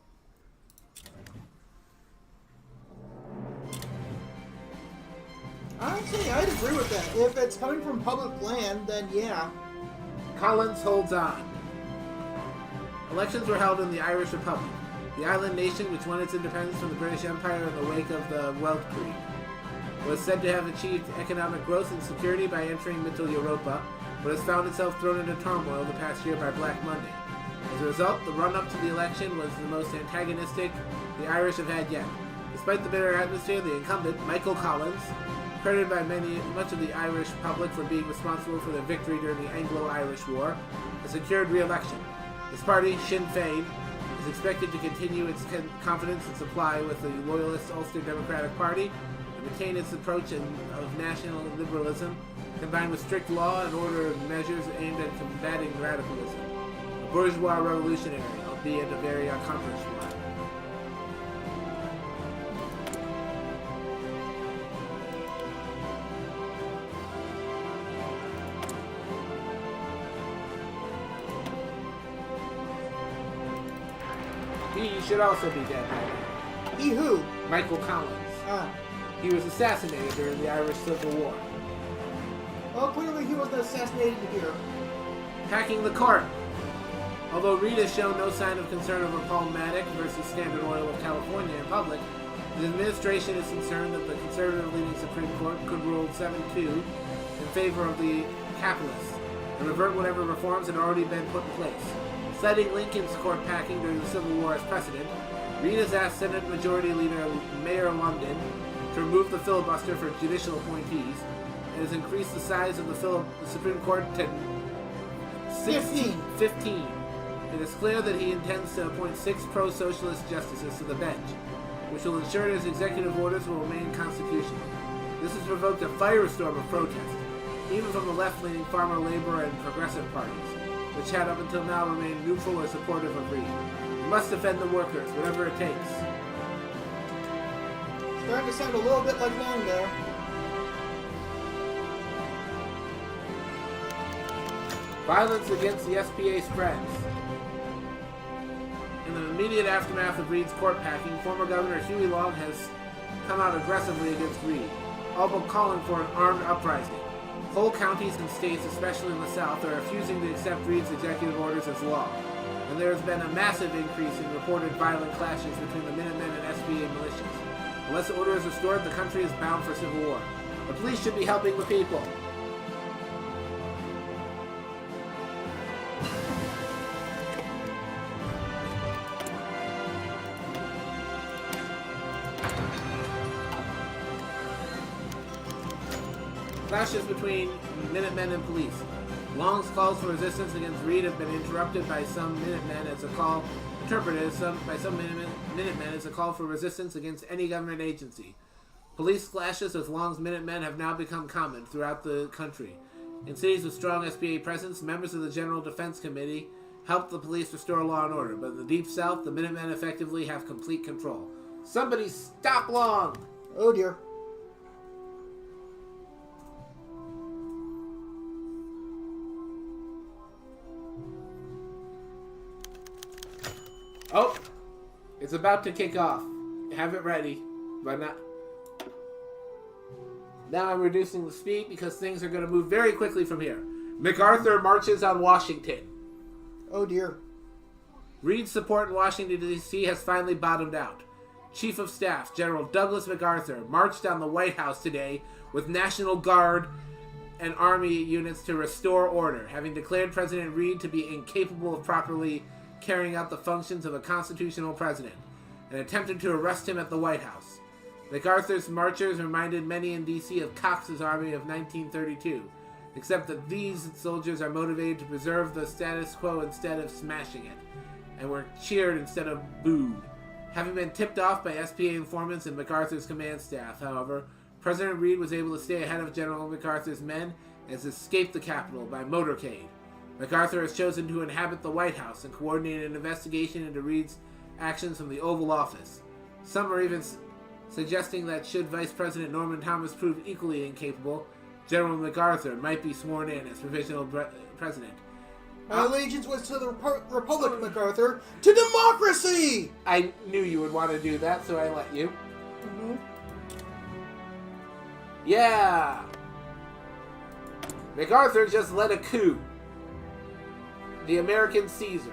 S1: Honestly, I'd agree with that. If it's coming from public land, then yeah.
S2: Collins holds on. Elections were held in the Irish Republic, the island nation which won its independence from the British Empire in the wake of the Weltkrieg. Was said to have achieved economic growth and security by entering Mittel Europa, but has found itself thrown into turmoil the past year by Black Monday. As a result, the run-up to the election was the most antagonistic the Irish have had yet. Despite the bitter atmosphere, the incumbent, Michael Collins, credited by much of the Irish public for being responsible for their victory during the Anglo-Irish War, has secured re-election. His party, Sinn Féin, is expected to continue its confidence and supply with the loyalist Ulster Democratic Party and maintain its approach of national liberalism, combined with strict law and order measures aimed at combating radicalism. A bourgeois revolutionary, albeit a very accomplished one. He should also be dead by now.
S1: He who?
S2: Michael Collins.
S1: Ah.
S2: He was assassinated during the Irish Civil War.
S1: Well, clearly he wasn't assassinated here.
S2: Hacking the court. Although Reid has shown no sign of concern over Paul Maddock versus Standard Oil of California in public, his administration is concerned that the conservative-leaning Supreme Court could rule 7-2 in favor of the capitalists and revert whatever reforms had already been put in place. Citing Lincoln's court packing during the Civil War as precedent, Reid has asked Senate Majority Leader Mayor London to remove the filibuster for judicial appointees and has increased the size of the Supreme Court to 15. It is clear that he intends to appoint 6 pro-socialist justices to the bench, which will ensure his executive orders will remain constitutional. This has provoked a firestorm of protest, even from the left-leaning farmer, labor, and progressive parties, which had up until now remained neutral or supportive of Reid. We must defend the workers, whatever it takes.
S1: Starting to sound a little bit like Long there.
S2: Violence against the SPA spreads. In the immediate aftermath of Reid's court packing, former Governor Huey Long has come out aggressively against Reid, all but calling for an armed uprising. Whole counties and states, especially in the South, are refusing to accept Reid's executive orders as law, and there has been a massive increase in reported violent clashes between the Minutemen and SBA militias. Unless order is restored, the country is bound for civil war. The police should be helping the people. Clashes between Minutemen and police. Long's calls for resistance against Reid have been interrupted by some Minutemen as a call, interpreted by some Minutemen as a call for resistance against any government agency. Police clashes with Long's Minutemen have now become common throughout the country. In cities with strong SBA presence, members of the General Defense Committee help the police restore law and order, but in the Deep South, the Minutemen effectively have complete control. Somebody stop Long!
S1: Oh dear.
S2: Oh, it's about to kick off. Have it ready, but not. Now I'm reducing the speed because things are going to move very quickly from here. MacArthur marches on Washington.
S1: Oh dear.
S2: Reid's support in Washington, D.C. has finally bottomed out. Chief of Staff General Douglas MacArthur marched on the White House today with National Guard and Army units to restore order, having declared President Reid to be incapable of properly carrying out the functions of a constitutional president, and attempted to arrest him at the White House. MacArthur's marchers reminded many in D.C. of Cox's army of 1932, except that these soldiers are motivated to preserve the status quo instead of smashing it, and were cheered instead of booed. Having been tipped off by SPA informants and MacArthur's command staff, however, President Reid was able to stay ahead of General MacArthur's men and has escaped the capital by motorcade. MacArthur has chosen to inhabit the White House and coordinate an investigation into Reid's actions from the Oval Office. Some are even suggesting that should Vice President Norman Thomas prove equally incapable, General MacArthur might be sworn in as provisional president.
S1: My allegiance was to the Republic, MacArthur, to democracy!
S2: I knew you would want to do that, so I let you.
S1: Mm-hmm.
S2: Yeah! MacArthur just led a coup. The American Caesar.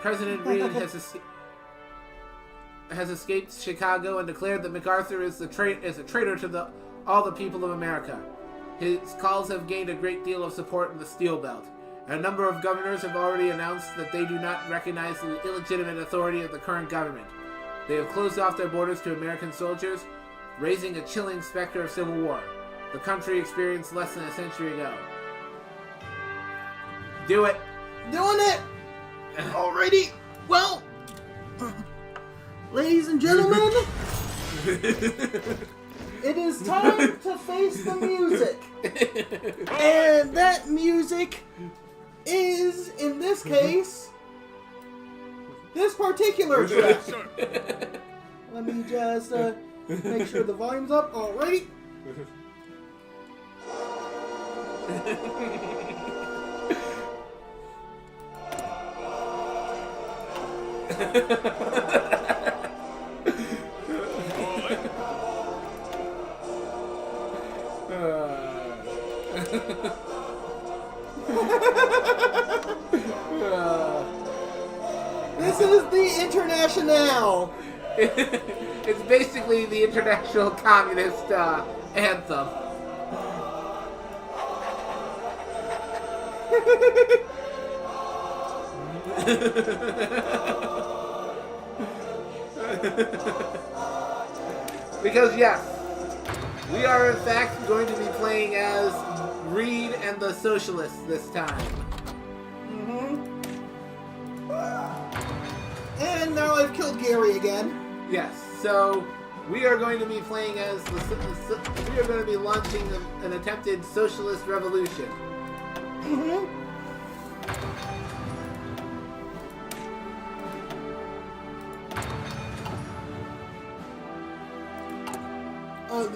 S2: President Reed has escaped Chicago and declared that MacArthur is a traitor to all the people of America. His calls have gained a great deal of support in the Steel Belt. A number of governors have already announced that they do not recognize the illegitimate authority of the current government. They have closed off their borders to American soldiers, raising a chilling specter of civil war. The country experienced less than a century ago. Do it!
S1: Doing it! Alrighty! Well, ladies and gentlemen, it is time to face the music. And that music is, in this case, this particular track. Let me just make sure the volume's up. Alrighty. This is the International.
S2: It's basically the International Communist anthem. Because yes, we are in fact going to be playing as Reed and the Socialists this time.
S1: And now I've killed Gary again.
S2: Yes, so we are going to be playing as we are going to be launching an attempted socialist revolution.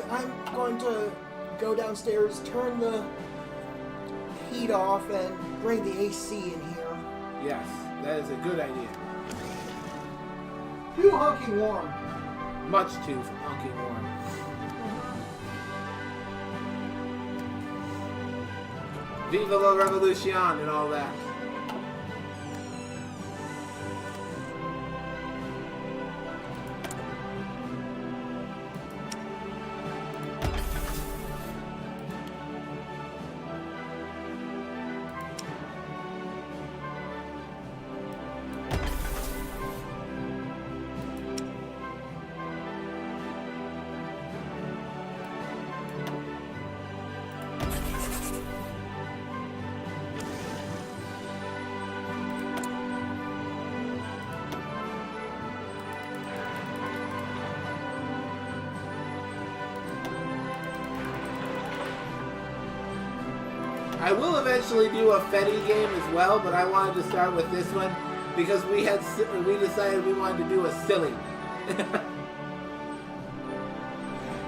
S1: I'm going to go downstairs, turn the heat off, and bring the AC in here.
S2: Yes, that is a good idea.
S1: Too honky warm.
S2: Much too honky warm. Viva la Revolution and all that. I will eventually do a Fetty game as well, but I wanted to start with this one because we decided we wanted to do a silly.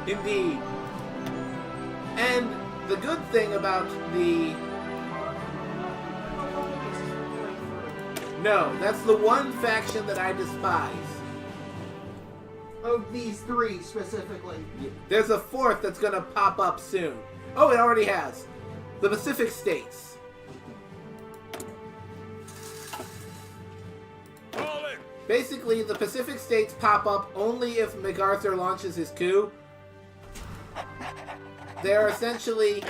S2: Indeed. And the good thing about the... No, that's the one faction that I despise.
S1: Of these three specifically.
S2: There's a fourth that's going to pop up soon. Oh, it already has. The Pacific States. Basically, the Pacific States pop up only if MacArthur launches his coup. They're essentially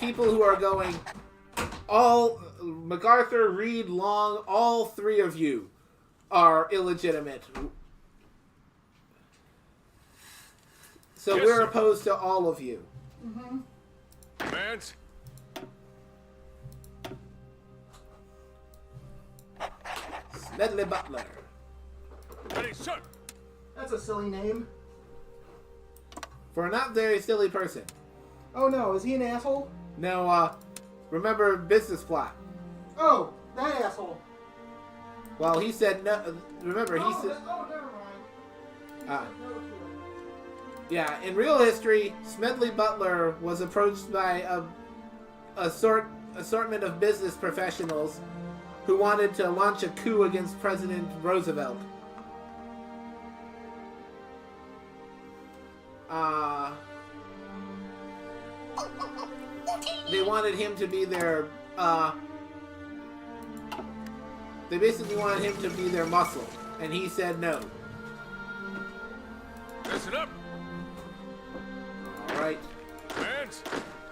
S2: people who are going all MacArthur, Reed, Long, all three of you are illegitimate. So we're opposed to all of you.
S3: Vance?
S2: Smedley Butler.
S3: Ready, sir.
S1: That's a silly name.
S2: For a not very silly person.
S1: Oh no, is he an asshole?
S2: No, remember business plot.
S1: Oh, that asshole.
S2: Well, he said no. Remember, he said.
S1: Oh, never mind.
S2: Yeah, in real history, Smedley Butler was approached by assortment of business professionals who wanted to launch a coup against President Roosevelt. They wanted him to be their They basically wanted him to be their muscle, and he said no.
S3: Listen up.
S2: All right.
S3: Hands.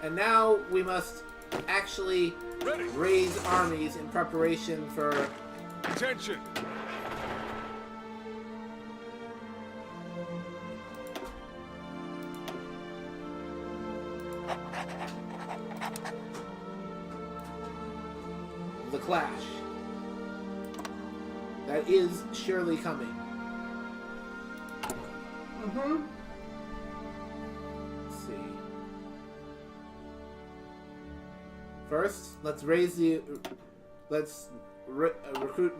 S2: And now we must actually
S3: Ready.
S2: raise armies in preparation for...
S3: Attention.
S2: the clash. That is surely coming.
S1: Mm-hmm.
S2: Let's see. First, let's raise the... Let's recruit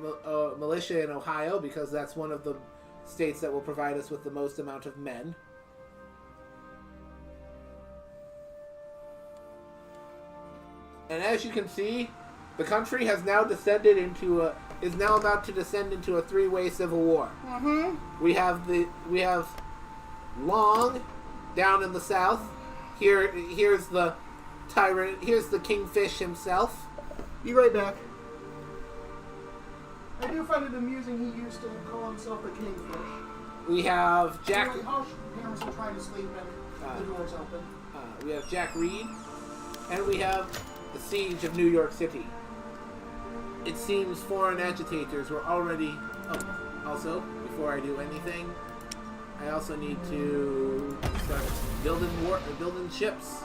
S2: militia in Ohio, because that's one of the states that will provide us with the most amount of men. And as you can see, the country has now descended into is now about to descend into a three-way civil war.
S1: Mm-hmm.
S2: We have Long down in the south. Here's the tyrant. Here's the kingfish himself.
S1: Be right back. I do find it amusing he used to call himself the kingfish.
S2: We have Jack.
S1: Anyway, hush. Parents are trying to sleep and the door's open.
S2: We have Jack Reed, and we have the siege of New York City. It seems foreign agitators were already... Oh, also, before I do anything, I also need to start building ships.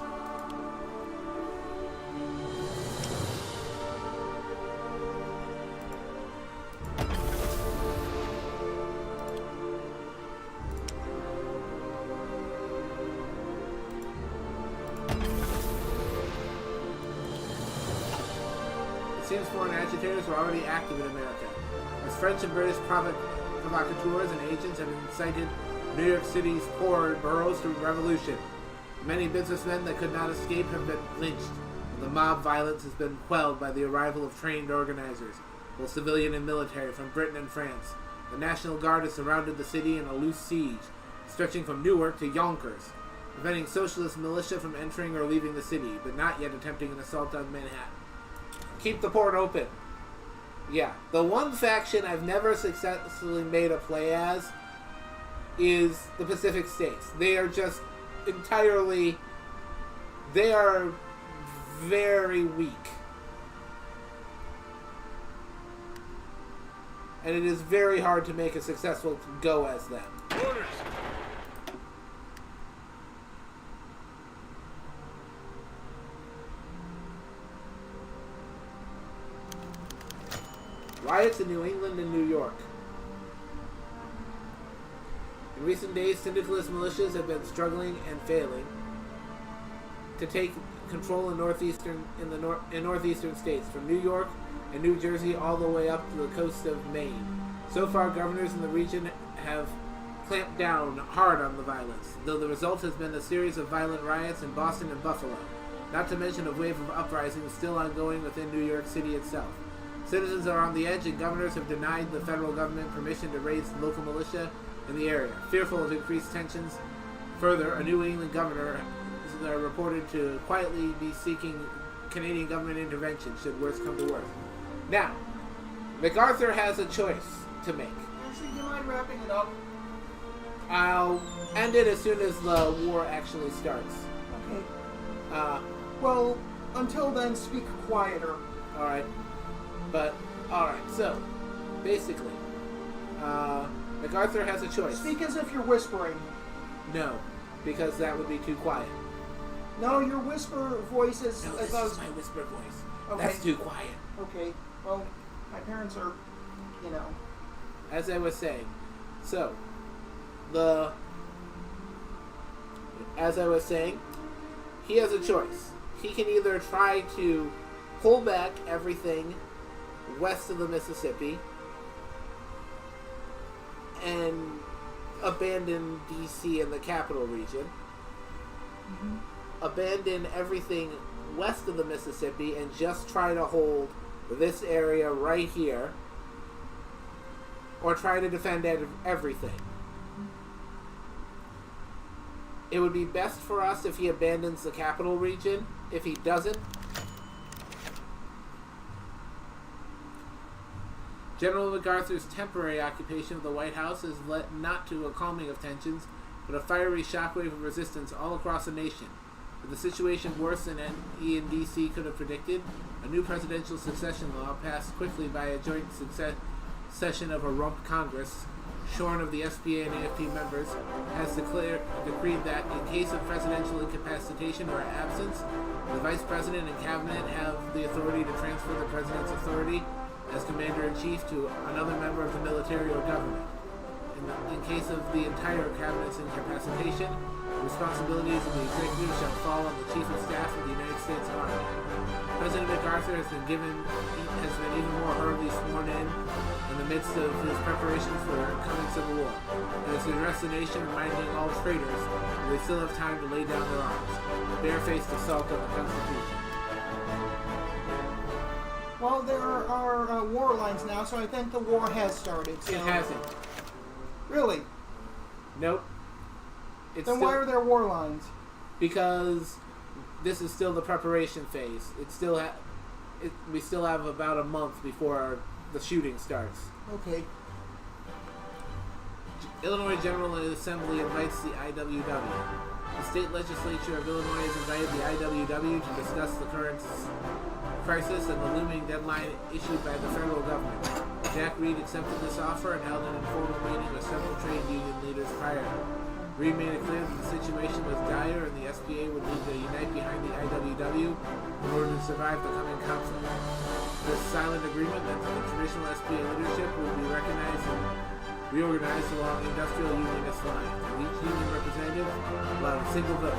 S2: It seems foreign agitators were already active in America, as French and British provocateurs and agents have incited New York City's poor boroughs to revolution. Many businessmen that could not escape have been lynched, and the mob violence has been quelled by the arrival of trained organizers, both civilian and military, from Britain and France. The National Guard has surrounded the city in a loose siege, stretching from Newark to Yonkers, preventing socialist militia from entering or leaving the city, but not yet attempting an assault on Manhattan. Keep the port open. Yeah, the one faction I've never successfully made a play as is the Pacific States. They are just entirely... They are very weak. And it is very hard to make a successful go as them.
S3: Orders.
S2: Riots in New England and New York. In recent days, syndicalist militias have been struggling and failing to take control in northeastern states, from New York and New Jersey all the way up to the coast of Maine. So far, governors in the region have clamped down hard on the violence, though the result has been a series of violent riots in Boston and Buffalo, not to mention a wave of uprisings still ongoing within New York City itself. Citizens are on the edge, and governors have denied the federal government permission to raise local militia in the area, fearful of increased tensions. Further, a New England governor is reported to quietly be seeking Canadian government intervention should worse come to worse. Now, MacArthur has a choice to make.
S1: Actually, do you mind wrapping it up?
S2: I'll end it as soon as the war actually starts.
S1: Okay. Well, until then, speak quieter.
S2: Alright. But, alright, so, basically, MacArthur has a choice.
S1: Speak as if you're whispering.
S2: No, because that would be too quiet.
S1: No, your whisper voice is...
S2: No, this is my whisper voice.
S1: Okay.
S2: That's too quiet.
S1: Okay, well, my parents are, you know...
S2: As I was saying, so, as I was saying, he has a choice. He can either try to pull back everything west of the Mississippi and abandon D.C. and the capital region.
S1: Mm-hmm.
S2: Abandon everything west of the Mississippi and just try to hold this area right here, or try to defend everything. It would be best for us if he abandons the capital region. If he doesn't, General MacArthur's temporary occupation of the White House has led not to a calming of tensions, but a fiery shockwave of resistance all across the nation. With the situation worse than he and D.C. could have predicted, a new presidential succession law passed quickly by a joint session of a rump Congress, shorn of the SPA and AFP members, has decreed that in case of presidential incapacitation or absence, the Vice President and Cabinet have the authority to transfer the President's authority as Commander-in-Chief to another member of the military or government. In case of the entire Cabinet's incapacitation, the responsibilities of the executive shall fall on the Chief of Staff of the United States Army. President MacArthur has been even more hurriedly sworn in the midst of his preparations for the coming Civil War, and has addressed the nation reminding all traitors that they still have time to lay down their arms. Barefaced assault on the Constitution.
S1: Well, there are war lines now, so I think the war has started. So.
S2: It hasn't.
S1: Really?
S2: Nope.
S1: Then why are there war lines?
S2: Because this is still the preparation phase. We still have about a month before the shooting starts.
S1: Okay.
S2: Illinois General Assembly invites the IWW. The state legislature of Illinois has invited the IWW to discuss the current crisis and the looming deadline issued by the federal government. Jack Reed accepted this offer and held an informal meeting with several trade union leaders prior. Reed made it clear that the situation was dire and the SPA would need to unite behind the IWW in order to survive the coming conflict. This silent agreement meant that the traditional SPA leadership would be recognized and reorganized along industrial unionist lines, and each union representative allowed a single vote.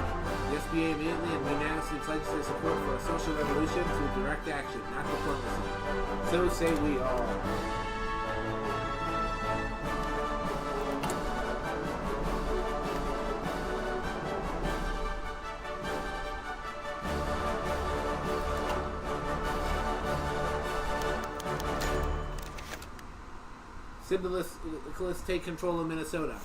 S2: The SPA immediately and unanimously pledged their support for a social revolution through direct action, not diplomacy. So say we all. Syndicalists take control of Minnesota.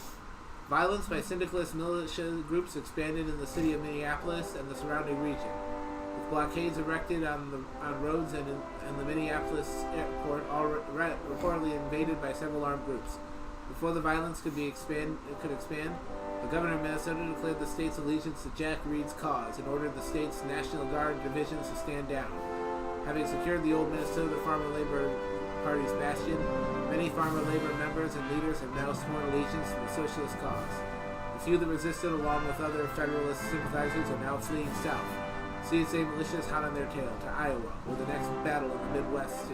S2: Violence by syndicalist militia groups expanded in the city of Minneapolis and the surrounding region, with blockades erected on roads and the Minneapolis airport, all reportedly invaded by several armed groups. Before the violence could expand, the governor of Minnesota declared the state's allegiance to Jack Reed's cause and ordered the state's National Guard divisions to stand down. Having secured the old Minnesota Farmer Labor Party's bastion, many farmer labor members and leaders have now sworn allegiance to the socialist cause. The few that resisted, along with other Federalist sympathizers, are now fleeing south. CSA militias hot on their tail to Iowa, where the next battle in the Midwest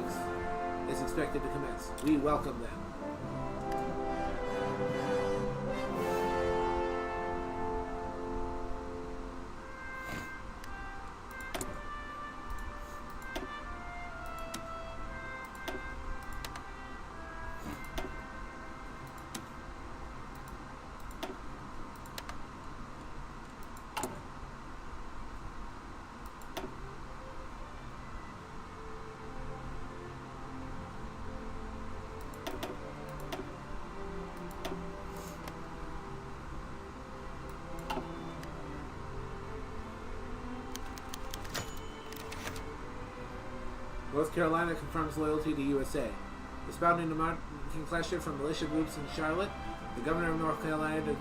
S2: is expected to commence. We welcome them. North Carolina confirms loyalty to USA. Responding to Martin Klesher from militia groups in Charlotte, the governor of North Carolina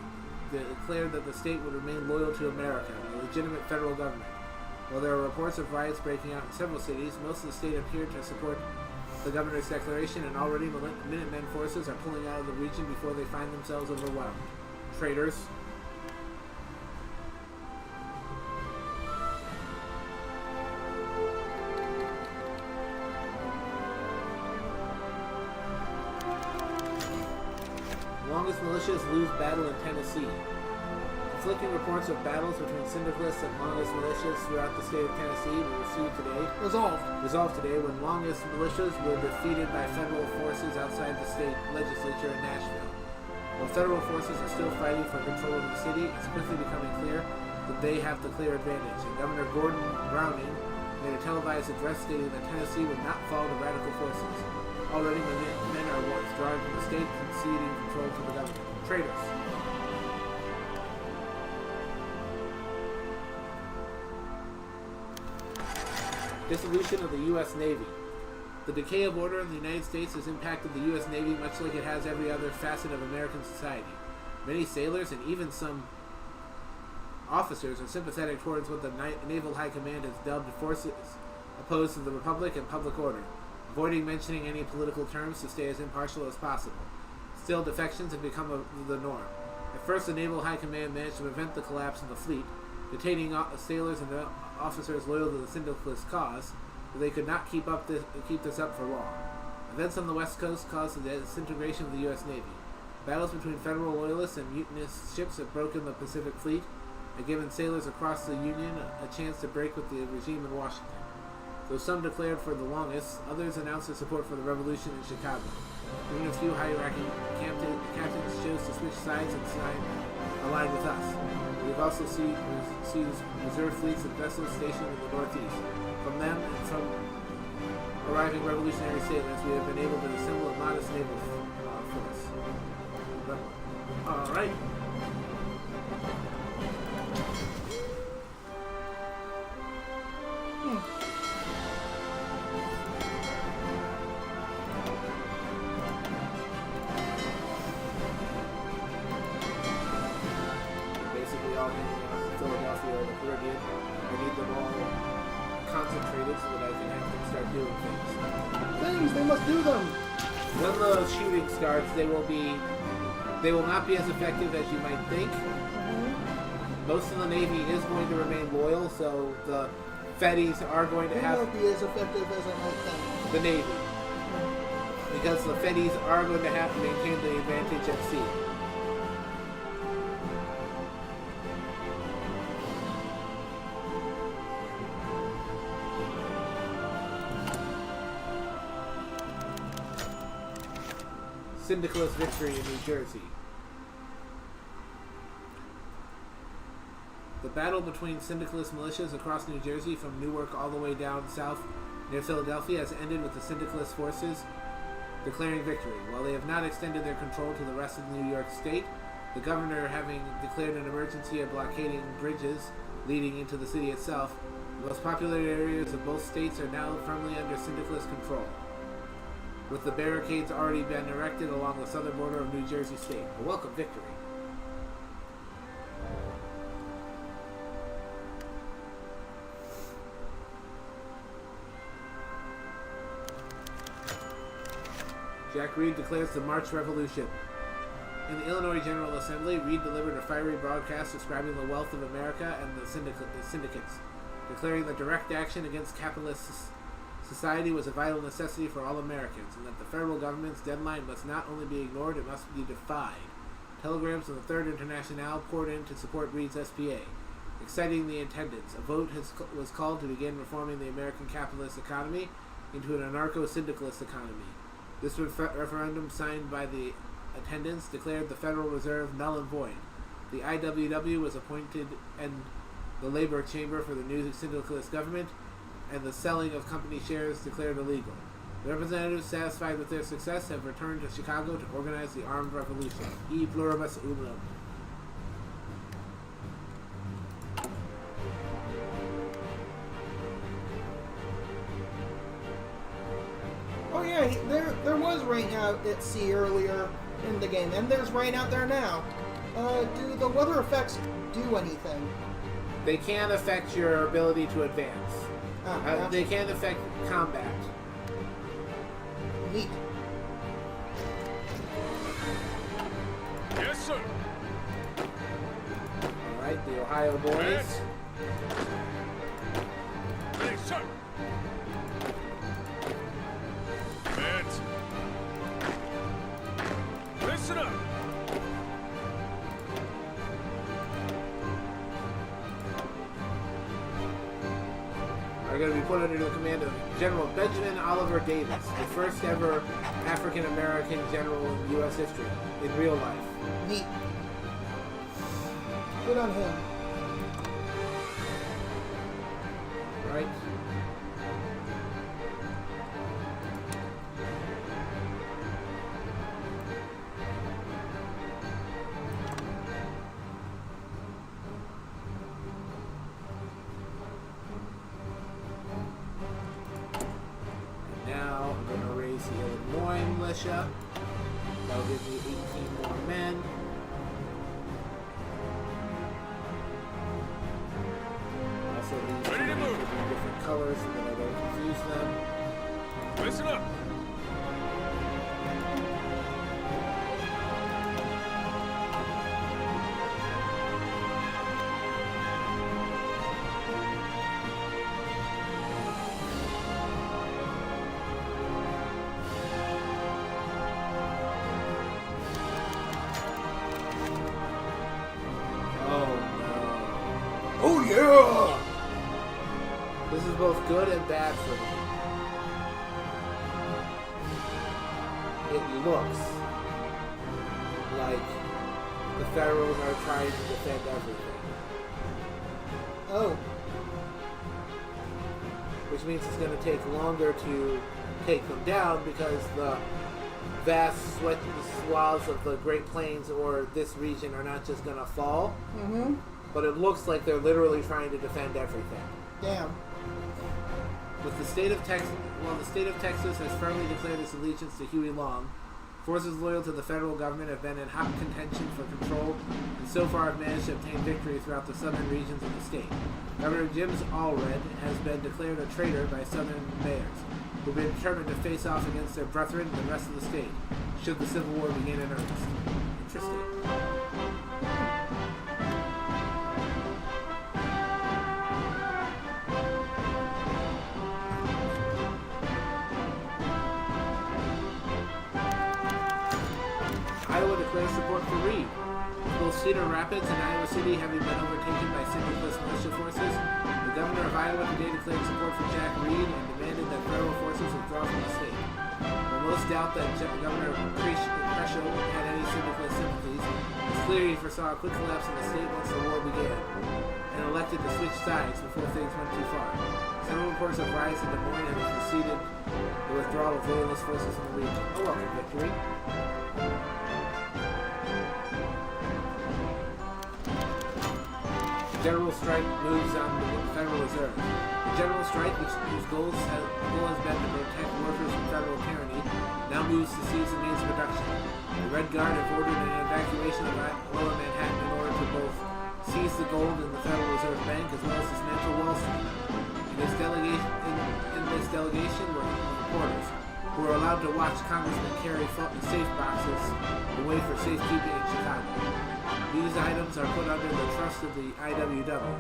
S2: declared that the state would remain loyal to America, a legitimate federal government. While there are reports of riots breaking out in several cities, most of the state appeared to support the governor's declaration, and already Minutemen forces are pulling out of the region before they find themselves overwhelmed. Traitors. Longest militias lose battle in Tennessee. Conflicting reports of battles between syndicalists and longest militias throughout the state of Tennessee were received today. Resolved today when longest militias were defeated by federal forces outside the state legislature in Nashville. While federal forces are still fighting for control of the city, it's quickly becoming clear that they have the clear advantage, and Governor Gordon Browning made a televised address stating that Tennessee would not fall to radical forces. Already, men are withdrawing from the state, conceding control to the government. Traitors. Dissolution of the U.S. Navy. The decay of order in the United States has impacted the U.S. Navy much like it has every other facet of American society. Many sailors and even some officers are sympathetic towards what the Naval High Command has dubbed forces opposed to the Republic and public order, avoiding mentioning any political terms to stay as impartial as possible. Still, defections have become the norm. At first, the Naval High Command managed to prevent the collapse of the fleet, detaining sailors and officers loyal to the syndicalist cause, but they could not keep this up for long. Events on the West Coast caused the disintegration of the U.S. Navy. Battles between federal loyalists and mutinous ships have broken the Pacific Fleet and given sailors across the Union a chance to break with the regime in Washington. Though some declared for the longest, others announced their support for the revolution in Chicago. Even a few high-ranking captains chose to switch sides and align with us. We have also seen reserve fleets and vessels stationed in the Northeast. From them and from arriving revolutionary sailors, we have been able to assemble a modest naval force. All right. Basically, all in Philadelphia or the Caribbean. I need them all concentrated so that I can have them start doing things.
S1: They must do them!
S2: When the shooting starts, they will not be as effective as you might think. Most of the Navy is going to remain loyal, so the Feddies are going to have...
S1: They won't be as effective as I might think.
S2: The Navy. Because the Feddies are going to have to maintain the advantage at sea. Syndicalist victory in New Jersey. The battle between syndicalist militias across New Jersey from Newark all the way down south near Philadelphia has ended with the syndicalist forces declaring victory. While they have not extended their control to the rest of New York State, the governor having declared an emergency of blockading bridges leading into the city itself, the most populated areas of both states are now firmly under syndicalist control, with the barricades already been erected along the southern border of New Jersey State. A welcome victory. Jack Reed declares the March Revolution. In the Illinois General Assembly, Reed delivered a fiery broadcast describing the wealth of America and the syndicates, declaring that direct action against capitalist society was a vital necessity for all Americans, and that the federal government's deadline must not only be ignored, it must be defied. Telegrams from the Third Internationale poured in to support Reed's SPA, exciting the attendance. A vote was called to begin reforming the American capitalist economy into an anarcho-syndicalist economy. This referendum, signed by the attendants, declared the Federal Reserve null and void. The IWW was appointed and the labor chamber for the new syndicalist government, and the selling of company shares declared illegal. The representatives, satisfied with their success, have returned to Chicago to organize the armed revolution. E pluribus unum.
S1: Oh yeah, there was rain out at sea earlier in the game, and there's rain out there now. Do the weather effects do anything?
S2: They can affect your ability to advance. They can affect combat.
S1: Neat.
S3: Yes, sir.
S2: Alright, the Ohio boys.
S3: Ready, sir. Advance. Listen up.
S2: Are going to be put under the command of General Benjamin Oliver Davis, the first ever African American general in U.S. history, in real life.
S1: Neat. Good on him.
S2: Right? militia. That'll give me 18 more men. Also, these
S3: Ready to move.
S2: will be different colors so that I don't confuse them.
S3: Listen up.
S1: Oh yeah!
S2: This is both good and bad for me. It looks like the Pharaohs are trying to defend everything.
S1: Oh.
S2: Which means it's going to take longer to take them down because the vast swaths of the Great Plains or this region are not just going to fall.
S1: Mm-hmm.
S2: But it looks like they're literally trying to defend everything.
S1: Damn.
S2: With the state of Texas, the state of Texas has firmly declared its allegiance to Huey Long, forces loyal to the federal government have been in hot contention for control, and so far have managed to obtain victory throughout the southern regions of the state. Governor Jim Allred has been declared a traitor by southern mayors, who have been determined to face off against their brethren in the rest of the state, should the Civil War begin in earnest. Interesting. Iowa declares support for Reed. Both Cedar Rapids and Iowa City having been overtaken by syndicalist militia forces, the governor of Iowa today declared support for Jack Reed and demanded that federal forces withdraw from the state. While most doubt that Governor Crescio had any syndicalist sympathies, it's clear he foresaw a quick collapse in the state once the war began, and elected to switch sides before things went too far. Several reports of riots in Des Moines have preceded the withdrawal of loyalist forces from the region. A welcome victory. General strike moves on the Federal Reserve. The general strike, whose goal has been to protect workers from federal tyranny, now moves to seize the means of production. The Red Guard have ordered an evacuation of Lower Manhattan in order to both seize the gold in the Federal Reserve Bank as well as dismantle Wall Street. In this delegation were reporters who were allowed to watch Congressmen carry safe boxes away for safekeeping in Chicago. These items are put under the trust of the IWW,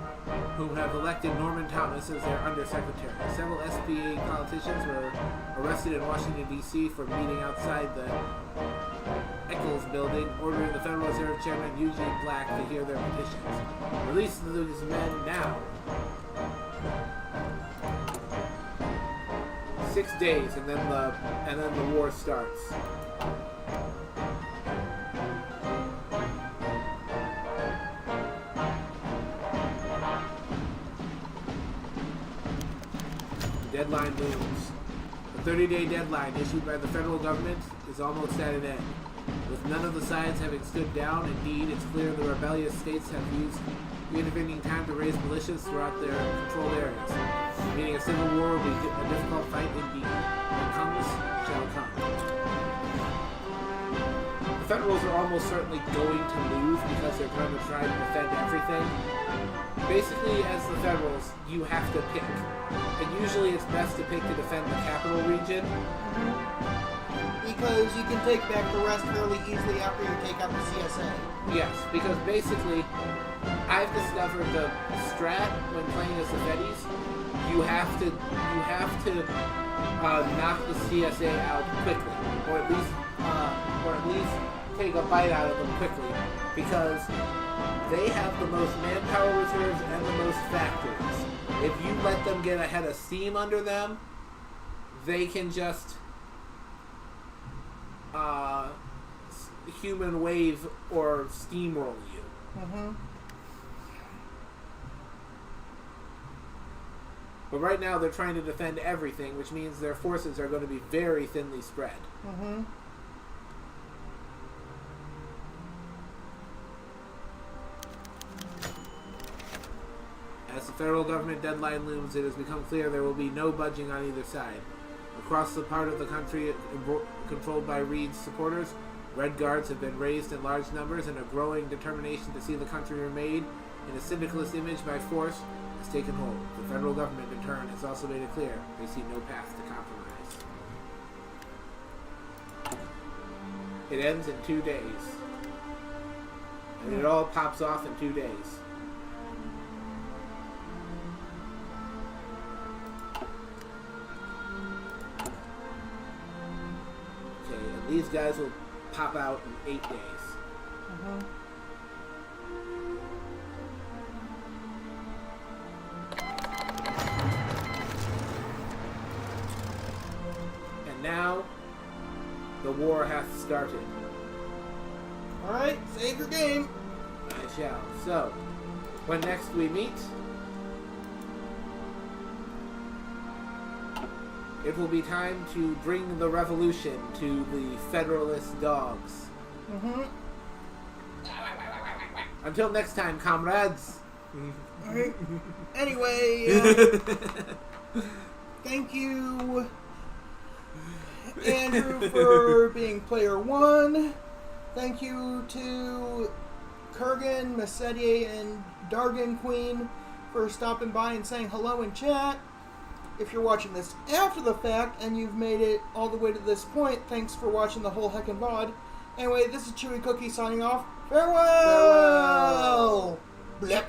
S2: who have elected Norman Thomas as their undersecretary. Several SPA politicians were arrested in Washington, D.C. for meeting outside the Eccles building, ordering the Federal Reserve Chairman Eugene Black to hear their petitions. Release these men now. 6 days, and then the war starts. Deadline looms. The 30-day deadline issued by the federal government is almost at an end. With none of the sides having stood down, indeed, it's clear the rebellious states have used the intervening time to raise militias throughout their controlled areas, meaning a civil war will be a difficult fight indeed. What comes shall come. The Federals are almost certainly going to lose because they're going to try to defend everything. Basically, as the Federals, you have to pick. And usually it's best to pick to defend the capital region.
S1: Because you can take back the rest fairly easily after you take out the CSA.
S2: Yes, because basically, I've discovered the strat when playing as the Feddies. You have to knock the CSA out quickly, or at least take a bite out of them quickly, because they have the most manpower reserves and the most factories. If you let them get ahead of steam under them, they can just human wave or steamroll you.
S1: Mm-hmm.
S2: But right now they're trying to defend everything, which means their forces are going to be very thinly spread.
S1: Mm-hmm.
S2: As the federal government deadline looms, it has become clear there will be no budging on either side. Across the part of the country controlled by Reed's supporters, Red Guards have been raised in large numbers, and a growing determination to see the country remade in a syndicalist image by force has taken hold. The federal government, in turn, has also made it clear they see no path to compromise. It ends in 2 days. And it all pops off in 2 days. Okay, and these guys will pop out in 8 days. And now, the war hath started.
S1: Alright, save your game.
S2: I shall. So, when next we meet, it will be time to bring the revolution to the Federalist dogs. Until next time, comrades.
S1: Alright. Anyway, thank you, Andrew, for being player 1. Thank you to Kurgan, Massetti, and Dargan Queen for stopping by and saying hello in chat. If you're watching this after the fact and you've made it all the way to this point, thanks for watching the whole heckin' VOD. Anyway, this is Chewy Cookie signing off. Farewell! Blip.